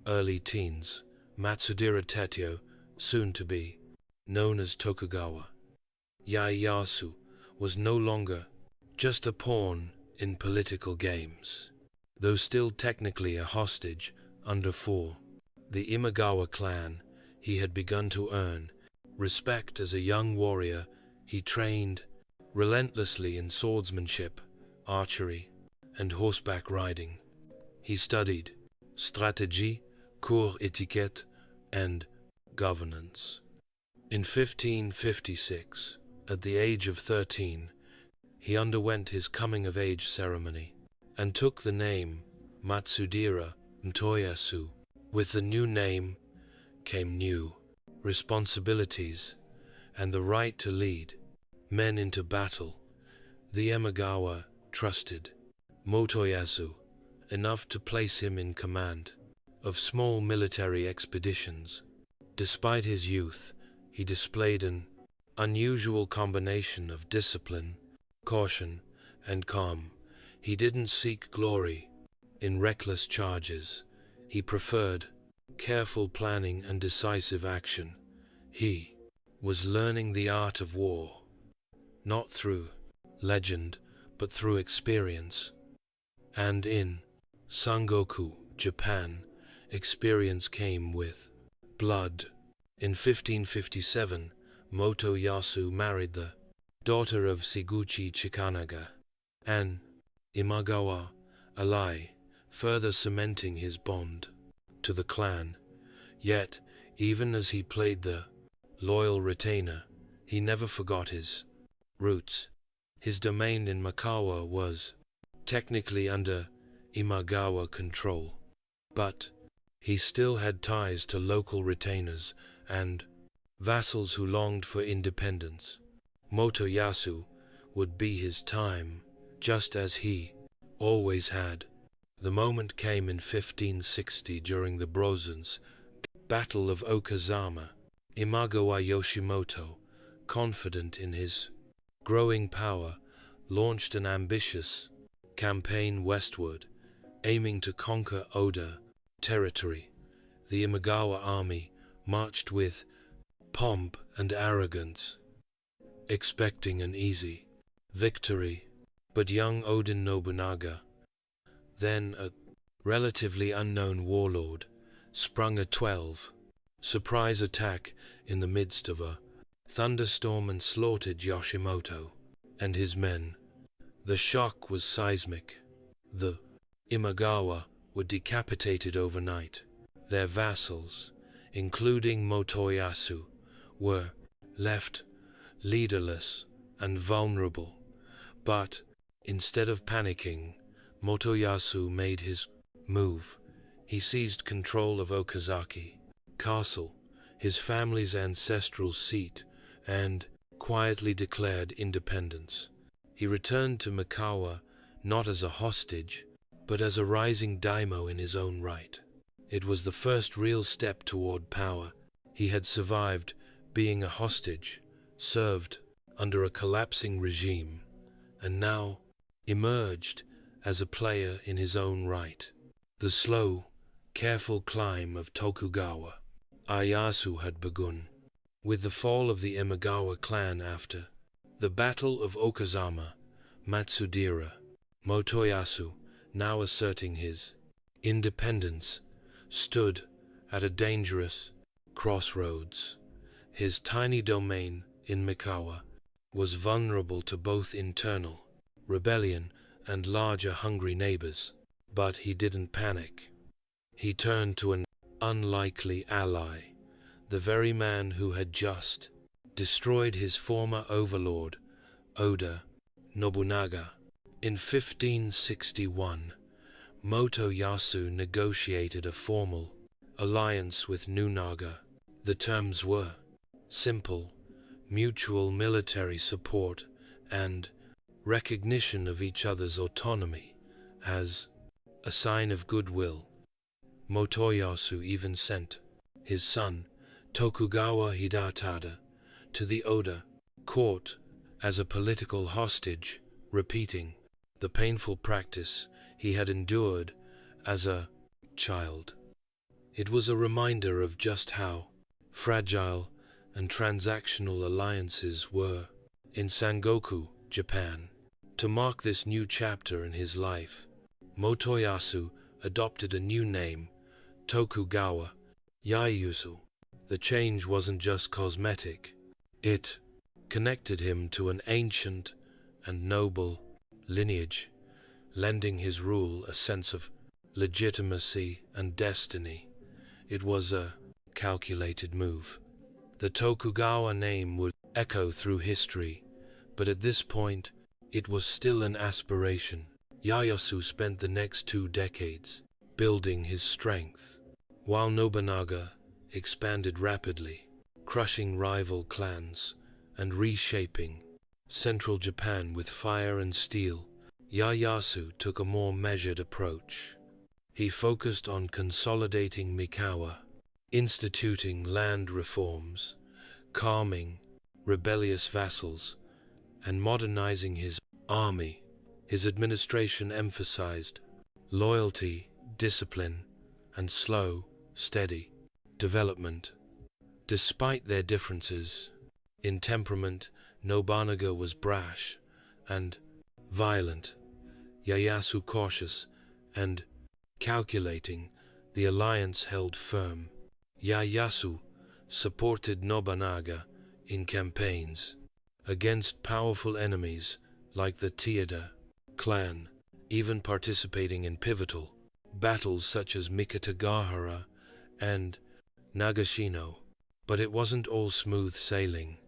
early teens, Matsudira Tetio, soon to be known as Tokugawa Ieyasu, was no longer just a pawn in political games. Though still technically a hostage under the Imagawa clan, he had begun to earn respect as a young warrior. He trained relentlessly in swordsmanship, archery, and horseback riding. He studied strategy, cour etiquette, and governance. In 1556, at the age of 13, he underwent his coming-of-age ceremony and took the name Matsudira Mtoyasu. With the new name came new responsibilities and the right to lead men into battle. The Imagawa trusted Motoyasu enough to place him in command of small military expeditions. Despite his youth, he displayed an unusual combination of discipline, caution, and calm. He didn't seek glory in reckless charges. He preferred careful planning and decisive action. He was learning the art of war, not through legend, but through experience. And in Sangoku, Japan, experience came with blood. In 1557, Motoyasu married the daughter of Siguchi Chikanaga, an Imagawa ally, further cementing his bond to the clan. Yet, even as he played the loyal retainer, he never forgot his roots. His domain in Mikawa was technically under Imagawa control, but he still had ties to local retainers and vassals who longed for independence. Motoyasu would be his time, just as he always had. The moment came in 1560 during the Brozan's Battle of Okazama. Imagawa Yoshimoto, confident in his growing power, launched an ambitious campaign westward, aiming to conquer Oda territory. The Imagawa army marched with pomp and arrogance, expecting an easy victory. But young Oden Nobunaga, then a relatively unknown warlord, sprung a 12 surprise attack in the midst of a thunderstorm and slaughtered Yoshimoto and his men. The shock was seismic. The Imagawa were decapitated overnight. Their vassals, including Motoyasu, were left leaderless and vulnerable. But instead of panicking, Motoyasu made his move. He seized control of Okazaki Castle, his family's ancestral seat, and quietly declared independence. He returned to Mikawa not as a hostage, but as a rising daimyo in his own right. It was the first real step toward power. He had survived being a hostage, served under a collapsing regime, and now emerged as a player in his own right. The slow, careful climb of Tokugawa Ieyasu had begun. With the fall of the Imagawa clan after the Battle of Okazama, Matsudira, Motoyasu, now asserting his independence, stood at a dangerous crossroads. His tiny domain in Mikawa was vulnerable to both internal rebellion and larger hungry neighbors, but he didn't panic. He turned to an unlikely ally, the very man who had just destroyed his former overlord, Oda Nobunaga. In 1561, Motoyasu negotiated a formal alliance with Nobunaga. The terms were simple: mutual military support and recognition of each other's autonomy as a sign of goodwill. Motoyasu even sent his son, Tokugawa Hidetada, to the Oda court as a political hostage, repeating the painful practice he had endured as a child. It was a reminder of just how fragile and transactional alliances were in Sengoku, Japan. To mark this new chapter in his life, Motoyasu adopted a new name, Tokugawa Ieyasu. The change wasn't just cosmetic. It connected him to an ancient and noble lineage, lending his rule a sense of legitimacy and destiny. It was a calculated move. The Tokugawa name would echo through history, but at this point, it was still an aspiration. Ieyasu spent the next 2 decades building his strength, while Nobunaga expanded rapidly, crushing rival clans and reshaping central Japan with fire and steel. Ieyasu took a more measured approach. He focused on consolidating Mikawa, instituting land reforms, calming rebellious vassals, and modernizing his army. His administration emphasized loyalty, discipline, and slow, steady development. Despite their differences in temperament, Nobunaga was brash and violent, Ieyasu cautious and calculating. The alliance held firm. Ieyasu supported Nobunaga in campaigns against powerful enemies like the Taira clan, even participating in pivotal battles such as Mikitagahara and Nagashino. But it wasn't all smooth sailing.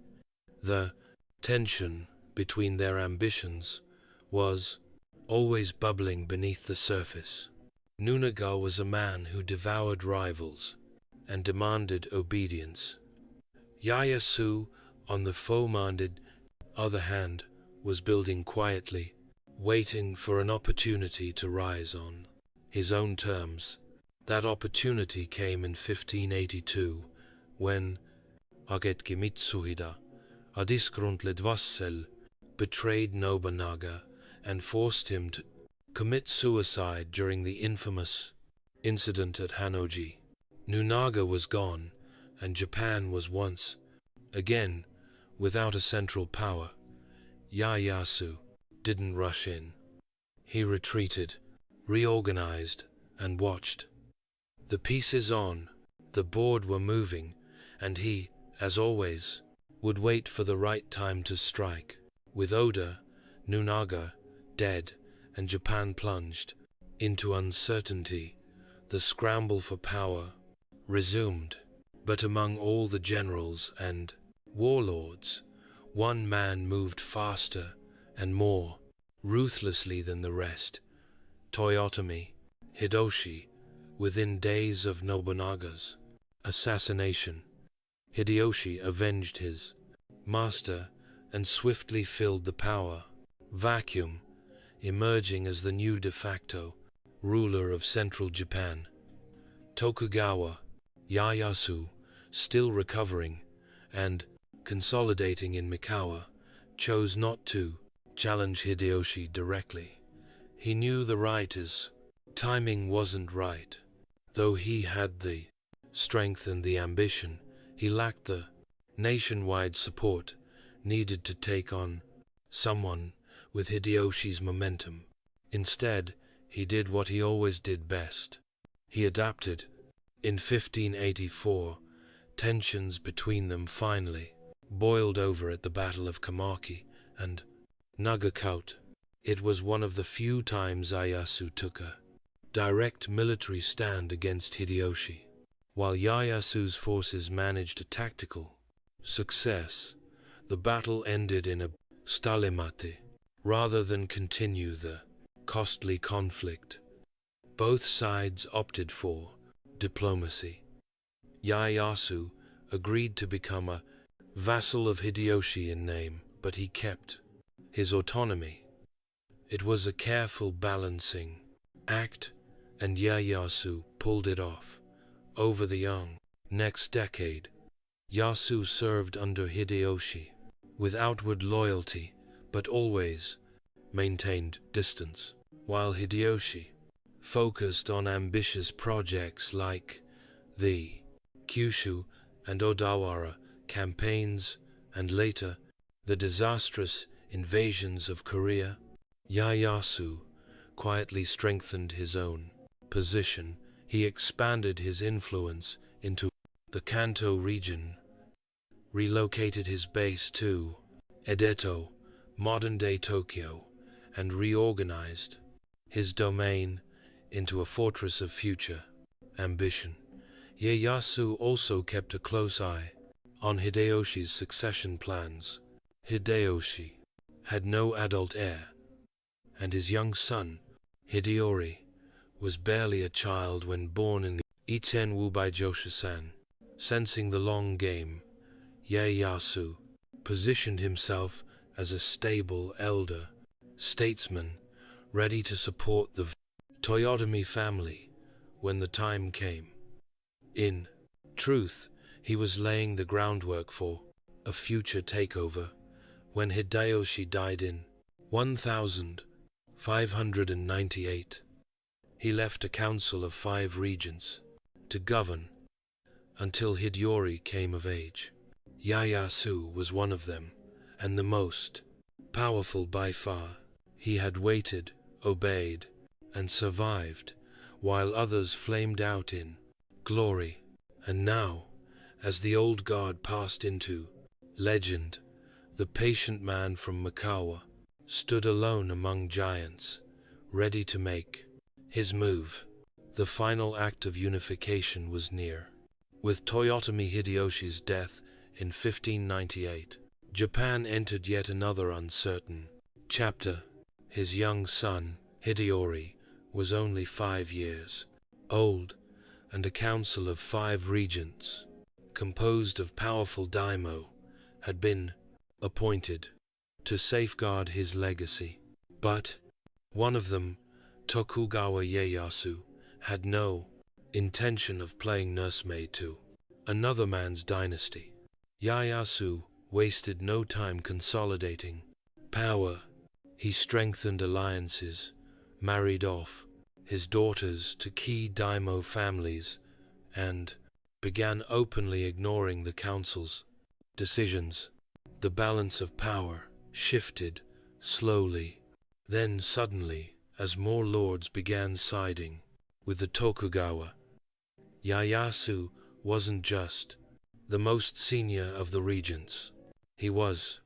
The tension between their ambitions was always bubbling beneath the surface. Nobunaga was a man who devoured rivals and demanded obedience, Ieyasu, on the fomented other hand, was building quietly, waiting for an opportunity to rise on his own terms. That opportunity came in 1582, when Agetke Mitsuhida, Adisgrundlet Vassel, betrayed Nobunaga and forced him to commit suicide during the infamous incident at Hanoji. Nobunaga was gone, and Japan was once again without a central power. Ieyasu didn't rush in. He retreated, reorganized, and watched. The pieces on the board were moving, and he, as always, would wait for the right time to strike. With Oda, Nobunaga dead, and Japan plunged into uncertainty, the scramble for power resumed. But among all the generals and warlords, one man moved faster and more ruthlessly than the rest: Toyotomi Hideyoshi. Within days of Nobunaga's assassination, Hideyoshi avenged his master and swiftly filled the power vacuum, emerging as the new de facto ruler of central Japan. Tokugawa Ieyasu, still recovering and consolidating in Mikawa, chose not to challenge Hideyoshi directly. He knew the writer's timing wasn't right. Though he had the strength and the ambition, he lacked the nationwide support needed to take on someone with Hideyoshi's momentum. Instead, he did what he always did best. He adapted. In 1584, tensions between them finally boiled over at the Battle of Kamaki and Nagakout. It was one of the few times Ieyasu took a direct military stand against Hideyoshi. While Ieyasu's forces managed a tactical success, the battle ended in a stalemate. Rather than continue the costly conflict, both sides opted for diplomacy. Ieyasu agreed to become a vassal of Hideyoshi in name, but he kept his autonomy. It was a careful balancing act, and Ieyasu pulled it off. Over the next decade, Ieyasu served under Hideyoshi with outward loyalty, but always maintained distance, while Hideyoshi focused on ambitious projects like the Kyushu and Odawara campaigns, and later the disastrous invasions of Korea. Ieyasu quietly strengthened his own position. He expanded his influence into the Kanto region, relocated his base to Edeto, modern-day Tokyo, and reorganized his domain into a fortress of future ambition. Ieyasu also kept a close eye on Hideyoshi's succession plans. Hideyoshi had no adult heir, and his young son, Hideyori, was barely a child when born in the Itenwu by Joshisan. Sensing the long game, Ieyasu positioned himself as a stable elder statesman, ready to support the Toyotomi family when the time came. In truth, he was laying the groundwork for a future takeover. When Hideyoshi died in 1598, he left a council of 5 regents to govern until Hideyori came of age. Ieyasu was one of them, and the most powerful by far. He had waited, obeyed, and survived, while others flamed out in glory. And now, as the old guard passed into legend, the patient man from Mikawa stood alone among giants, ready to make his move. The final act of unification was near. With Toyotomi Hideyoshi's death in 1598, Japan entered yet another uncertain chapter. His young son, Hideyori, was only 5 years old, and a council of 5 regents composed of powerful daimyo, had been appointed to safeguard his legacy. But one of them, Tokugawa Ieyasu, had no intention of playing nursemaid to another man's dynasty. Ieyasu wasted no time consolidating power. He strengthened alliances, married off his daughters to key daimyo families, and began openly ignoring the council's decisions. The balance of power shifted slowly. Then suddenly, as more lords began siding with the Tokugawa, Ieyasu wasn't just the most senior of the regents. He was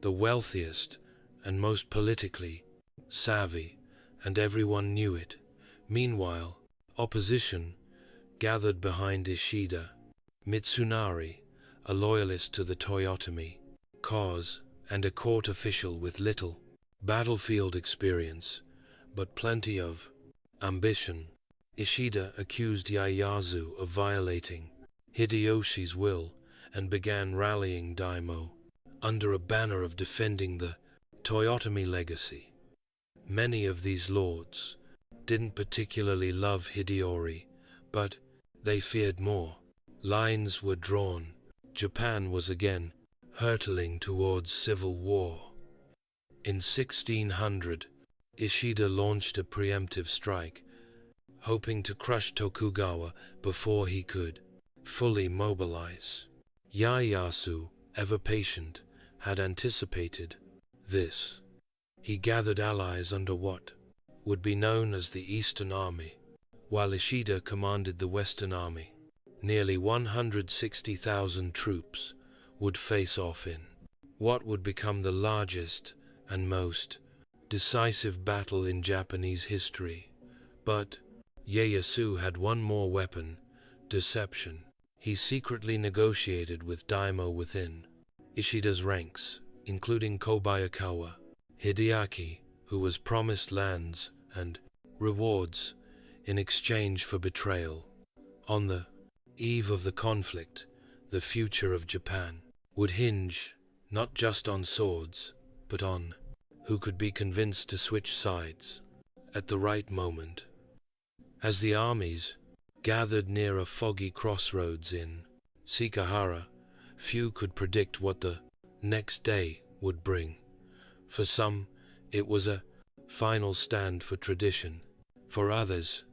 the wealthiest and most politically savvy, and everyone knew it. Meanwhile, opposition gathered behind Ishida Mitsunari, a loyalist to the Toyotomi cause and a court official with little battlefield experience, but plenty of ambition. Ishida accused Ieyasu of violating Hideyoshi's will and began rallying daimyo under a banner of defending the Toyotomi legacy. Many of these lords didn't particularly love Hideyori, but they feared more. Lines were drawn. Japan was again hurtling towards civil war. In 1600, Ishida launched a preemptive strike, hoping to crush Tokugawa before he could fully mobilize. Ieyasu, ever patient, had anticipated this. He gathered allies under what would be known as the Eastern Army, while Ishida commanded the Western Army. Nearly 160,000 troops would face off in what would become the largest and most decisive battle in Japanese history. But Ieyasu had one more weapon: deception. He secretly negotiated with daimyo within Ishida's ranks, including Kobayakawa Hideaki, who was promised lands and rewards in exchange for betrayal. On the eve of the conflict, the future of Japan would hinge not just on swords, but on who could be convinced to switch sides at the right moment. As the armies gathered near a foggy crossroads in Sekihara, few could predict what the next day would bring. For some, it was a final stand for tradition. For others,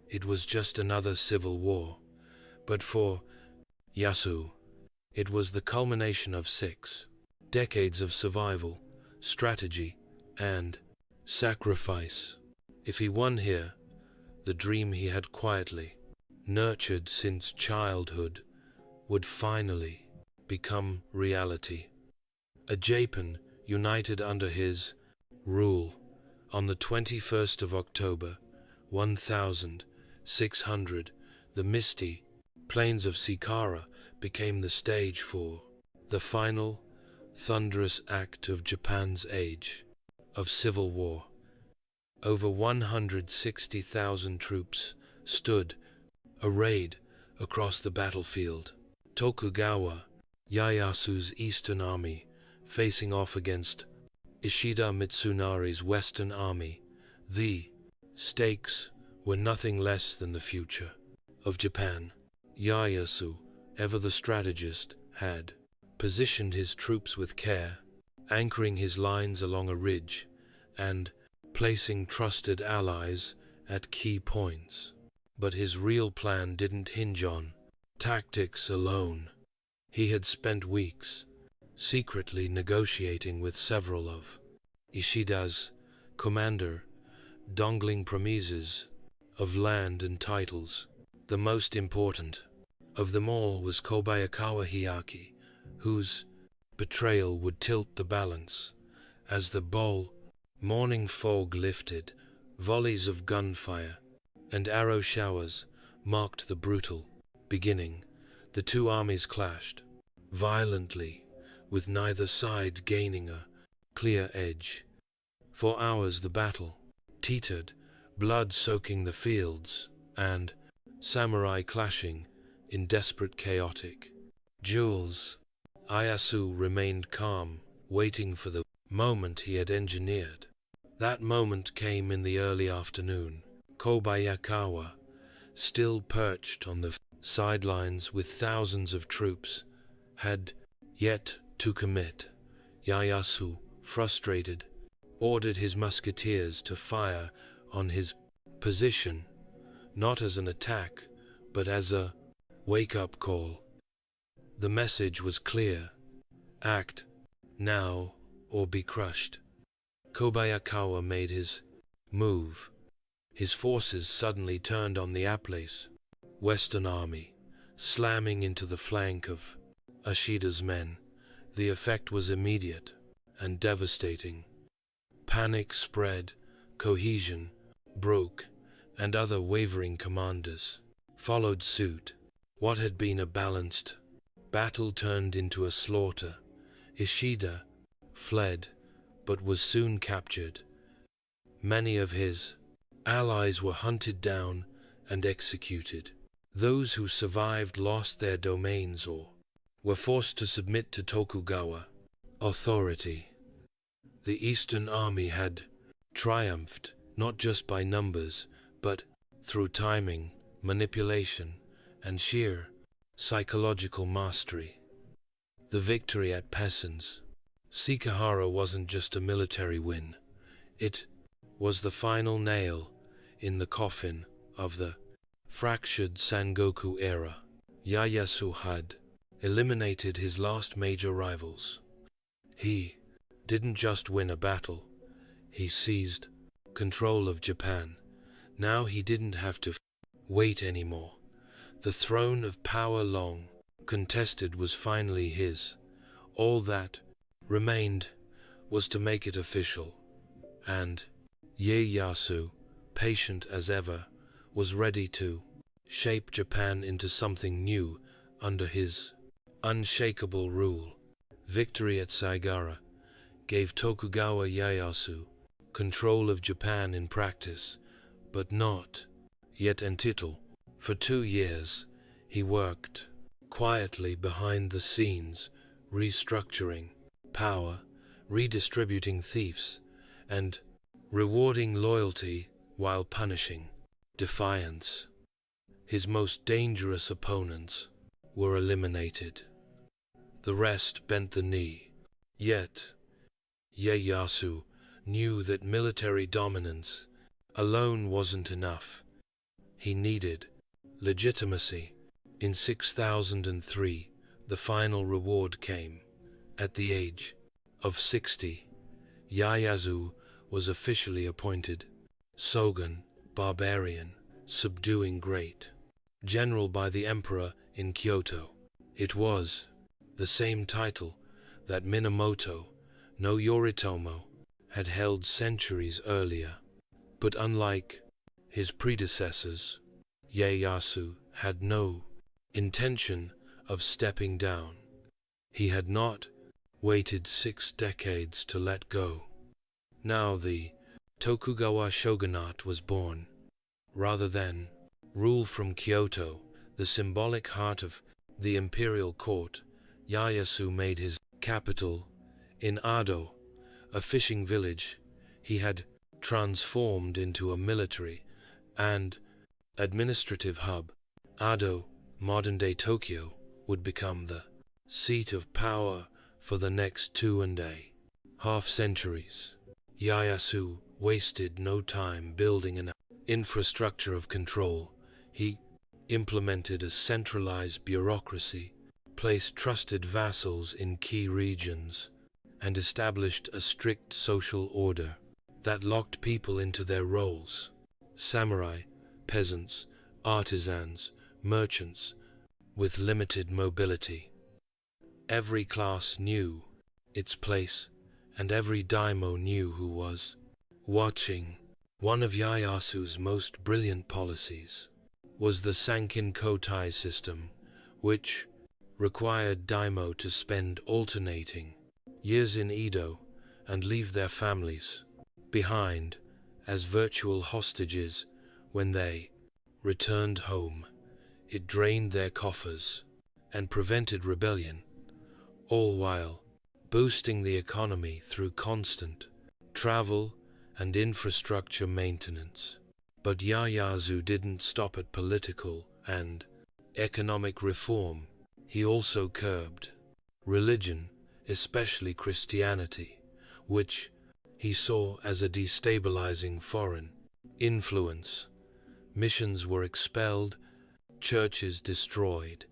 it was just another civil war. But for Ieyasu, it was the culmination of 6 decades of survival, strategy, and sacrifice. If he won here, the dream he had quietly nurtured since childhood would finally become reality. A Japan united under his rule. On the 21st of October, 1600, the misty plains of Sekihara became the stage for the final, thunderous act of Japan's age of civil war. Over 160,000 troops stood arrayed across the battlefield. Tokugawa Ieyasu's Eastern Army facing off against Ishida Mitsunari's Western Army. The stakes were nothing less than the future of Japan. Ieyasu, ever the strategist, had positioned his troops with care, anchoring his lines along a ridge and placing trusted allies at key points. But his real plan didn't hinge on tactics alone. He had spent weeks secretly negotiating with several of Ishida's commander, dangling promises of land and titles. The most important of them all was Kobayakawa Hideaki, whose betrayal would tilt the balance. As the bold morning fog lifted, volleys of gunfire and arrow showers marked the brutal beginning. The two armies clashed violently, with neither side gaining a clear edge. For hours the battle teetered, blood soaking the fields, and samurai clashing in desperate chaotic Jules. Ieyasu remained calm, waiting for the moment he had engineered. That moment came in the early afternoon. Kobayakawa, still perched on the sidelines with thousands of troops, had yet to commit. Ieyasu, frustrated, ordered his musketeers to fire on his position, not as an attack, but as a wake-up call. The message was clear: act now or be crushed. Kobayakawa made his move. His forces suddenly turned on the Appalachian Western Army, slamming into the flank of Ashida's men. The effect was immediate and devastating. Panic spread, cohesion broke, and other wavering commanders followed suit. What had been a balanced battle turned into a slaughter. Ishida fled, but was soon captured. Many of his allies were hunted down and executed. Those who survived lost their domains or were forced to submit to Tokugawa authority. The Eastern Army had triumphed not just by numbers, but through timing, manipulation, and sheer psychological mastery. The victory at Pessin's Sekihara wasn't just a military win. It was the final nail in the coffin of the fractured Sengoku era. Ieyasu had eliminated his last major rivals. He didn't just win a battle, he seized control of Japan. Now he didn't have to wait anymore. The throne of power long contested was finally his. All that remained was to make it official. And Ieyasu, patient as ever, was ready to shape Japan into something new under his unshakable rule. Victory at Saigara gave Tokugawa Ieyasu control of Japan in practice, but not yet in title. For 2 years, he worked quietly behind the scenes, restructuring power, redistributing thieves, and rewarding loyalty while punishing defiance. His most dangerous opponents were eliminated. The rest bent the knee. Yet, Ieyasu knew that military dominance alone wasn't enough. He needed legitimacy. In 6003, the final reward came. At the age of 60, Ieyasu was officially appointed Shogun, barbarian, subduing great general by the emperor in Kyoto. It was the same title that Minamoto no Yoritomo had held centuries earlier. But unlike his predecessors, Ieyasu had no intention of stepping down. He had not waited 6 decades to let go. Now the Tokugawa shogunate was born. Rather than rule from Kyoto, the symbolic heart of the imperial court, Ieyasu made his capital in Ado, a fishing village he had transformed into a military and administrative hub. Ado, modern-day Tokyo, would become the seat of power for the next 2.5 centuries. Ieyasu wasted no time building an infrastructure of control. He implemented a centralized bureaucracy, placed trusted vassals in key regions, and established a strict social order that locked people into their roles: samurai, peasants, artisans, merchants, with limited mobility. Every class knew its place, and every daimyo knew who was watching. One of Ieyasu's most brilliant policies was the Sankin Kotai system, which required daimyo to spend alternating years in Edo and leave their families behind as virtual hostages when they returned home. It drained their coffers and prevented rebellion, all while boosting the economy through constant travel and infrastructure maintenance. But Ieyasu didn't stop at political and economic reform. He also curbed religion, especially Christianity, which he saw as a destabilizing foreign influence. Missions were expelled, churches destroyed,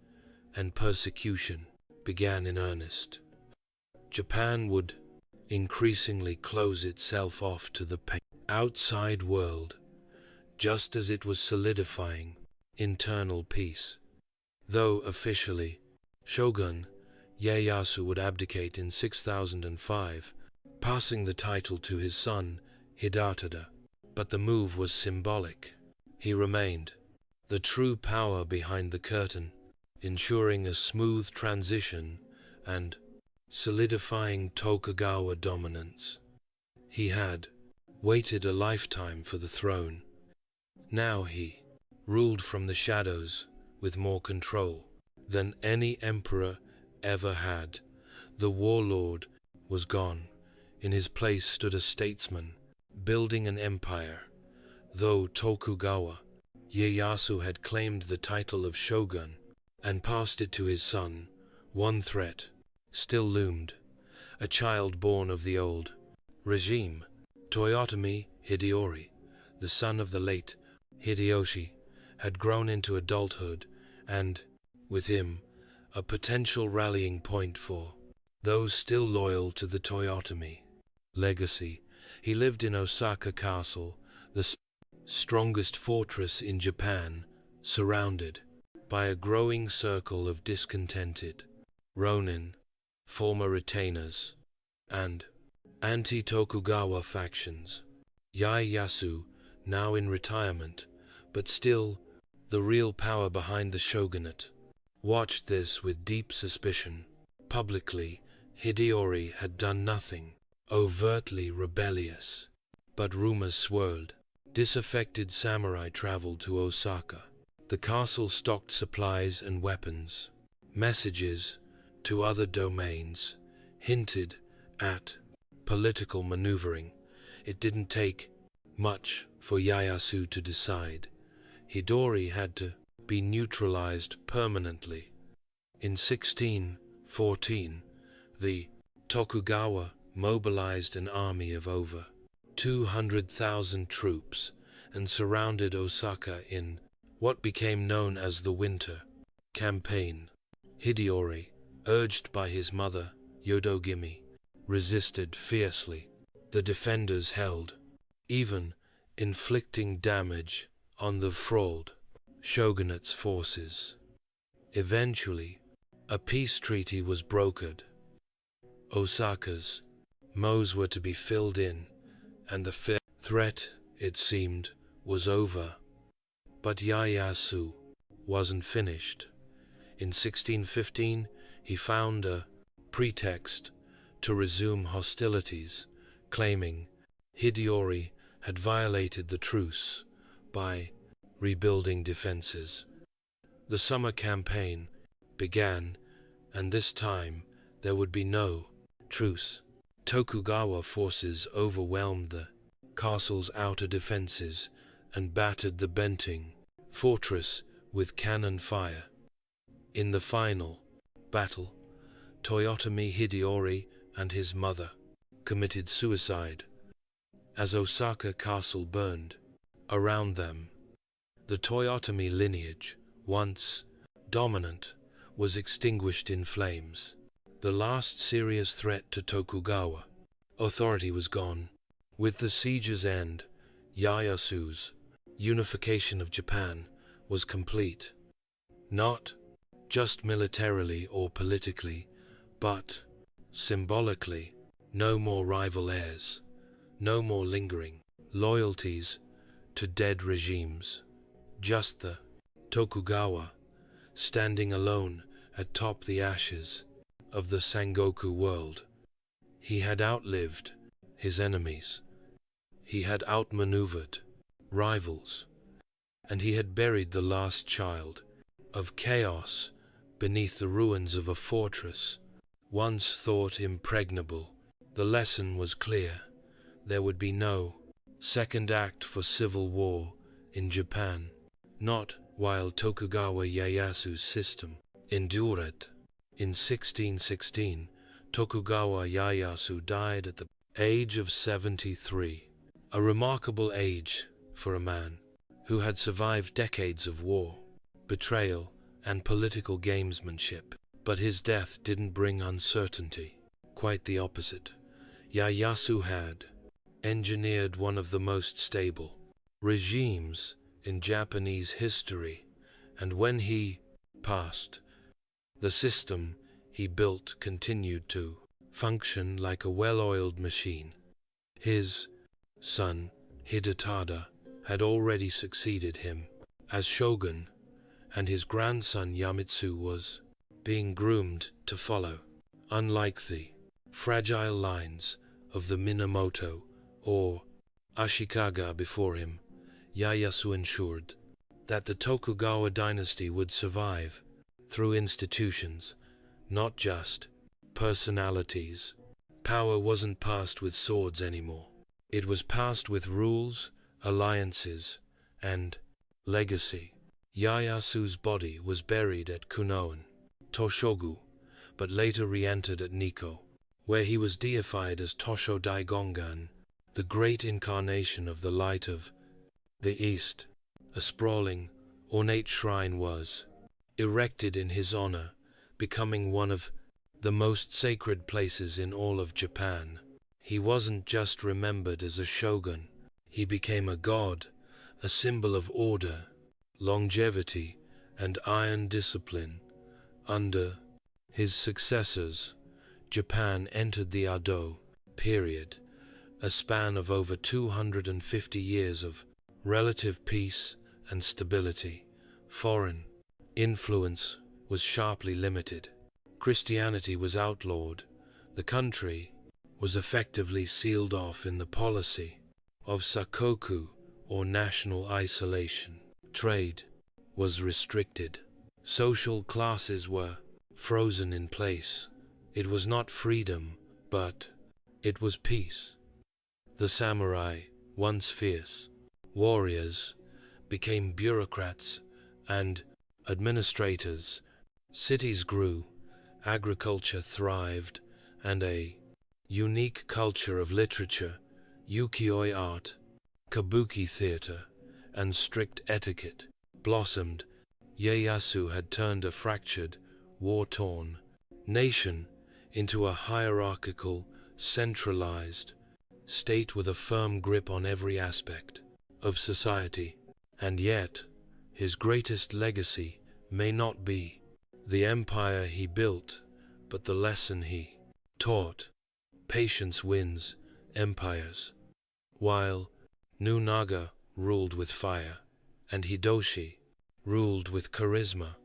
and persecution began in earnest. Japan would increasingly close itself off to the outside world, just as it was solidifying internal peace. Though officially, Shogun Ieyasu would abdicate in 6005, passing the title to his son Hidetada. But the move was symbolic. He remained the true power behind the curtain, ensuring a smooth transition and solidifying Tokugawa dominance. He had waited a lifetime for the throne. Now he ruled from the shadows with more control than any emperor ever had. The warlord was gone. In his place stood a statesman, building an empire. Though Tokugawa Ieyasu had claimed the title of shogun and passed it to his son, one threat still loomed. A child born of the old regime, Toyotomi Hideori, the son of the late Hideyoshi, had grown into adulthood, and, with him, a potential rallying point for those still loyal to the Toyotomi legacy. He lived in Osaka Castle, the strongest fortress in Japan, surrounded by a growing circle of discontented ronin, former retainers, and anti-Tokugawa factions. Ieyasu, now in retirement, but still the real power behind the shogunate, watched this with deep suspicion. Publicly, Hideori had done nothing overtly rebellious, but rumors swirled. Disaffected samurai traveled to Osaka. The castle stocked supplies and weapons. Messages to other domains hinted at political maneuvering. It didn't take much for Ieyasu to decide. Hideori had to be neutralized permanently. In 1614, the Tokugawa mobilized an army of over 200,000 troops and surrounded Osaka in what became known as the Winter Campaign. Hideori, urged by his mother, Yodogimi, resisted fiercely. The defenders held, even inflicting damage on the fraud shogunate's forces. Eventually, a peace treaty was brokered. Osaka's mows were to be filled in, and the threat, it seemed, was over. But Ieyasu wasn't finished. In 1615, he found a pretext to resume hostilities, claiming Hideori had violated the truce by rebuilding defenses. The summer campaign began, and this time there would be no truce. Tokugawa forces overwhelmed the castle's outer defenses and battered the Benting fortress with cannon fire. In the final battle, Toyotomi Hideori and his mother committed suicide as Osaka Castle burned around them. The Toyotomi lineage, once dominant, was extinguished in flames. The last serious threat to Tokugawa authority was gone. With the siege's end, Ieyasu's unification of Japan was complete. Not just militarily or politically, but symbolically. No more rival heirs, no more lingering loyalties to dead regimes. Just the Tokugawa, standing alone atop the ashes of the Sengoku world. He had outlived his enemies. He had outmaneuvered rivals, and he had buried the last child of chaos beneath the ruins of a fortress, once thought impregnable. The lesson was clear. There would be no second act for civil war in Japan, not while Tokugawa Ieyasu's system endured. In 1616, Tokugawa Ieyasu died at the age of 73, a remarkable age for a man who had survived decades of war, betrayal, and political gamesmanship. But his death didn't bring uncertainty. Quite the opposite. Ieyasu had engineered one of the most stable regimes in Japanese history, and when he passed, the system he built continued to function like a well-oiled machine. His son, Hidetada, had already succeeded him as shogun, and his grandson Yamitsu was being groomed to follow. Unlike the fragile lines of the Minamoto or Ashikaga before him, Ieyasu ensured that the Tokugawa dynasty would survive through institutions, not just personalities. Power wasn't passed with swords anymore. It was passed with rules, alliances, and legacy. Ieyasu's body was buried at Kunoan, Toshogu, but later re-entered at Nikko, where he was deified as Tosho Daigongan, the great incarnation of the light of the East. A sprawling, ornate shrine was erected in his honor, becoming one of the most sacred places in all of Japan. He wasn't just remembered as a shogun, he became a god, a symbol of order, longevity, and iron discipline. Under his successors, Japan entered the Edo period, a span of over 250 years of relative peace and stability. Foreign influence was sharply limited. Christianity was outlawed. The country was effectively sealed off in the policy of sakoku, or national isolation. Trade was restricted. Social classes were frozen in place. It was not freedom, but it was peace. The samurai, once fierce warriors, became bureaucrats and administrators. Cities grew, agriculture thrived, and a unique culture of literature, ukiyo art, kabuki theater, and strict etiquette blossomed. Ieyasu had turned a fractured, war-torn nation into a hierarchical, centralized state with a firm grip on every aspect of society. And yet, his greatest legacy may not be the empire he built, but the lesson he taught. Patience wins empires. While Nobunaga ruled with fire, and Hideyoshi ruled with charisma,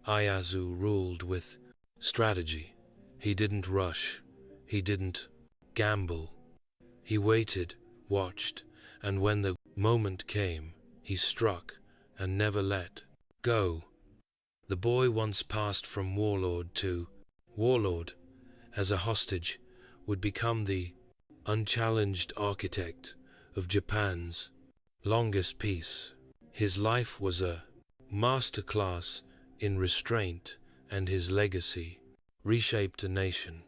Ieyasu ruled with strategy. He didn't rush, he didn't gamble. He waited, watched, and when the moment came, he struck and never let go. The boy once passed from warlord to warlord as a hostage would become the unchallenged architect of Japan's longest peace. His life was a masterclass in restraint, and his legacy reshaped a nation.